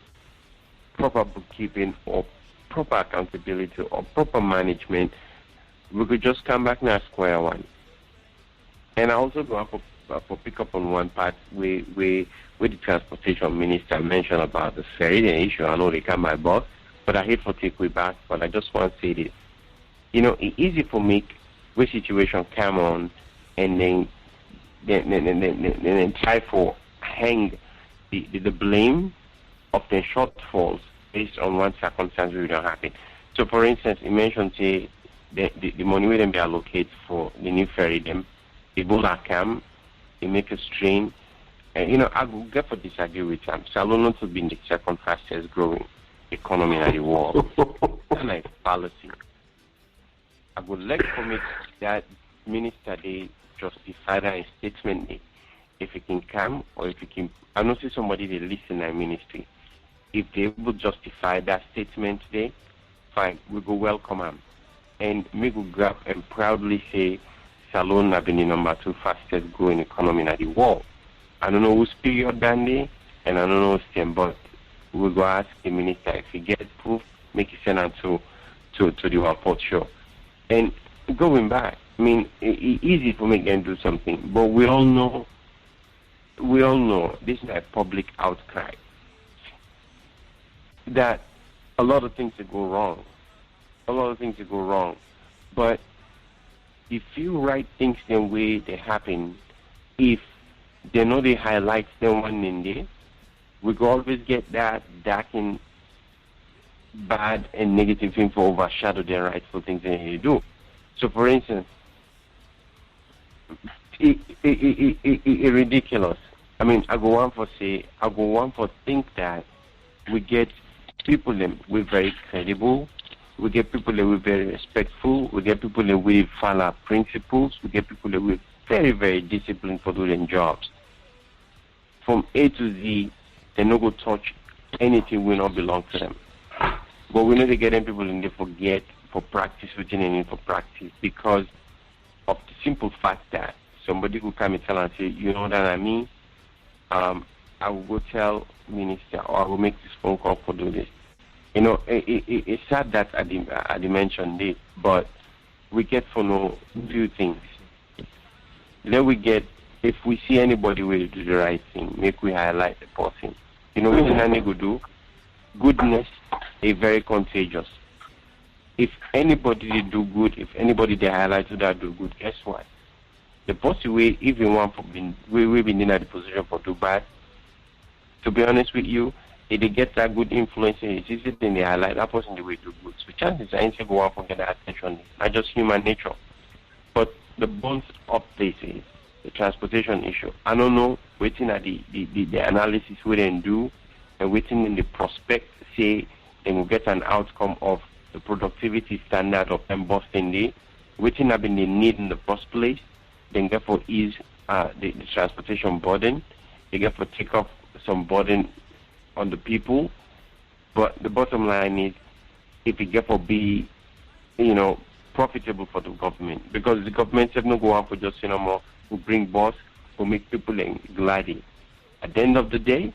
proper bookkeeping or proper accountability or proper management, we could just come back now square one. And I also go up for pick up on one part where the transportation minister mentioned about the ferry the issue. I know they come my boss, but I hate for take way back, but I just want to say this. You know, it's easy for me where situation come on and then try for hang the blame of the shortfalls based on one circumstance we don't happen. So for instance, you mentioned say the money will then be allocated for the new ferry them. The Ebola come, they make a strain. And you know, I would get for disagree with them. Salone has been the second fastest growing economy in the world. That's like policy. I would like for me that minister they justify that statement if it can come or if it can. I don't see somebody they listen to ministry. If they would justify that statement today, fine, we go welcome them. And we go grab and proudly say Salone have been the number 2 fastest growing economy in the world. I don't know who's period than they, and I don't know who's same, but we'll go ask the minister if he gets proof, make it send out to the Wan Pot Show. And going back, I mean, it's easy for me to do something, but we all know this is a public outcry that a lot of things go wrong. But if you write things the way they happen, if they know they highlight them one in there, we could always get that dark and bad and negative thing for overshadow the rightful things that they do. So, for instance, it ridiculous. I mean, I go on for think that we get people that we're very credible, we get people that we're very respectful, we get people that we follow principles, we get people that we're very, very disciplined for doing jobs. From A to Z, they no go touch anything will not belong to them. But we know they get them people and they forget for practice, within and for practice, because of the simple fact that somebody will come and tell and say, you know that I mean, I will go tell minister or I will make this phone call for do this. You know, it's sad that I mentioned it, but we get for know few things. Then we get, if we see anybody will do the right thing, make we highlight the person. You know what I go do? Goodness is very contagious. If anybody do good, if anybody they highlight to that do good, guess what? The person way even one for been we been in the position for do bad. To be honest with you, if they get that good influence, it's easy then they highlight that person the way do good. So chances are ain't go one for get that attention. Not just human nature. But the bones of places, the transportation issue. I don't know waiting at the analysis we then do and waiting in the prospect say they will get an outcome of the productivity standard of them Boston Day, waiting have been the need in the first place, then get for ease the transportation burden, they get for take off some burden on the people. But the bottom line is if it get for be, you know, profitable for the government, because the government have no go on for just no more who bring boss who make people gliding. At the end of the day,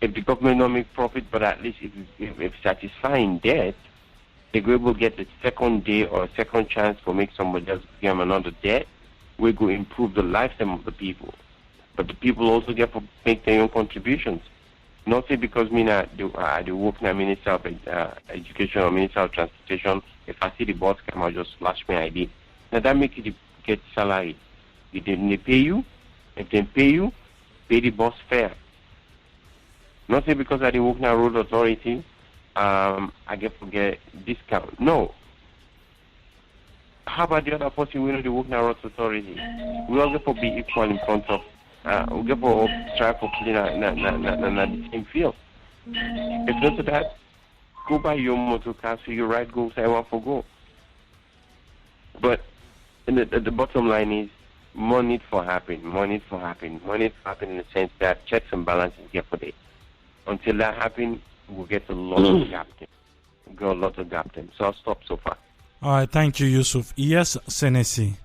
if the government don't make profit, but at least if satisfying debt, they will get the second day or a second chance for make somebody else give them another debt, we go improve the lifetime of the people. But the people also get to make their own contributions. Not say because me I work na Minister of Education or Minister of Transportation, if I see the boss come, I'll just flash my ID. Now that make you get salary. If they pay you, if they pay you, pay the boss fair. Not say because I work na road authority, I get discount. No. How about the other person we know the work na road authority? We all get to be equal in front of we get for strive for clean the same field. If not to that, go buy your motor car so you ride go say I want for go. But the bottom line is money for happen in the sense that checks and balances get for day. Until that happens, we'll get a lot of gap them. We'll get a lot of gap them. So I'll stop so far. All right, thank you, Yusuf. Yes, Senesie.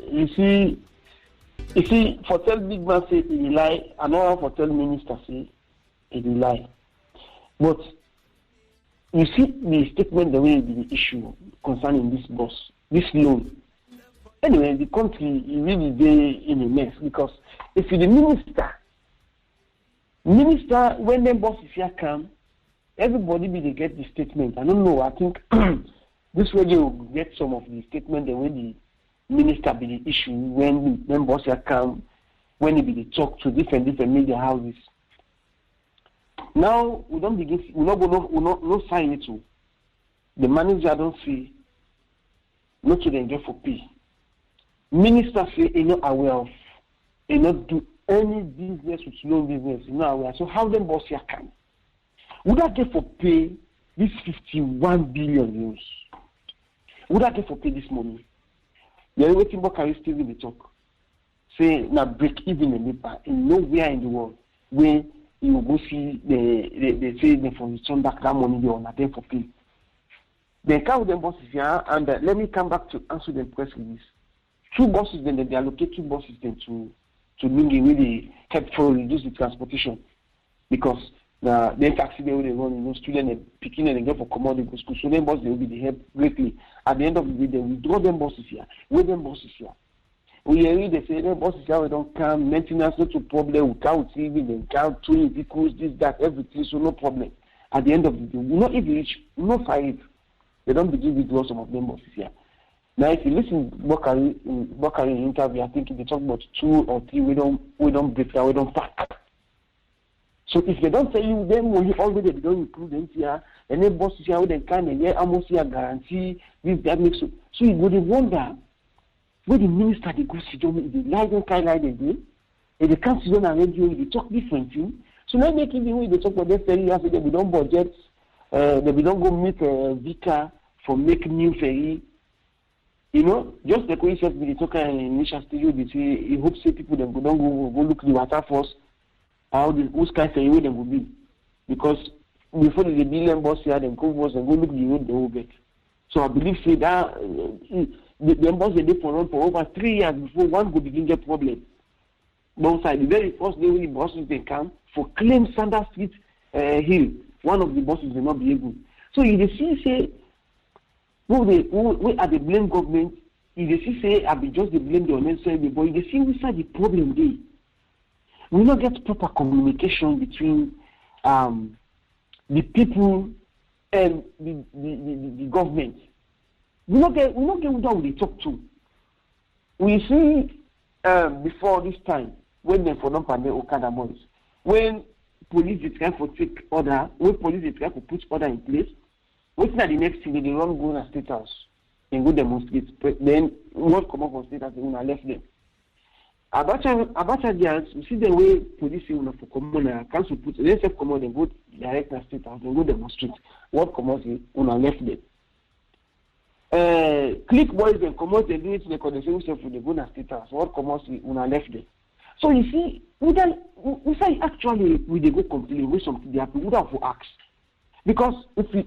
You see, for tell big man say he lie, another for tell minister say he lie. But you see the statement the way the issue concerning this boss, this loan. Anyway, the country is really there in a mess because if you're the minister, when them bosses here come, everybody will get the statement. I don't know. I think this way you will get some of the statement the way the minister be the issue when them bosses here come, when he be the talk to different media houses. Now we don't begin. We not sign it to. The manager don't say not to them get for pay. Minister say he not aware of, he not do any business with loan business, he not aware. So how them boss here come? Would I get for pay this 51 billion euros? Would I get for pay this money? You're waiting for can you still in the talk? Say now break even in paper in nowhere in the world where you will go see they say they from return back that money they are not there for pay. Then come with them bosses here and let me come back to answer the press release. Two buses then they allocate two buses then to Lungi really help for reduce the transportation because the taxi they will run students and picking and get for commodity go school. So them buses they will be the help greatly. At the end of the day they withdraw them buses here, with them buses here. We hear they say them buses here we don't come, maintenance not a problem, without even then count 2 vehicles, this, that, everything, so no problem. At the end of the day, we not even reach, we not find it. They don't begin to withdraw some of them bosses here. Now, if you listen to Bokari interview, I think they talk about 2 or 3 we don't break down, we don't pack. So if they don't tell you them when you already don't include them here, and then bosses here with them kind of almost here guarantee this that makes so you would wonder where the minister they go sit down, they lie don't kind like they do, and they can't sit down and radio, they talk different things. So now making the way they talk about their ferry, after they don't budget, they don't go meet Vika for make new ferry. You know, just like when you said the talker in initial studio, they say he hopes people then go look the water force, how the whose kind of ferry they will be. Because before the billion boss here, then go boss and go look the road they will get. So I believe say that the boss they did for over 3 years before one go begin get problem. Both sides, the very first day when the bosses they come for claim Sanders Street Hill, one of the bosses will not be able. So you see say who are the blame government, you see say I be just the blame the unnecessary, but you see inside the problem there. We not get proper communication between the people and the government. We not get who they talk to. We see before this time when they for not pandemic Okada boys, when police is trying to take order, when police is trying to put order in place, what's not the next thing they run go to State House and go demonstrate. But then what come up from State House and I left them. Abacha girls, you see the way police say for common council put they say common and go direct to State House and go demonstrate. What come out say I left them. Click boys and come out and do it in the condition self they go to State House. What come out say I left them. So you see, we say actually we they go complain with something they have to have to ask. Because if we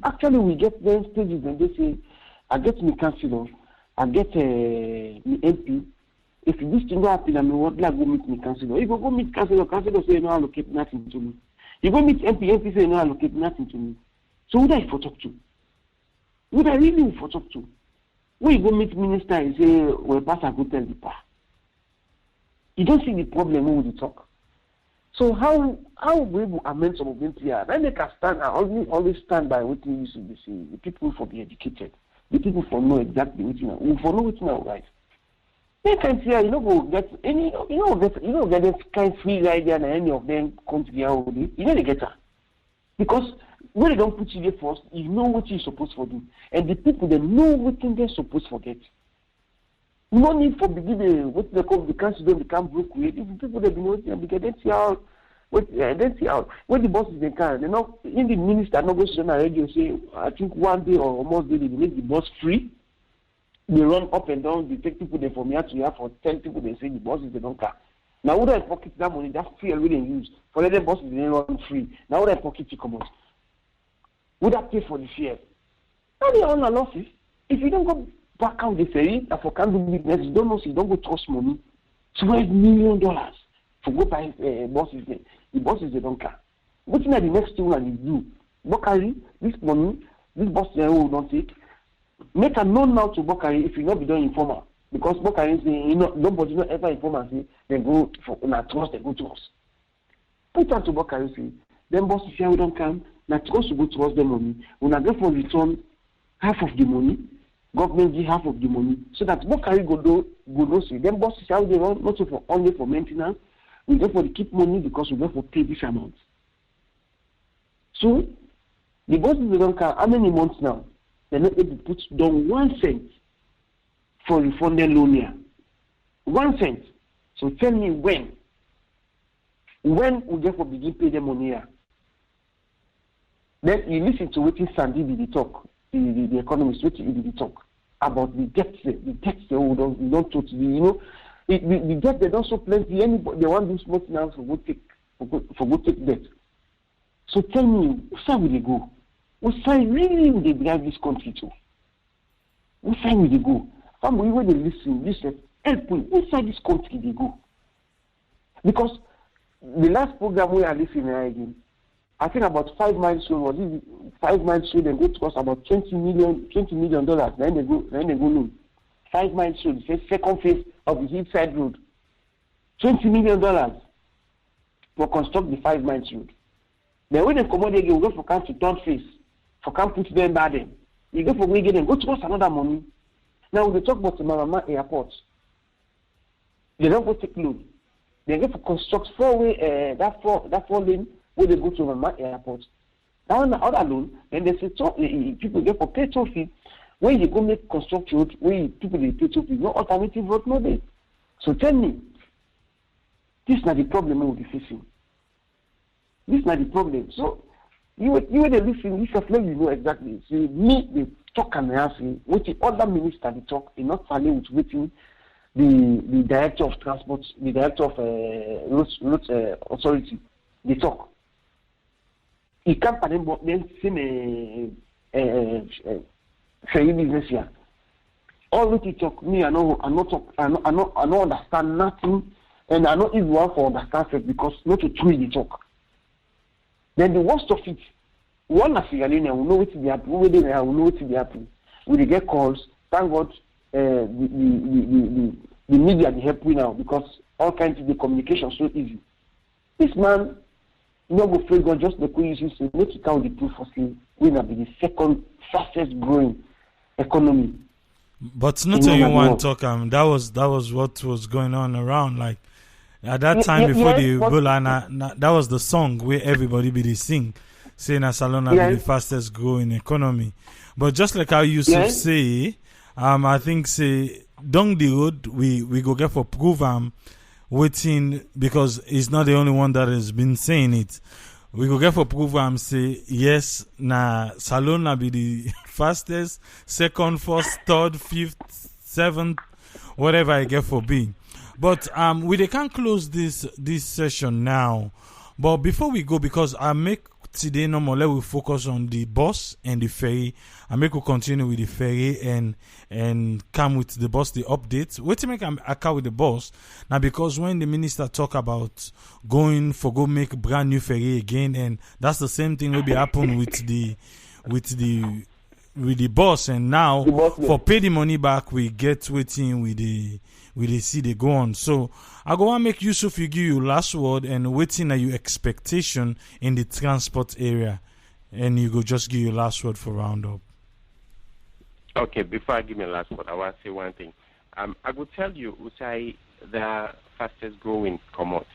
get them stages and they say, I get me councillor, I get me MP, if this thing happen, I would like go meet me councillor. You go meet councillor say no allocate nothing to me. You go meet MP say no allocate nothing to me. So who I for talk to? Who I really for talk to? When you go meet minister and say, well, pass I go tell the pa. You don't see the problem when we talk. So how we will amend some of them here? Then they can stand and always stand by what you should be saying. The people for be educated. The people for know exactly what you know. We for know what you know, right? They can see you know go get any get this kind of free idea and any of them come together with it. You know they get that. Because when they don't put you there first, you know what you're supposed to do. And the people they know what they're supposed to get. No need for beginning what they call the council don't become broke with. If people they be noticing because they see how when the bosses they can, they know in the minister not go to the radio say I think one day or almost daily they make the bus free. They run up and down, they take people there from here to here for 10 people they say the bosses they don't care. Now would I pocket that money, that fuel we didn't use for the bosses they run free. Now would I pocket to come out? Would I pay for the fare? Now they own a losses. If you don't go back out the ferry and for can do business, you don't know, so you don't go trust money. $12 million for go buy bosses there. The bosses they don't care. What's not the next thing that you do? Bokari, this money, this boss there will not take. Make a known now to Bokari if you not be done informer. Because Bokari say, nobody not ever informer say they go for trust, they go to us. Put on to Bokari say, them bosses here we don't come, not trust to go to us the money. When I go for return half of the money, government give half of the money. So that Bokari go say, them bosses how they run, not for only for maintenance, we go for the keep money because we go for pay this amount. So the bosses they don't come, how many months now? They're not able to put down 1 cent for refunded loan here. 1 cent. So tell me when we get for begin pay them money here. Then you listen to what Sandy did the talk, the economist, what he did the talk about the debts we don't totally, you know, the debt they don't so plenty. Anybody they want to do small now for go take debt. So tell me, where will they go? What side really will they drive this country to? What side will they go? Family, when they listen, help me. What side this country they go? Because the last program we are listening again, I think about 5 miles road, was it 5 miles road, and it cost about $20 million. Then they go loan. 5 miles road, the second phase of the hillside road. $20 million for construct the 5 miles road. Then when they come out again, we go for camp to third phase. For camp put them burden. You go for we get them, go to us another money. Now we talk about the Marama Airport. They don't go take loan. They go for construct four-way that four lane where they go to Marama Airport. Now on the other loan, then they say people get for pay toll fee. When you go make construct road, where people they pay toll fee, no alternative road, no day. So tell me, this is not the problem we'll be facing. This is not the problem. So you were listening, this let you know exactly. See, me, they talk and they ask me, what the other minister they talk, they not family with waiting the director of transport, the director of road authority, they talk. He can't pardon, but then same ferry business here. All what he talk, me, I don't understand nothing, and I don't even want to understand it because not to truly talk. Then the worst of it, one of the Leone will know what to be happen. We will know what to be happen. We get calls. Thank God, the media they help me now because all kinds of the communication so easy. This man, no go fail God just the way you say make it out the proof for saying we will be the second fastest growing economy. But not only one talk. That was what was going on around like. At that time before the Ebola, that was the song where everybody be sing, saying that Salone be the fastest growing economy. But just like how Yusuf say, I think say down the road we go get for prove waiting because he's not the only one that has been saying it. We go get for prove say yes, Salone be the fastest, second, first, third, fifth, seventh, whatever I get for being. But we can't close this session now. But before we go, because I make today no more, let we focus on the bus and the ferry. I make we continue with the ferry and come with the bus, the updates. Wait to make a car with the bus now because when the minister talk about go make brand new ferry again, and that's the same thing will be happen with the bus, and now for pay the money back we get waiting with the see they go on. So I go and make Yusuf you give you last word and waiting at your expectation in the transport area, and you go just give your last word for roundup. Okay, before I give my last word, I want to say one thing. I will tell you, Usai, the fastest growing commodity.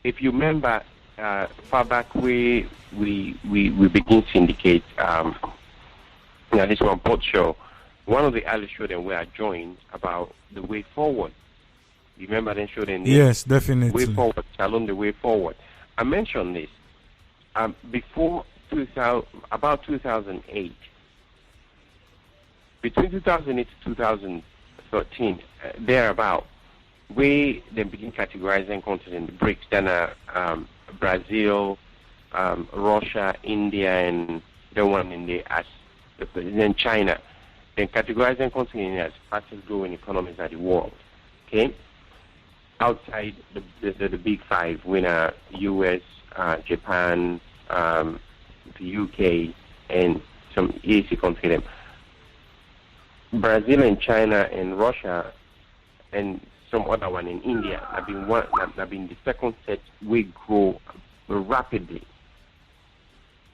If you remember, far back we begin to indicate this Wan Pot Show. One of the early shows that we are joined about the way forward. You remember that show? Yes, definitely. Way forward, Salone, the way forward. I mentioned this before about 2008. Between 2008 to 2013, thereabout, we then begin categorizing countries in the BRICS. Then Brazil, Russia, India, and the one in then China. Then categorizing countries as fastest growing economies of the world. Okay, outside the big five, winner US, Japan, the UK, and some EAC countries. Brazil and China and Russia and some other one in India have been the second set. We grow rapidly.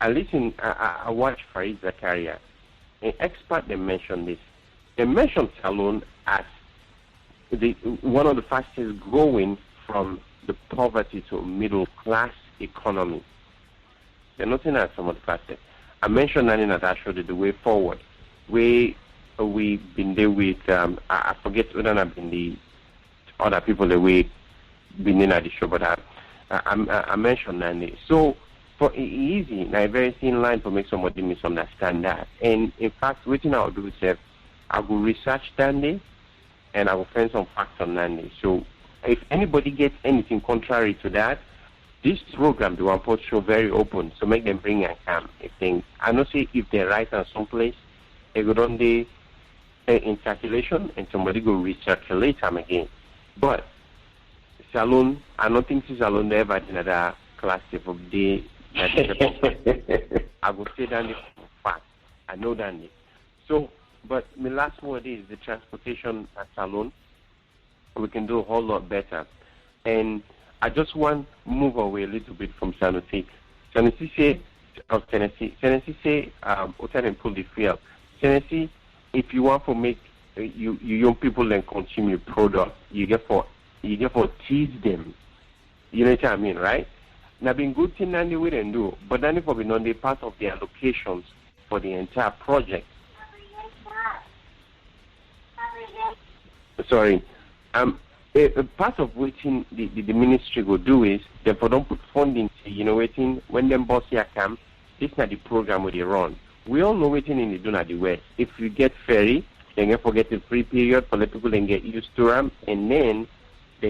I watch Farid Zakaria. An expert, they mentioned this. They mentioned Salone as one of the fastest growing from the poverty to middle class economy. They're not saying that some of the fastest. I mentioned that in that show, the way forward. We've been there with, I forget whether I've been the other people that we've been in at the show, but I mentioned that. So, for easy, now a very thin line to make somebody misunderstand that. And in fact, what I'll do is I will research Dandy and I will find some facts on Dandy. So if anybody gets anything contrary to that, this program, the Wan Pot Show, very open. So make them bring and come. I don't say if they're right on someplace, they go on the in circulation and somebody go recirculate them again. But Salone, I don't think Salone ever did another class of day. I will say that fact. I know that. So, but my last word is the transportation at Salone. We can do a whole lot better. And I just want to move away a little bit from Senesie. Senesie say, Hotel and pull the field. Senesie, if you want to make you young people and consume your product, you get for tease them. You know what I mean, right? Now, been good thing that we didn't do, but then for being on the part of the allocations for the entire project. Sorry, a part of what the ministry will do is therefore don't put funding. You know, waiting when them boss here come. This is not the program where they run. We all know waiting in the do not the West. If you get Ferry, then you forget the free period for the people and get used to them, and then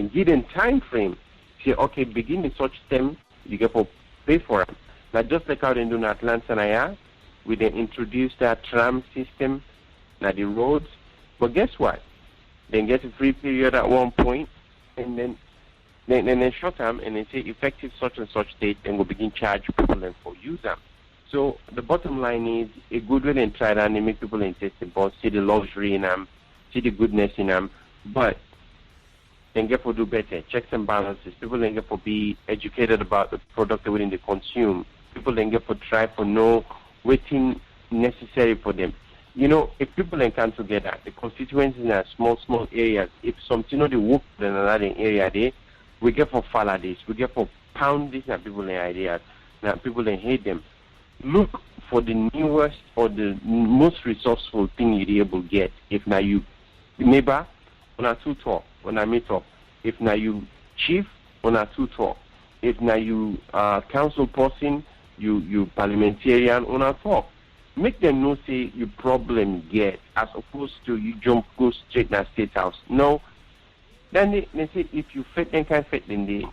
give them time frame. Say, okay, begin the such term, you get for pay for them. Now, just like how they do in Atlanta, we then introduce that tram system, now the roads. But guess what? Then get a free period at one point, and then short term, and then say effective such and such date, and we'll begin charge people and for use them. So the bottom line is a good way and try that and make people interested, but see the luxury in them, see the goodness in them, but then get for do better, checks and balances. People then get for be educated about the product they willing to consume. People then get for try for know waiting necessary for them. You know, if people then come together, the constituencies in small areas, if something they work in another area there, we get for follow this, we get for pound this and people in ideas, now people then hate them. Look for the newest or the most resourceful thing you're able to get. If now you neighbor, on a two talk, on a meet up. If now you chief, on a two talk. If now you council person, you parliamentarian, on a talk. Make them know say your problem get as opposed to you go straight to State House. No. Then they say if you fit then can't fit then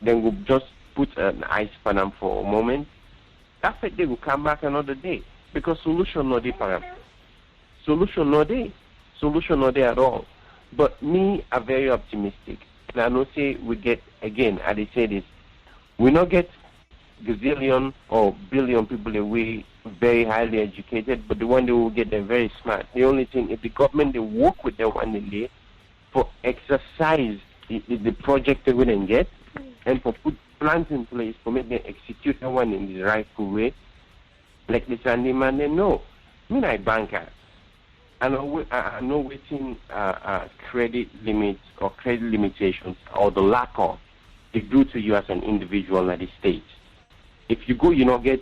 we'll just put an ice pan them for a moment. That fit they will come back another day. Because solution not there for them. Solution not there at all. But me are very optimistic. And I know say we get again, as they say this, we not get gazillion or billion people away very highly educated, but the one they will get them very smart. The only thing, if the government they work with them one day for exercise the project they wouldn't get, and for put plans in place for make them execute the one in the rightful way, like the Sunday man they know. Me like banker. I know waiting credit limits or credit limitations or the lack of they do to you as an individual at the state. If you go, you not get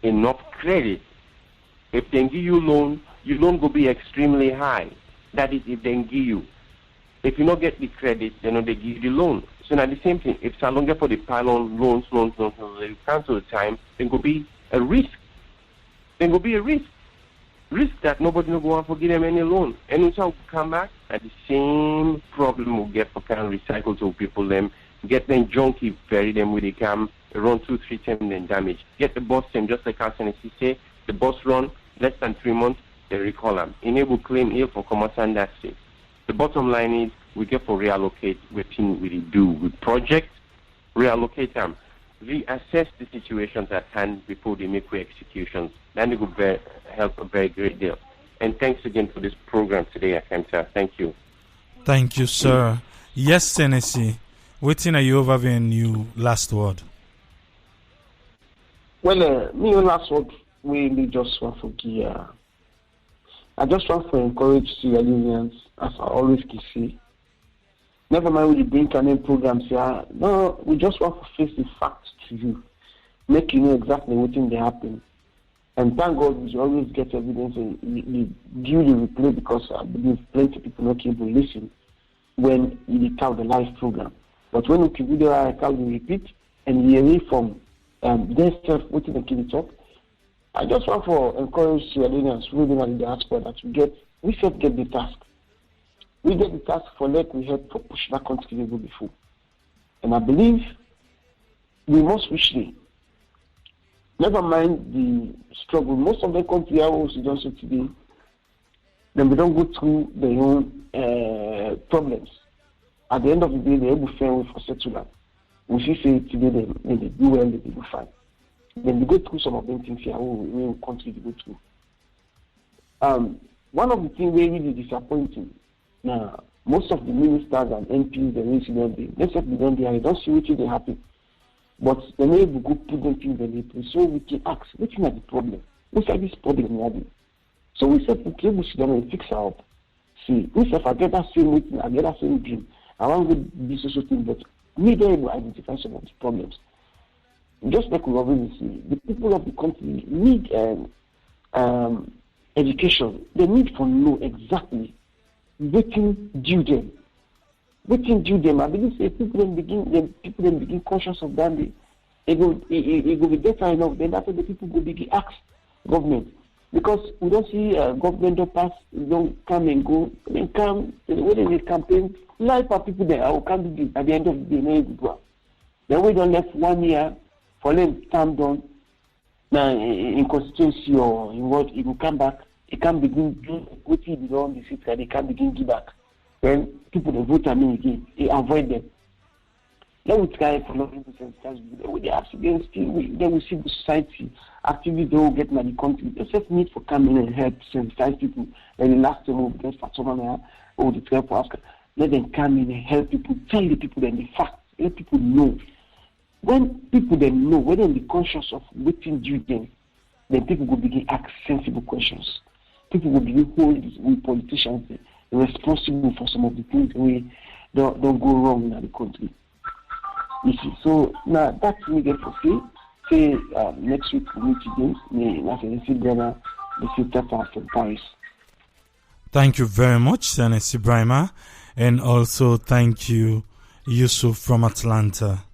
enough credit. If they give you loan, your loan will be extremely high. That is if they give you. If you not get the credit, they give you the loan. So now the same thing. If Salone get for the pylon loans, you cancel the time, then go be a risk. Risk that nobody will go and forgive them any loan. And we shall come back and the same problem will get for kind of recycle to people them, get them junkie, bury them with the cam, run 2-3 times then damage. Get the boss them just like our Senesie say, the boss run less than 3 months, they recall them. Enable claim here for commerce and that's it. The bottom line is we get for reallocate within we do with project, reallocate them, reassess the situations at hand before they make executions. Then it will help a very great deal. And thanks again for this program today, CONcIL. Thank you. Thank you, sir. Yes, Senesie. Waiting at you over in you last word. Well, me last word we just want to give. I just want to encourage Sierra Leoneans, as I always say. Never mind with the bring campaign programs here. No, we just want to face the facts to you, make you know exactly what thing they happen. And thank God we always get evidence and we give the replay because I believe plenty of people not able to listen when you count the live program. But when we can do the account, we repeat and we away from their self waiting and keep it up. I just want to encourage Sierra Leoneans living in the diaspora that we should get the task. We get the task for like we had for push that country level before. And I believe we must wish them. Never mind the struggle. Most of the country we don't see today, then we don't go through their own problems. At the end of the day, they're able to find a way for settlement. We see say today they do well, they do fine. Then we go through some of them things here we country they go through. One of the things really disappointing. Now, most of the ministers and MPs, they don't see what they happen. But they may go put them things in the so we can ask, what's not the problem? What's this problem having? So we said, okay, we should and fix our up. See, if I get that same meeting, I get that same dream, I want to do social thing, but we don't able to identify some of the problems. Just like we already see, the people of the country need education. They need to know exactly what due them. What due them. I believe say people begin conscious of that. It will be better enough. Then after the people will begin ask government. Because we don't see government don't pass, don't come and go. They come, when they campaign, life for people there, I will come to at the end of the day, no good. Then we don't left 1 year for them to stand down in constituency or in what, it will come back, it can begin do what he did on the city, they can begin to back. Then people will vote at me again, they avoid them. Then we try for nothing to sensitize. With the accidents, then we see the society actively don't get money country. They just need for coming and help sensitize people. And the last time we get for someone or the 12 for Africa, let them come in and help people, tell the people then the facts, let people know. When people then know, when they be conscious of what do them, then people will begin ask sensible questions. People will begin hold with politicians responsible for some of the things we don't go wrong in the country. You see, so now that's me get for free. Say next week we meet again. Me, Senesie Brima, the sister from Paris. Thank you very much, Senesie Brima, and also thank you, Yusuf from Atlanta.